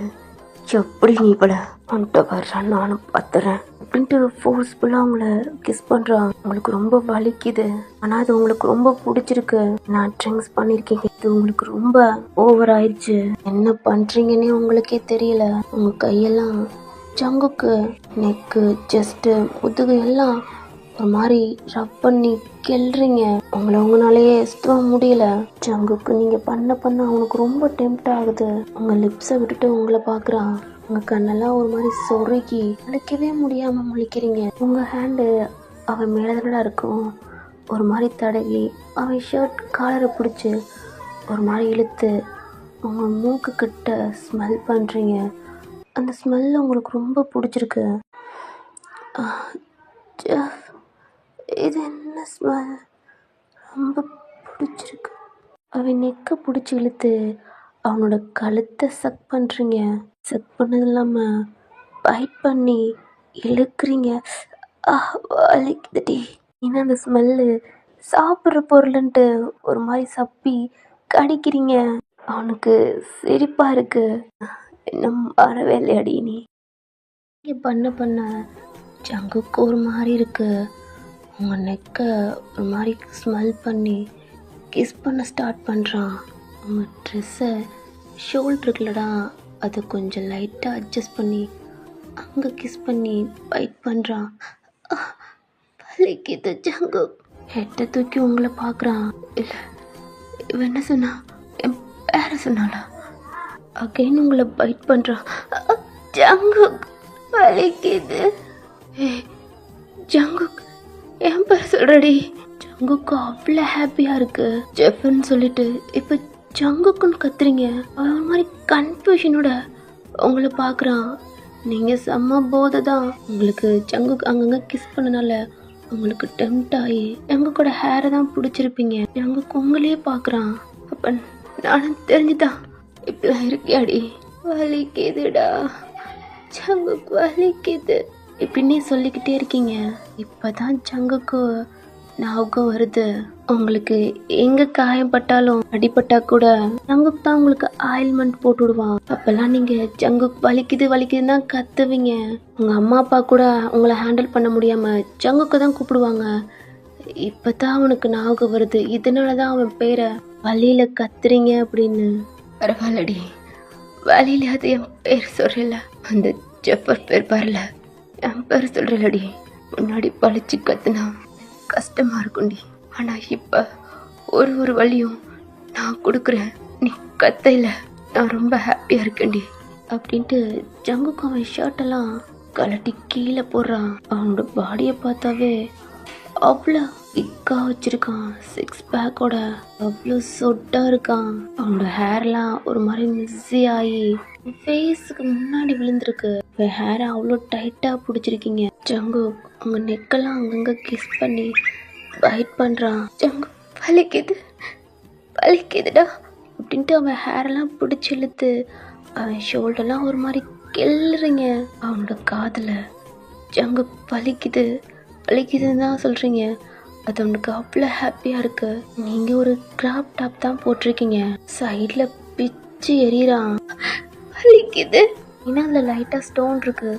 எப்படி நீ இவளை வந்துட்டு வர்றான் நானும் பார்த்துறேன் அப்படின்ட்டு ஃபோர்ஸ்ஃபுல்லாக அவங்கள கிஸ் பண்ணுறான். உங்களுக்கு ரொம்ப வலிக்குது, ஆனால் அது உங்களுக்கு ரொம்ப பிடிச்சிருக்கு. நான் ட்ரிங்க்ஸ் பண்ணியிருக்கீங்க, இது உங்களுக்கு ரொம்ப ஓவர் ஆயிடுச்சு. என்ன பண்ணுறீங்கன்னே உங்களுக்கே தெரியல. உங்கள் கையெல்லாம் ஜங்குக்கு நெக்கு ஜஸ்ட்டு முதுகு எல்லாம் ஒரு மாதிரி ரப் பண்ணி கெல்றீங்க. உங்களாலேயே சுத்தமாக முடியல. ஜங்குக்கு நீங்கள் பண்ண அவனுக்கு ரொம்ப டெம்ப்ட் ஆகுது. உங்கள் லிப்ஸை விட்டுட்டு உங்களை பார்க்குறான். உங்கள் கண்ணெல்லாம் ஒரு மாதிரி சொருகி முழிக்கவே முடியாமல் முழிக்கிறீங்க. உங்கள் ஹேண்டு அவன் மேலதடா இருக்கும். ஒரு மாதிரி தடவி அவன் ஷர்ட் காலரை பிடிச்சி ஒரு மாதிரி இழுத்து உங்கள் மூக்கு கிட்ட ஸ்மெல் பண்ணுறீங்க. அந்த ஸ்மெல் உங்களுக்கு ரொம்ப பிடிச்சிருக்கு. இது என்ன ஸ்மெல், ரொம்ப பிடிச்சிருக்கு. அவன் நெக்கை பிடிச்சி இழுத்து அவனோட கழுத்தை சக் பண்ணுறீங்க. சக் பண்ணது இல்லாமல் பைட் பண்ணி இழுக்கிறீங்க. வலிக்குதுடி. ஏன்னா அந்த ஸ்மெல்லு சாப்பிட்ற பொருளுன்ட்டு ஒரு மாதிரி சப்பி கடிக்கிறீங்க. அவனுக்கு சிரிப்பாக இருக்கு. இன்னும் வரவே இல்லையாடி நீ பண்ண ஜங்குக்கு ஒரு மாதிரி இருக்கு. உங்கள் நெக்கை ஒரு மாதிரி ஸ்மெல் பண்ணி கிஸ் பண்ண ஸ்டார்ட் பண்ணுறான். உங்கள் ட்ரெஸ்ஸை ஷோல்டருக்குலடா அதை கொஞ்சம் லைட்டாக அட்ஜஸ்ட் பண்ணி அங்கே கிஸ் பண்ணி பைட் பண்ணுறான். வலிக்குது ஜங்கு. ஹெட்டை தூக்கி உங்களை பார்க்குறான். இல்லை இவன் என்ன சொன்னா, என் பேரை சொன்னாளா? அகைன் உங்களை பைட் பண்ணுறான். ஜங்கு வலிக்குது. ஜங்குக் என் பேர் சொல்கிறடி. ஜங்குக்கு அவ்வளோ ஹாப்பியாக இருக்கு. ஜெஃப்னு சொல்லிட்டு இப்போ ஜங்குக்குன்னு கத்துறீங்க. அவன் ஒரு மாதிரி கன்ஃபியூஷனோட உங்களை பார்க்குறான். நீங்கள் செம்ம போதை தான். உங்களுக்கு ஜங்குக்கு அங்கங்கே கிஸ் பண்ணனால உங்களுக்கு டெம்ட் ஆகி ஜங்குக்கோட ஹேரை தான் பிடிச்சிருப்பீங்க. ஜங்குக்கு உங்களையே பார்க்குறான். அப்போ நானும் தெரிஞ்சுதான் இப்படிலாம் இருக்கியாடி. வலிக்குதுடா ஜங்குக்கு வலிக்குது இப்படின்னே சொல்லிக்கிட்டே இருக்கீங்க. இப்போதான் ஜங்குக்கு ஞாபகம் வருது. உங்களுக்கு எங்கே காயப்பட்டாலும் அடிப்பட்டா கூட ஜங்குக்கு தான் உங்களுக்கு ஆயில்மெண்ட் போட்டு விடுவான். அப்போல்லாம் நீங்கள் ஜங்குக்கு வலிக்குதுன்னு தான் கத்துவீங்க. உங்கள் அம்மா அப்பா கூட உங்களை ஹேண்டில் பண்ண முடியாமல் ஜங்குக்கு தான் கூப்பிடுவாங்க. இப்போ தான் அவனுக்கு ஞாபகம் வருது. இதனால தான் அவன் பேரை வழியில் கத்துறீங்க அப்படின்னு. பரவாயில்லடி, வழியில் அது என் பேர் சொல்லல, அந்த ஜெஃபர் பேர் வரல, என் பேர் சொல்கிறலடி. முன்னாடி பழிச்சு கத்துனா கஷ்டமாக இருக்கும்டி. ஆனால் இப்போ ஒரு வழியும் நான் கொடுக்குறேன், நீ கத்தையில் நான் ரொம்ப ஹாப்பியாக இருக்கேன்டி அப்படின்ட்டு ஜங்குக்கு அவன் ஷர்ட்டெல்லாம் கலட்டி கீழே போடுறான். அவனோட பாடியை பார்த்தாவே அவ்வளோ இக்கா வச்சிருக்கான். 6 பேக்கோட அவ்வளோ சொட்டாக இருக்கான். அவனோட ஹேர்லாம் ஒரு மாதிரி மிஸ்ஸி ஆகி ஃபேஸுக்கு முன்னாடி விழுந்திருக்கு. ஹேரை அவ்வளோ டைட்டாக பிடிச்சிருக்கீங்க. ஜங்கு உங்கள் நெக்கெல்லாம் அங்கங்கே கிஸ் பண்ணி பைட் பண்ணுறான். ஜங்கு வலிக்குதுடா அப்படின்ட்டு அவன் ஹேரெல்லாம் பிடிச்சி இழுத்து அவன் ஷோல்டர்லாம் ஒரு மாதிரி கெல்லுறீங்க. அவனோட காதில் ஜங்கு வலிக்குதுன்னு தான் சொல்கிறீங்க. அது அவனுக்கு அவ்வளோ ஹாப்பியாக இருக்கு. நீங்கள் ஒரு கிராப் டாப் தான் போட்டிருக்கீங்க. சைடில் பிச்சு எறிகிறான். வலிக்குது. ஏன்னா அதில் லைட்டாக ஸ்டோன் இருக்கு.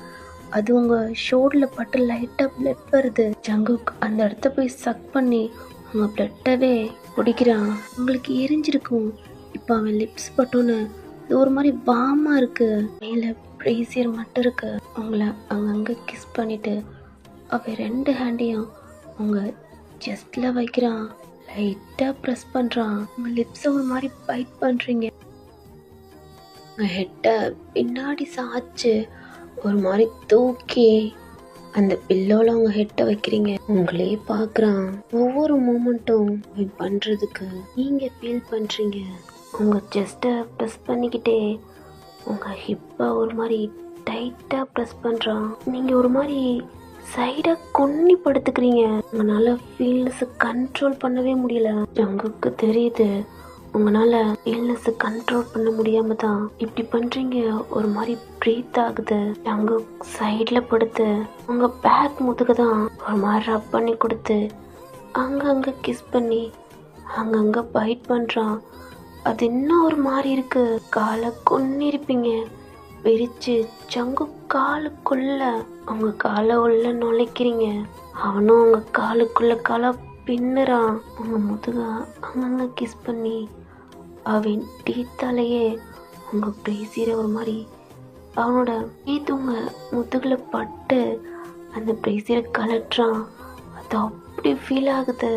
அது உங்கள் ஷோல்டரில் பட்டு லைட்டாக பிளட் வருது. ஜங்குக் அந்த இடத்த போய் சக் பண்ணி உங்கள் பிளட்டவே குடிக்கிறான். உங்களுக்கு எரிஞ்சிருக்கும். இப்போ அவன் லிப்ஸ் பட்டோன்னு இது ஒரு மாதிரி வாமாக இருக்கு. மேலே ப்ரேசியர் மட்டும் இருக்கு. உங்களை அங்கங்கே கிஸ் பண்ணிட்டு அவன் 2 ஹேண்டையும் உங்கள் செஸ்டில் வைக்கிறான். லைட்டாக ப்ரெஸ் பண்ணுறான். உங்கள் லிப்ஸை ஒரு மாதிரி பைட் பண்ணுறீங்க. உங்கள் ஹெட்டை பின்னாடி சாய்ச்சி ஒரு மாதிரி தூக்கி அந்த பில்லோவில் உங்கள் ஹெட்டை வைக்கிறீங்க. உங்களே பார்க்குறான். ஒவ்வொரு மூமெண்ட்டும் பண்ணுறதுக்கு நீங்கள் ஃபீல் பண்ணுறீங்க. உங்கள் செஸ்ட்டை ப்ரெஸ் பண்ணிக்கிட்டே உங்கள் ஹிப்பை ஒரு மாதிரி டைட்டாக ப்ரெஸ் பண்ணுறான். நீங்கள் ஒரு மாதிரி சைடாக கொன்னி படுத்துக்கிறீங்க. உங்களால் ஃபீல்னஸை கண்ட்ரோல் பண்ணவே முடியல. ஜங்குக்கு தெரியுது உங்களால் ஃபீல்னஸை கண்ட்ரோல் பண்ண முடியாம தான் இப்படி பண்ணுறீங்க. ஒரு மாதிரி ப்ரீத் ஆகுது. ஜங்கு சைடில் படுத்து உங்கள் பேக் முதுக தான் ஒரு மாதிரி ரப் பண்ணி கொடுத்து அங்கங்கே கிஸ் பண்ணி அங்கங்கே பைட் பண்ணுறான். அது இன்னும் ஒரு மாதிரி இருக்கு. காலை கொன்னிருப்பீங்க. விரிச்சு ஜங்கு காலுக்குள்ள அவங்க காலை உள்ள நுழைக்கிறீங்க. அவனும் அவங்க காலுக்குள்ள காலை பின்னுறான். அவங்க முதுக அங்கங்க கிஸ் பண்ணி அவன் டீத்தாலேயே அவங்க பிரேசியரை ஒரு மாதிரி அவனோட உங்க முதுகுல பட்டு அந்த பிரேசியரை கலட்டுறான். அது அப்படி ஃபீல் ஆகுது.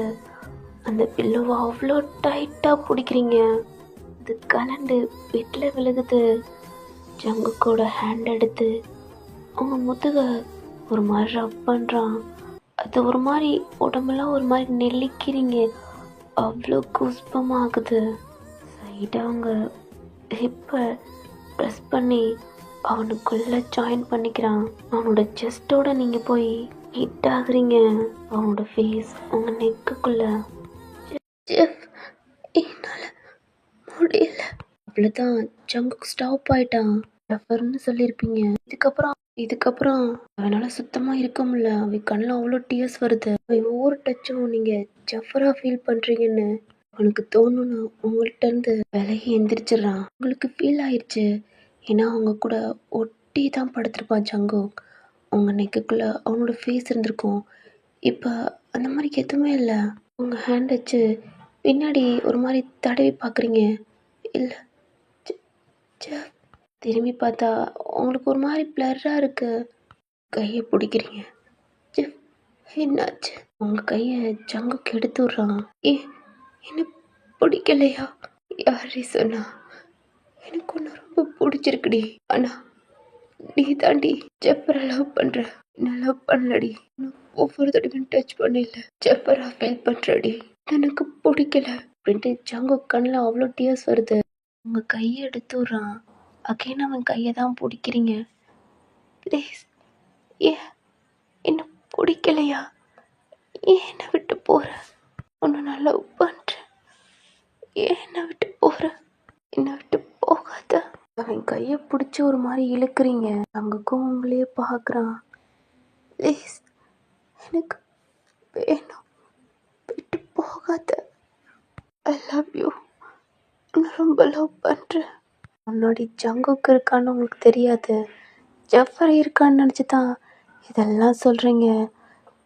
அந்த பில்லோவை அவ்வளோ டைட்டாக பிடிக்கிறீங்க. அது கலண்டு பெட்டில் விழுகுது. ஜங்குக்கோட ஹேண்ட் எடுத்து அவங்க முதுக ஒரு மாதிரி ரப் பண்ணுறான். அது ஒரு மாதிரி உடம்பெல்லாம் ஒரு மாதிரி நெல்லிக்கிறீங்க. அவ்வளோ குஸ்பமாகுது. சைடாக அவங்க ஹிப்பை ப்ரெஸ் பண்ணி அவனுக்குள்ளே ஜாயின் பண்ணிக்கிறான். அவனோட செஸ்டோட நீங்கள் போய் ஹிட் ஆகுறீங்க. அவனோட ஃபேஸ் உங்கள் நெக்குக்குள்ள. என்னால் முடியல. அவ்வளோதான், ஜங்குக்கு ஸ்டாப் ஆயிட்டான். டஃபர்னு சொல்லியிருப்பீங்க. இதுக்கப்புறம் அவனால் சுத்தமாக இருக்க முடியல. அவன் கண்ணில் அவ்வளோ டியர்ஸ் வருது. அவன் ஒவ்வொரு டச்சும் நீங்கள் ஜஃபராக ஃபீல் பண்ணுறீங்கன்னு அவனுக்கு தோணுன்னு உங்கள்கிட்ட இருந்து விலகி எந்திரிச்சிட்றான். உங்களுக்கு ஃபீல் ஆயிடுச்சு. ஏன்னா அவங்க கூட ஒட்டி தான் படுத்திருப்பான் ஜங்கு. உங்கள் நெக்குக்குள்ளே அவனோட ஃபேஸ் இருந்திருக்கும். இப்போ அந்த மாதிரி எதுவுமே இல்லை. உங்கள் ஹேண்ட் வச்சு பின்னாடி ஒரு மாதிரி தடவி பார்க்குறீங்க. இல்லை, திரும்பி பார்த்தா உங்களுக்கு ஒரு மாதிரி பிளர்ராக இருக்கு. கையை பிடிக்கிறீங்க. என்னாச்சு? உங்கள் கையை ஜங்குக்கு எடுத்து விட்றான். என்ன பிடிக்கலையா? யாரே சொன்னா? எனக்கு ஒன்று ரொம்ப பிடிச்சிருக்குடி. ஆனால் நீ தாண்டி ஜப்பரை லவ் பண்ணுற. என்ன லவ் பண்ணலடி. ஒவ்வொரு தடவையும் டச் பண்ணல ஜப்பரா ஃபீல் பண்ணுறடி. எனக்கு பிடிக்கல அப்படின்ட்டு ஜங்கு கண்ணில் அவ்வளோ டியர்ஸ் வருது. உங்கள் கையை எடுத்து விட்றான். அகைன் அவன் கையை தான் பிடிக்கிறீங்க. ப்ளீஸ், என்ன பிடிக்கலையா? என்னை விட்டு போகிற? ஒன்று நான் லவ் பண்ணுறேன். என்னை விட்டு போகிற? என்னை விட்டு போகாத. அவன் கையை பிடிச்சி ஒரு மாதிரி இழுக்கிறீங்க. அங்கக்கும் உங்களையே பார்க்குறான். ப்ளீஸ், எனக்கு வேணும், விட்டு போகாத. ஐ லவ் யூ. நான் ரொம்ப லவ் பண்ணுறேன். முன்னாடி ஜங்குக்கு இருக்கான்னு உங்களுக்கு தெரியாது. ஜஃபர் இருக்கான்னு நினச்சி தான் இதெல்லாம் சொல்கிறீங்க.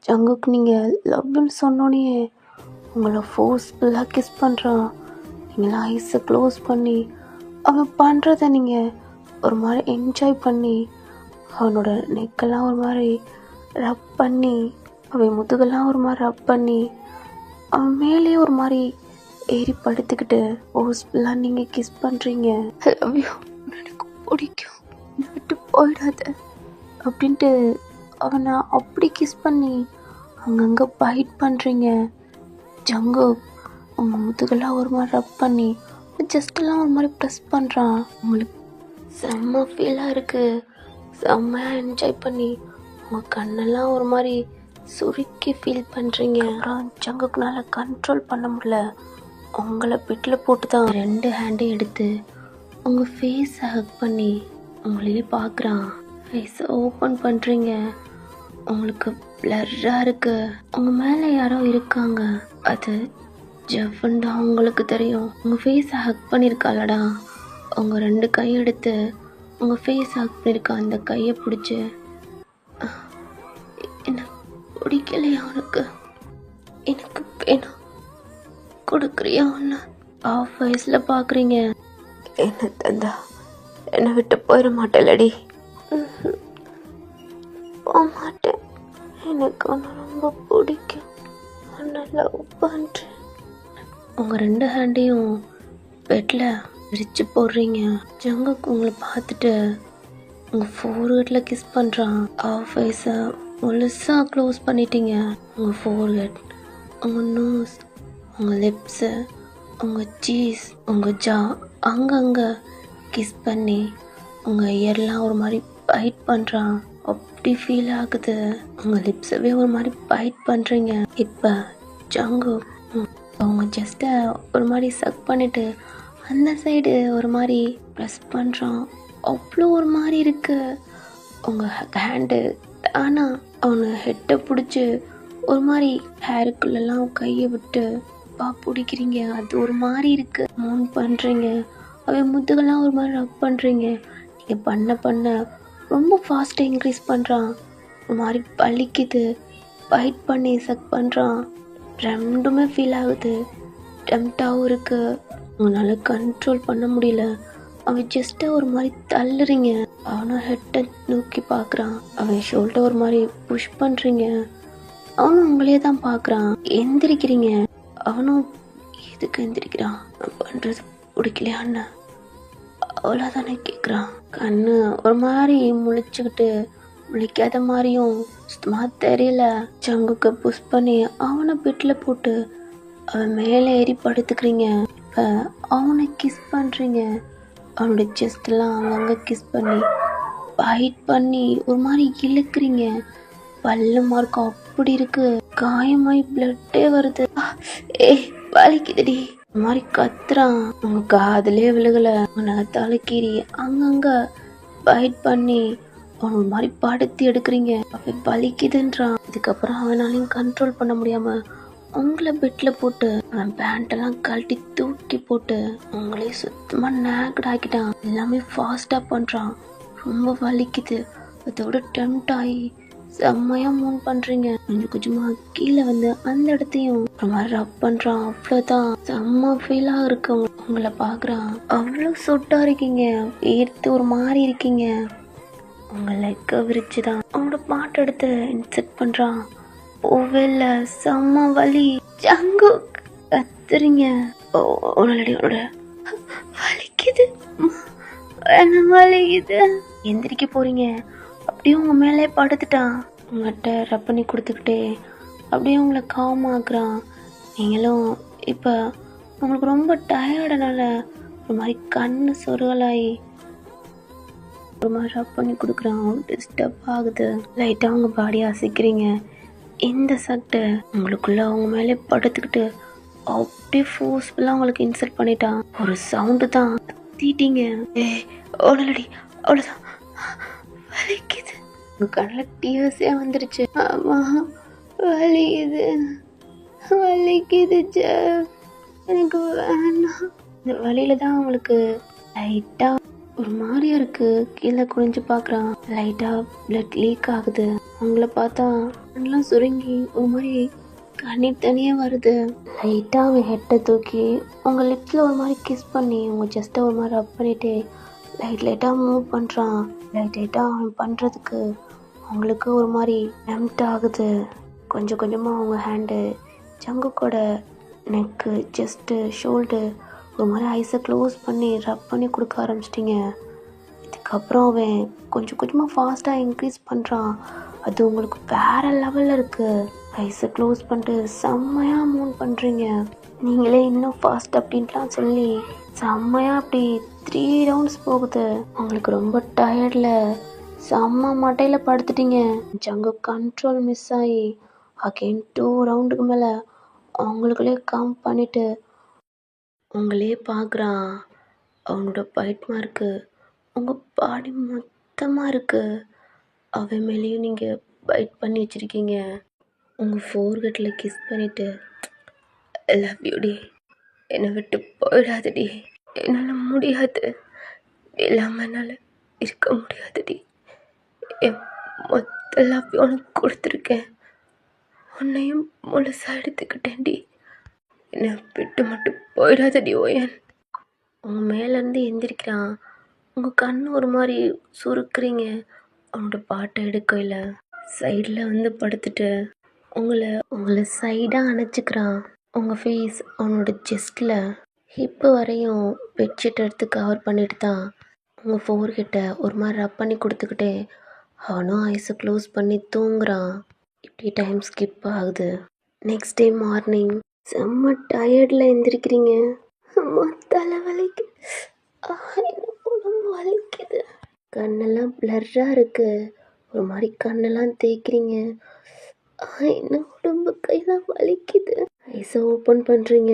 ஜங்குக்கு நீங்கள் லவ்னு சொன்னோன்னே உங்களை ஃபோர்ஸ்ஃபுல்லாக கிஸ் பண்ணுறான். நீங்களாம் ஐஸை க்ளோஸ் பண்ணி அவன் பண்ணுறத நீங்கள் ஒரு மாதிரி என்ஜாய் பண்ணி அவனோட நெக்கெல்லாம் ஒரு மாதிரி ரப் பண்ணி அவன் முதுகெல்லாம் ஒரு மாதிரி ரப் பண்ணி அவன் மேலேயே ஒரு மாதிரி ஏறி படுத்துக்கிட்டு ஃபோர்ஸ்ஃபுல்லாக நீங்கள் கிஸ் பண்ணுறீங்க. லவ் யூ, எனக்கு பிடிக்கும், என்னை விட்டு போயிடாத அப்படின்ட்டு அவனை அப்படி கிஸ் பண்ணி அங்கங்கே பைட் பண்ணுறீங்க. ஜங்கு உங்கள் முதுகெல்லாம் ஒரு மாதிரி ரப் பண்ணி ஜஸ்டெல்லாம் ஒரு மாதிரி ப்ரெஸ் பண்ணுறான். உங்களுக்கு செம்ம ஃபீலாக இருக்குது. செம்மையாக என்ஜாய் பண்ணி உங்கள் கண்ணெல்லாம் ஒரு மாதிரி சுருக்கி ஃபீல் பண்ணுறீங்க. அப்புறம் ஜங்குக்குனால கண்ட்ரோல் பண்ண முடியல. உங்களை பெட்டில் போட்டு தான் 2 ஹேண்டையும் எடுத்து உங்கள் ஃபேஸை ஹக் பண்ணி உங்களையே பார்க்குறான். ஃபேஸை ஓப்பன் பண்ணுறீங்க. உங்களுக்கு பிளர்ராக இருக்குது. உங்கள் மேலே யாரோ இருக்காங்க. அது ஜஃபன்டா உங்களுக்கு தெரியும். உங்கள் ஃபேஸை ஹக் பண்ணியிருக்காளடா. உங்கள் 2 கையை எடுத்து உங்கள் ஃபேஸை ஹக் பண்ணியிருக்கா. அந்த கையை பிடிச்சி என்ன பிடிக்கலையா உனக்கு? எனக்கு வேணும், கொடுக்குறியா? ஒன்று ஆஃப் வயசில் பார்க்குறீங்க. என்ன தந்தா என்னை விட்டு போயிட மாட்டேலடி. போக மாட்டேன். எனக்கு ஒன்று ரொம்ப பிடிக்கும். ஒன்று லவ் பண்ணுறேன். உங்கள் 2 ஹேண்டையும் பெட்டில் விரிச்சு போடுறீங்க. ஜங்குக்கு உங்களை பார்த்துட்டு உங்கள் ஃபோர்ஹெட்டில் கிஸ் பண்ணுறான். ஆஃப் வயசை முழுசாக க்ளோஸ் பண்ணிட்டீங்க. உங்கள் ஃபோர்ஹெட், உங்கள் நோஸ், உங்கள் லிப்ஸு, உங்கள் சீஸ், உங்கள் ஜா அங்கங்கே கிஸ் பண்ணி உங்கள் இயர்லாம் ஒரு மாதிரி பைட் பண்ணுறான். அப்படி ஃபீல் ஆகுது. உங்கள் லிப்ஸவே ஒரு மாதிரி பைட் பண்ணுறீங்க. இப்போ ஜங்கு அவங்க ஜஸ்ட்டை ஒரு மாதிரி சக் பண்ணிவிட்டு அந்த சைடு ஒரு மாதிரி ப்ரெஸ் பண்ணுறான். அவ்வளோ ஒரு மாதிரி இருக்குது. உங்கள் ஹேண்டு ஆனால் அவனை ஹெட்டை பிடிச்சி ஒரு மாதிரி ஹேருக்குள்ளெல்லாம் கையை விட்டு பிடிக்கிறீங்க. அது ஒரு மாதிரி இருக்குது. மூன் பண்ணுறீங்க. அவன் முதுகெல்லாம் ஒரு மாதிரி ரப் பண்ணுறீங்க. இது பண்ண பண்ண ரொம்ப ஃபாஸ்ட்டாக இன்க்ரீஸ் பண்ணுறான். ஒரு மாதிரி வலிக்குது. பைட் பண்ணி சக் பண்ணுறான். ரெண்டுமே ஃபீல் ஆகுது. டெம்ட்டாகவும் இருக்குது. உங்களால் கண்ட்ரோல் பண்ண முடியல. அவன் ஜஸ்ட்டாக ஒரு மாதிரி தள்ளுறீங்க. அவனும் ஹெட்டை நோக்கி பார்க்குறான். அவன் ஷோல்டர் ஒரு மாதிரி புஷ் பண்ணுறீங்க. அவனும் உங்களே தான் பார்க்குறான். எந்திரிக்கிறீங்க. அவனும் எதுக்கு எந்திரிக்கிறான்? நான் பண்ணுறது பிடிக்கலையான்னு அவ்வளோதானே கேட்குறான். கண்ணு ஒரு மாதிரி முழிச்சுக்கிட்டு முழிக்காத மாதிரியும் சுத்தமாக தெரியல. சங்குக்கு புஷ் பண்ணி அவனை பெட்டில் போட்டு அவன் மேலே ஏறி படுத்துக்கிறீங்க. இப்போ அவனை கிஸ் பண்ணுறீங்க. அவனோட செஸ்ட்லாம் அங்கங்கே கிஸ் பண்ணி பைட் பண்ணி ஒரு மாதிரி இழுக்கிறீங்க. பல்லு மார்க்கம் அப்படி இருக்கு. காயமாய் பிளட்டே வருது. வலிக்குதுடி. இந்த மாதிரி கத்துறான். அவங்க காதலே விழுகல. நகத்தால கீறி அங்கங்க பைட் பண்ணி அவன் ஒரு மாதிரி படுத்தி எடுக்கிறீங்க. அவன் வலிக்குதுன்றான். இதுக்கப்புறம் அவனாலையும் கண்ட்ரோல் பண்ண முடியாம உங்களை பெட்டில் போட்டு அவன் பேண்ட்டெல்லாம் கழட்டி தூக்கி போட்டு உங்களே சுத்தமாக நேக்கட் ஆக்கிட்டான். எல்லாமே ஃபாஸ்ட்டாக பண்ணுறான். ரொம்ப வலிக்குது. அதோட டெம்ட் ஆகி செம்மையாக மூவ் பண்ணுறீங்க. கொஞ்சம் கொஞ்சமாக கீழே வந்து அந்த இடத்தையும் ஒரு மாதிரி ரப் பண்ணுறான். அவ்வளோதான். செம்ம ஃபீலாக இருக்கு. உங்களை பார்க்குறான். அவ்வளோ சொட்டாக இருக்கீங்க. ஏற்று ஒரு மாதிரி இருக்கீங்க. உங்கள் லெக்கை விரிச்சு தான் அவனோட பாட்டு எடுத்து இன்செட் பண்ணுறான். ஓவெல்ல செம்ம வலி. ஜங்கு கத்துறீங்க. உன்னோட வலிக்குது. வலிக்குது. எந்திரிக்க போறீங்க. அப்படியே உங்க மேலே படுத்துட்டான். உங்கள்கிட்ட ரப் பண்ணி கொடுத்துக்கிட்டே அப்படியே உங்களை காமாக்குறான். நீங்களும் இப்போ உங்களுக்கு ரொம்ப டயர்டனால ஒரு மாதிரி கண்ணு சொருகலாகி ஒரு மாதிரி ரப் பண்ணி கொடுக்குறான். டிஸ்டர்ப் ஆகுது. லைட்டாக அவங்க பாடியை அசைக்கிறீங்க. இந்த சட்டை உங்களுக்குள்ள அவங்க மேலே படுத்துக்கிட்டு அப்படியே ஃபோர்ஸ்ஃபுல்லாக உங்களுக்கு இன்சல்ட் பண்ணிட்டான். ஒரு சவுண்டு தான் தீட்டிங்க. அவ்வளோடி அவ்வளோதான். வலிக்குது. உங்க கண்ணில் டியர்ஸே வந்துருச்சு. ஆமா வலிக்குது வலிக்குது ஜெஃப். எனக்கு வேணாம். இந்த வலியில தான் அவங்களுக்கு லைட்டா ஒரு மாதிரியா இருக்கு. கீழே குனிஞ்சு பார்க்குறான். லைட்டா பிளட் லீக் ஆகுது. அவங்கள பார்த்தா கண்ணெலாம் சுருங்கி ஒரு மாதிரி கண்ணீர் தனியாக வருது. லைட்டாக அவன் ஹெட்டை தூக்கி உங்கள் லிப்ஸில் ஒரு மாதிரி கிஸ் பண்ணி உங்கள் ஜஸ்ட்டை ஒரு மாதிரி ரப் பண்ணிட்டு லைட்டாக மூவ் பண்ணுறான். லைட்டாக அவன் பண்ணுறதுக்கு அவங்களுக்கு ஒரு மாதிரி டெம்ட் ஆகுது. கொஞ்சம் கொஞ்சமாக அவங்க ஹேண்டு ஜங்குக்கோட நெக்கு செஸ்ட்டு ஷோல்டர் ஒரு மாதிரி ஐஸை க்ளோஸ் பண்ணி ரப் பண்ணி கொடுக்க ஆரம்பிச்சிட்டிங்க. இதுக்கப்புறம் அவன் கொஞ்சம் கொஞ்சமாக ஃபாஸ்ட்டாக இன்க்ரீஸ் பண்ணுறான். அது உங்களுக்கு வேறு லெவலில் இருக்குது. ஐஸை க்ளோஸ் பண்ணிட்டு செம்மையாக மூவ் பண்ணுறீங்க. நீங்களே இன்னும் ஃபாஸ்ட் அப்படின்ட்டுலாம் சொல்லி செம்மையாக அப்படி 3 ரவுண்ட்ஸ் போகுது. உங்களுக்கு ரொம்ப டயர்டில் செம்ம மட்டையில் படுத்துட்டீங்க. ஜங்கு கண்ட்ரோல் மிஸ் ஆகி அகெயின் 2 ரவுண்டுக்கு மேலே அவங்களுக்குள்ளே கம் பண்ணிவிட்டு உங்களே பார்க்குறான். அவனோட பைட் மார்க்கு உங்கள் பாடி மொத்தமாக இருக்குது. அவன் மேலேயும் நீங்கள் பைட் பண்ணி வச்சுருக்கீங்க. உங்கள் ஃபோர்கட்டில் கிஸ் பண்ணிவிட்டு லவ் யூடி, என்னை விட்டு போயிடாதடி, என்னால் முடியாது, இல்லாமல் என்னால் இருக்க முடியாதுடி, என் மொத்த லவ் உனக்கு கொடுத்துருக்கேன், உன்னையும் முழுசாக எடுத்துக்கிட்டேன்டி, என்னை விட்டு மட்டும் போயிடாதடி ஓயன். உங்கள் மேலேருந்து எந்திரிக்கிறான். உங்கள் கண் ஒரு மாதிரி சுருக்குறீங்க. அவனோட பாட்டை எடுக்கையில் சைடில் வந்து படுத்துட்டு உங்களை சைடாக அணைச்சிக்கிறான். உங்கள் ஃபேஸ் அவனோட செஸ்ட்டில் ஹிப்பு வரையும் பெட்ஷீட் எடுத்து கவர் பண்ணிட்டு தான் உங்கள் ஃபோர்கிட்ட ஒரு மாதிரி ரப் பண்ணி கொடுத்துக்கிட்டே அவனும் ஐஸை க்ளோஸ் பண்ணி தூங்குறான். இப்படி டைம் ஸ்கிப் ஆகுது. நெக்ஸ்ட் டே மார்னிங் செம்ம டயர்டில் எந்திரிக்கிறீங்க. அம்மா தலை வலிக்கு, உடம்பு வலிக்குது, கண்ணெல்லாம் பிளர்ராக இருக்குது. ஒரு மாதிரி கண்ணெல்லாம் தேய்க்கிறீங்க. இன்னும் உடம்பு கையெல்லாம் வலிக்குது. ஐஸை ஓப்பன் பண்ணுறீங்க.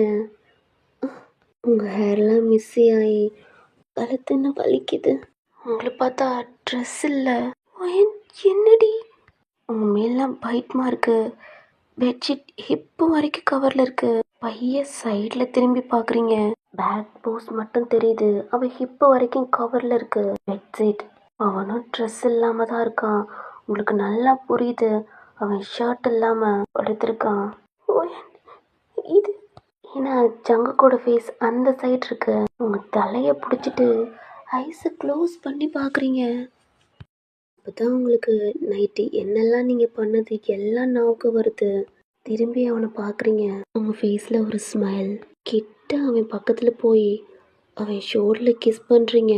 உங்கள் ஹேர்லாம் மிஸ்ஸி ஆகி கழுத்து என்ன வலிக்குது. உங்களை பார்த்தா ட்ரெஸ் இல்லை. என்னடி? உங்கள் மேலாம் பைட் மார்க்கு. பெட்ஷீட் ஹிப்பு வரைக்கும் கவரில் இருக்குது. பைய சைடில் திரும்பி பார்க்குறீங்க. பேக் போஸ் மட்டும் தெரியுது. அவன் ஹிப்பு வரைக்கும் கவரில் இருக்கு. Bed side. அவனும் ட்ரெஸ் இல்லாம தான் இருக்கான். உங்களுக்கு நல்லா புரியுது. அவன் ஷர்ட் இல்லாம படுத்திருக்கான். இது ஏன்னா ஜங்குக்கோட ஃபேஸ் அந்த சைடு இருக்கு. உங்க தலையை பிடிச்சிட்டு ஐஸை க்ளோஸ் பண்ணி பார்க்குறீங்க. அப்போதான் உங்களுக்கு நைட்டு என்னெல்லாம் நீங்கள் பண்ணது எல்லாம் ஞாபகம் வருது. திரும்பி அவனை பார்க்குறீங்க. உங்கள் ஃபேஸில் ஒரு ஸ்மைல். கிட்ட அவன் பக்கத்தில் போய் அவன் ஷோல்டரில் கிஸ் பண்ணுறீங்க.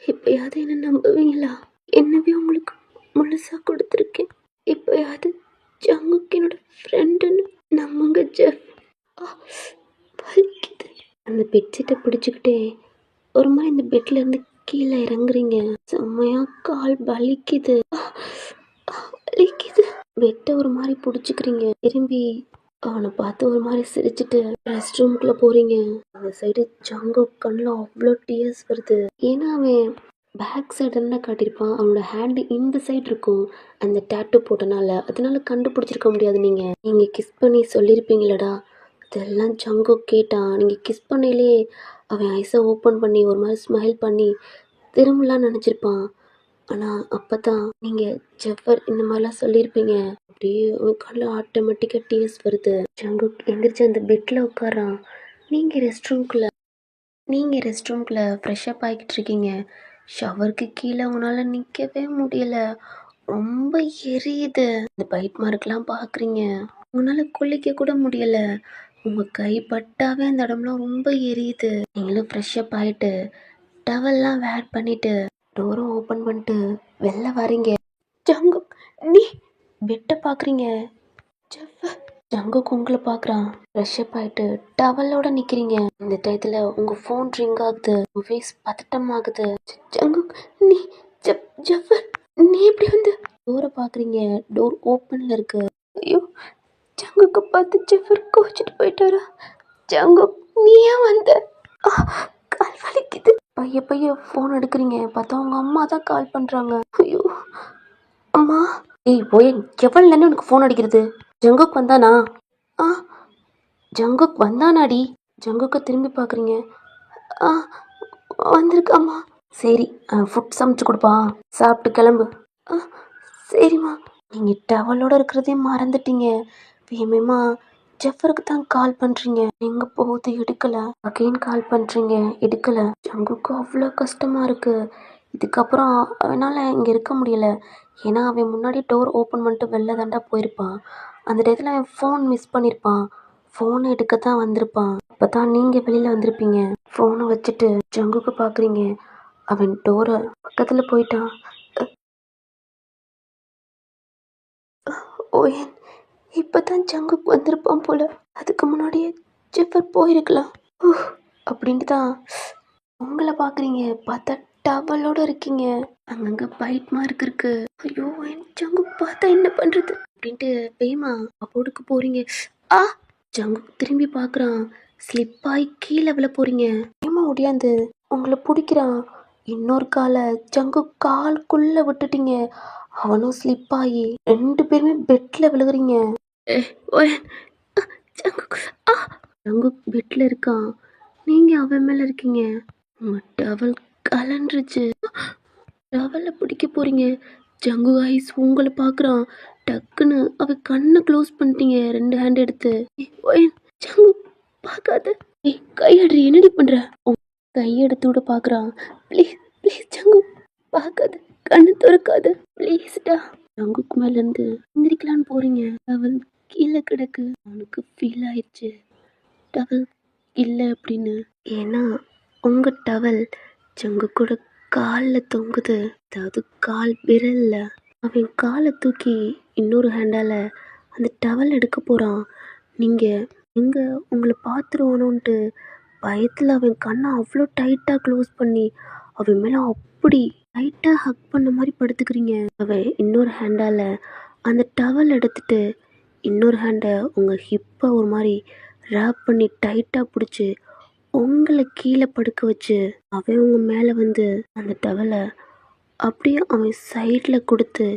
இப்போயாவது என்ன நம்புவீங்களா? என்னவே உங்களுக்கு முழுசாக கொடுத்துருக்கேன். இப்போயாவது ஜங்குக்கு என்னோட ஃப்ரெண்டுன்னு நம்புங்க ஜெஃப். வலிக்குது. அந்த பெட்ஷீட்டை பிடிச்சிக்கிட்டே ஒரு மாதிரி இந்த பெட்ல இருந்து கீழே இறங்குறீங்க. செம்மையா கால் வலிக்குது. வலிக்குது. பெட்டை ஒரு மாதிரி பிடிச்சிக்கிறீங்க. திரும்பி அவனை பார்த்து ஒரு மாதிரி சிரிச்சுட்டு ரெஸ்ட் ரூம்குள்ளே போகிறீங்க. அந்த சைடு ஜங்கு கண்ணில் அவ்வளோ டியர்ஸ் வருது. ஏன்னா அவன் பேக் சைடு என்ன காட்டியிருப்பான். அவனோட ஹேண்டு இந்த சைடு இருக்கும். அந்த டேட்டு போட்டனால அதனால கண்டுபிடிச்சிருக்க முடியாது. நீங்கள் கிஸ் பண்ணி சொல்லியிருப்பீங்களடா. இதெல்லாம் ஜங்கு கேட்டான். நீங்கள் கிஸ் பண்ணையிலே அவன் ஐஸை ஓப்பன் பண்ணி ஒரு மாதிரி ஸ்மைல் பண்ணி திரும்பலாம் நினச்சிருப்பான். ஆனால் அப்போ தான் நீங்கள் ஜெஃபர் இந்த மாதிரிலாம் சொல்லியிருப்பீங்க. அப்படியே அவன் கண்ணில் ஆட்டோமேட்டிக்காக டியர்ஸ் வருது. ஜங்கு எந்திரிச்சு அந்த பெட்டில் உட்காரான். நீங்கள் ரெஸ்ட் ரூம்குள்ளே ஃப்ரெஷ்அப் ஆகிக்கிட்டு இருக்கீங்க. ஷவருக்கு கீழே உங்களால் நிற்கவே முடியல. ரொம்ப எரியுது. இந்த பைட் மார்க்கெலாம் பார்க்குறீங்க. உங்களால் குளிக்க கூட முடியல. உங்கள் கை பட்டாவே அந்த இடம்லாம் ரொம்ப எரியுது. நீங்களும் ஃப்ரெஷ்அப் ஆகிட்டு டவல்லாம் வேர் பண்ணிவிட்டு டோரை ஓப்பன் பண்ணிட்டு வெளில வரீங்க. ஜங்குக் நீ பெட்டை பார்க்குறீங்க. ஜங்குக் உங்களை பார்க்குறான். ஃப்ரெஷ்அப் ஆகிட்டு டவலோட நிற்கிறீங்க. இந்த டயத்தில் உங்கள் ஃபோன் ரிங் ஆகுது. உங்கள் ஃபேஸ் பதட்டமாகுது. ஜங்குக் நீ ஜஃபர் நீ எப்படி வந்து டோரை பார்க்குறீங்க. டோர் ஓப்பனில் இருக்கு. ஐயோ ஜங்குக்கு பார்த்து ஜஃபர் கோச்சிட்டு போயிட்டாரா? ஜங்குக் நீ ஏன் வந்த? கால் வலிக்குது. பைய ஃபோன் எடுக்கிறீங்க. பார்த்தா உங்கள் அம்மா தான் கால் பண்ணுறாங்க. ஐயோ அம்மா. ஏய் போய் எவ்வளோ நேரம் உனக்கு ஃபோன் அடிக்கிறது? ஜங்குக் வந்தானா? ஜங்குக் வந்தானாடி? ஜங்குக்கை திரும்பி பார்க்குறீங்க. வந்திருக்காம்மா. சரி ஃபுட் சமைச்சு கொடுப்பா. சாப்பிட்டு கிளம்பு. சரிம்மா. நீங்கள் டவலோட இருக்கிறதே மறந்துட்டீங்க. வேணுமா ஜெஃபருக்கு தான் கால் பண்ணுறீங்க. எங்கே போகுது எடுக்கலை. அகைன் கால் பண்ணுறீங்க எடுக்கலை. ஜங்குக்கு அவ்வளோ கஷ்டமாக இருக்குது. இதுக்கப்புறம் அவனால் இங்கே இருக்க முடியல. ஏன்னா அவன் முன்னாடி டோர் ஓப்பன் பண்ணிட்டு வெளில தாண்டா போயிருப்பான். அந்த டயத்தில் அவன் ஃபோன் மிஸ் பண்ணியிருப்பான். ஃபோனை எடுக்க தான் வந்திருப்பான். அப்போ தான் நீங்கள் வெளியில் வந்திருப்பீங்க. ஃபோனை வச்சுட்டு ஜங்குக்கு பார்க்குறீங்க. அவன் டோரை பக்கத்தில் போயிட்டான். ஓயன் இப்போ தான் ஜங்குக்கு வந்திருப்பான் போல. அதுக்கு முன்னாடியே ஜெஃபர் போயிருக்கலாம் அப்படின்ட்டு தான் உங்களை பார்க்குறீங்க. பார்த்தா டவலோட இருக்கீங்க. அங்கங்கே பைட் மார்க் இருக்கு. ஐயோ என் ஜங்கு பார்த்தா என்ன பண்ணுறது அப்படின்ட்டு வேமா அப்போடுக்கு போகிறீங்க. ஜங்கு திரும்பி பார்க்குறான். ஸ்லிப்பாகி கீழே விழ போகிறீங்க. வேமா ஒடியாந்து உங்களை பிடிக்கிறான். இன்னொரு காலை ஜங்கு காலுக்குள்ளே விட்டுட்டீங்க. அவனும் ஸ்லிப்பாகி 2 பேருமே பெட்டில் விழுகுறீங்க. ஜங்கு பெட்டில் இருக்கான். நீங்கள் அவன் மேலே இருக்கீங்க. உங்கள் டவல் கலண்டுருச்சு. டவலை பிடிக்க போகிறீங்க. ஜங்கு ஐஸ் உங்களை பார்க்குறான். டக்குன்னு அவ கண்ணை க்ளோஸ் பண்ணிட்டீங்க 2 ஹேண்ட் எடுத்து. ஜங்கு பார்க்காத. கையடி என்னடி பண்ணுற? கையெடுத்து விட பார்க்குறான். ப்ளீஸ் ஜங்கு பார்க்காத. கண்ணு திறக்காத ப்ளீஸ்டா. ஜங்குக்கு மேலேருந்து எந்திரிக்கலான்னு போகிறீங்க. டவல் கீழே கிடக்கு. அவனுக்கு ஃபீல் ஆயிடுச்சு டவல் இல்லை அப்படின்னு. ஏன்னா உங்கள் டவல் ஜங்கு கூட காலில் தொங்குது. அதாவது கால் விரல்ல. அவன் காலை தூக்கி இன்னொரு ஹேண்டால் அந்த டவல் எடுக்க போகிறான். நீங்கள் எங்கே உங்களை பார்த்துருவானோன்ட்டு பயத்தில் அவன் கண்ணை அவ்வளோ டைட்டாக க்ளோஸ் பண்ணி அவன் மேலே அப்படி டைட்டாக ஹக் பண்ண மாதிரி படுத்துக்கிறீங்க. அவன் இன்னொரு ஹேண்டால் அந்த டவல் எடுத்துட்டு இன்னொரு ஹேண்டை உங்கள் ஹிப்பை ஒரு மாதிரி ரேப் பண்ணி டைட்டாக பிடிச்சி உங்களை கீழே படுக்க வச்சு அவன் உங்கள் மேலே வந்து அந்த டவலை அப்படியே அவன் சைடில் கொடுத்து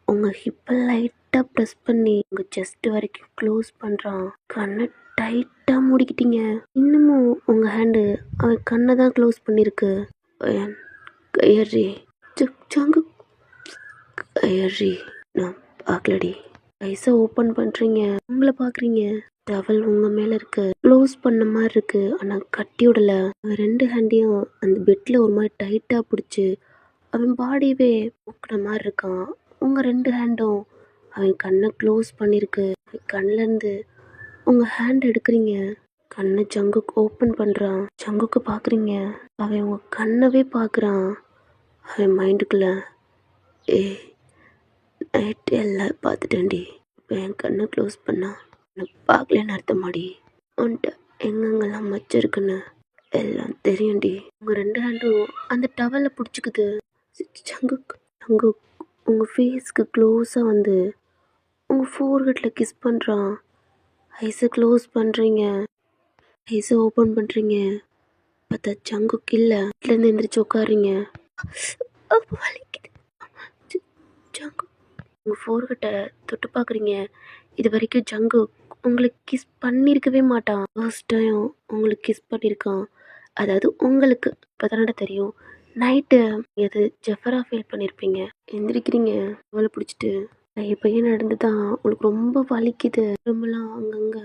உங்கள் ஹிப்பை லைட்டாக ப்ரெஸ் பண்ணி உங்கள் செஸ்ட் வரைக்கும் க்ளோஸ் பண்ணுறான். கண்ணை டைட்டாக மூடிக்கிட்டீங்க. இன்னமும் உங்கள் ஹேண்டு அவன் கண்ணை தான் க்ளோஸ் பண்ணியிருக்கு. என் கையறி சங்கு கையறி நான் பார்க்கலடி. ஐஸை ஓப்பன் பண்ணுறீங்க, உங்களை பார்க்குறீங்க. டவல் உங்கள் மேலே இருக்கு, க்ளோஸ் பண்ண மாதிரி இருக்கு, ஆனால் கட்டி விடல. அவன் 2 ஹேண்டையும் அந்த பெட்டில் ஒரு மாதிரி டைட்டாக பிடிச்சி அவன் பாடியவே ஊக்குன மாதிரி இருக்கான். உங்கள் 2 ஹேண்டும் அவன் கண்ணை க்ளோஸ் பண்ணியிருக்கு. கண்ணிலேருந்து உங்கள் ஹேண்ட் எடுக்கிறீங்க, கண்ணை ஜங்குக்கு ஓப்பன் பண்ணுறான். ஜங்குக்கு பார்க்குறீங்க, அவன் உங்கள் கண்ணவே பார்க்குறான். அவன் மைண்டுக்குள்ள நைட்டு எல்லாம் பார்த்துட்டேன்டி, இப்போ என் கண்ணை க்ளோஸ் பண்ணா எனக்கு பார்க்கலன்னு அர்த்தமாடி. உன்ட்ட எங்கெங்கெல்லாம் மச்சம் இருக்குன்னு எல்லாம் தெரியும்டி. உங்கள் 2 ஹேண்டும் அந்த டவலை பிடிச்சிக்குது. ஜங்கு உங்கள் ஃபேஸ்க்கு க்ளோஸாக வந்து உங்கள் ஃபோர்ஹெட்டில் கிஸ் பண்ணுறான். ஐஸை க்ளோஸ் பண்ணுறீங்க, ஐஸை ஓப்பன் பண்ணுறீங்க. பார்த்தா ஜங்குக்கு இல்லை. வீட்டிலேருந்து எந்திரிச்சு உட்காருங்க. வலிக்குது. ஜங்கு உங்கள் ஃபோர்ஹெட்டை தொட்டு பார்க்குறீங்க. இது வரைக்கும் ஜங்கு உங்களுக்கு கிஸ் பண்ணியிருக்கவே மாட்டான். ஃபர்ஸ்ட் டைம் உங்களுக்கு கிஸ் பண்ணியிருக்கான். அதாவது உங்களுக்கு இப்போ தானடா தெரியும். நைட்டு எது ஜெஃபராக ஃபீல் பண்ணியிருப்பீங்க. எந்திரிக்கிறீங்க, அவளை பிடிச்சிட்டு பையன் நடந்து தான் உங்களுக்கு ரொம்ப வலிக்குது. ரொம்பலாம் அங்கங்கே.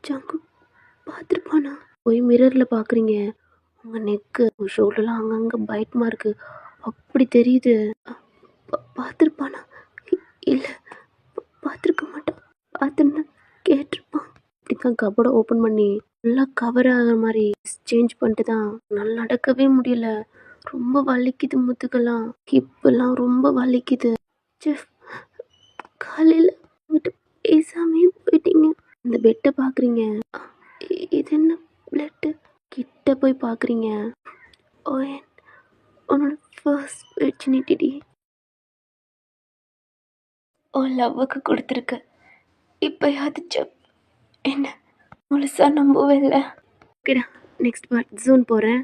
ஜங்கு பார்த்துருப்பானா? போய் மிரரில் பார்க்குறீங்க, உங்கள் நெக்கு உங்கள் ஷோல்டர்லாம் அங்கங்கே பைட் மார்க்கு அப்படி தெரியுது. பார்த்துருப்பானா? இல்லை, பார்த்துருக்க மாட்டான். பார்த்துருந்தா கேட்டிருப்பான். இப்படி தான் கபோர்டை ஓப்பன் பண்ணி நல்லா கவர் ஆகிற மாதிரி சேஞ்ச் பண்ணிட்டு தான். நல்லா நடக்கவே முடியல, ரொம்ப வலிக்குது. முதுகெல்லாம் ஹிப்பெல்லாம் ரொம்ப வலிக்குது. செஃப் காலையில் உங்ககிட்ட பேசாமே போயிட்டீங்க. இந்த பெட்டை பார்க்குறீங்க, இது என்ன பிளட்டு? கிட்ட போய் பார்க்குறீங்க. ஓயன் உன்னோட ஃபர்ஸ்ட் வெர்ஜினிட்டி உன் லவ்வுக்கு கொடுத்துருக்கு. இப்போயாவது செஃப் என்ன முழுசாக நம்பவே இல்லை. ஓகேடா, நெக்ஸ்ட் பார்ட் ஜூன் போகிறேன்.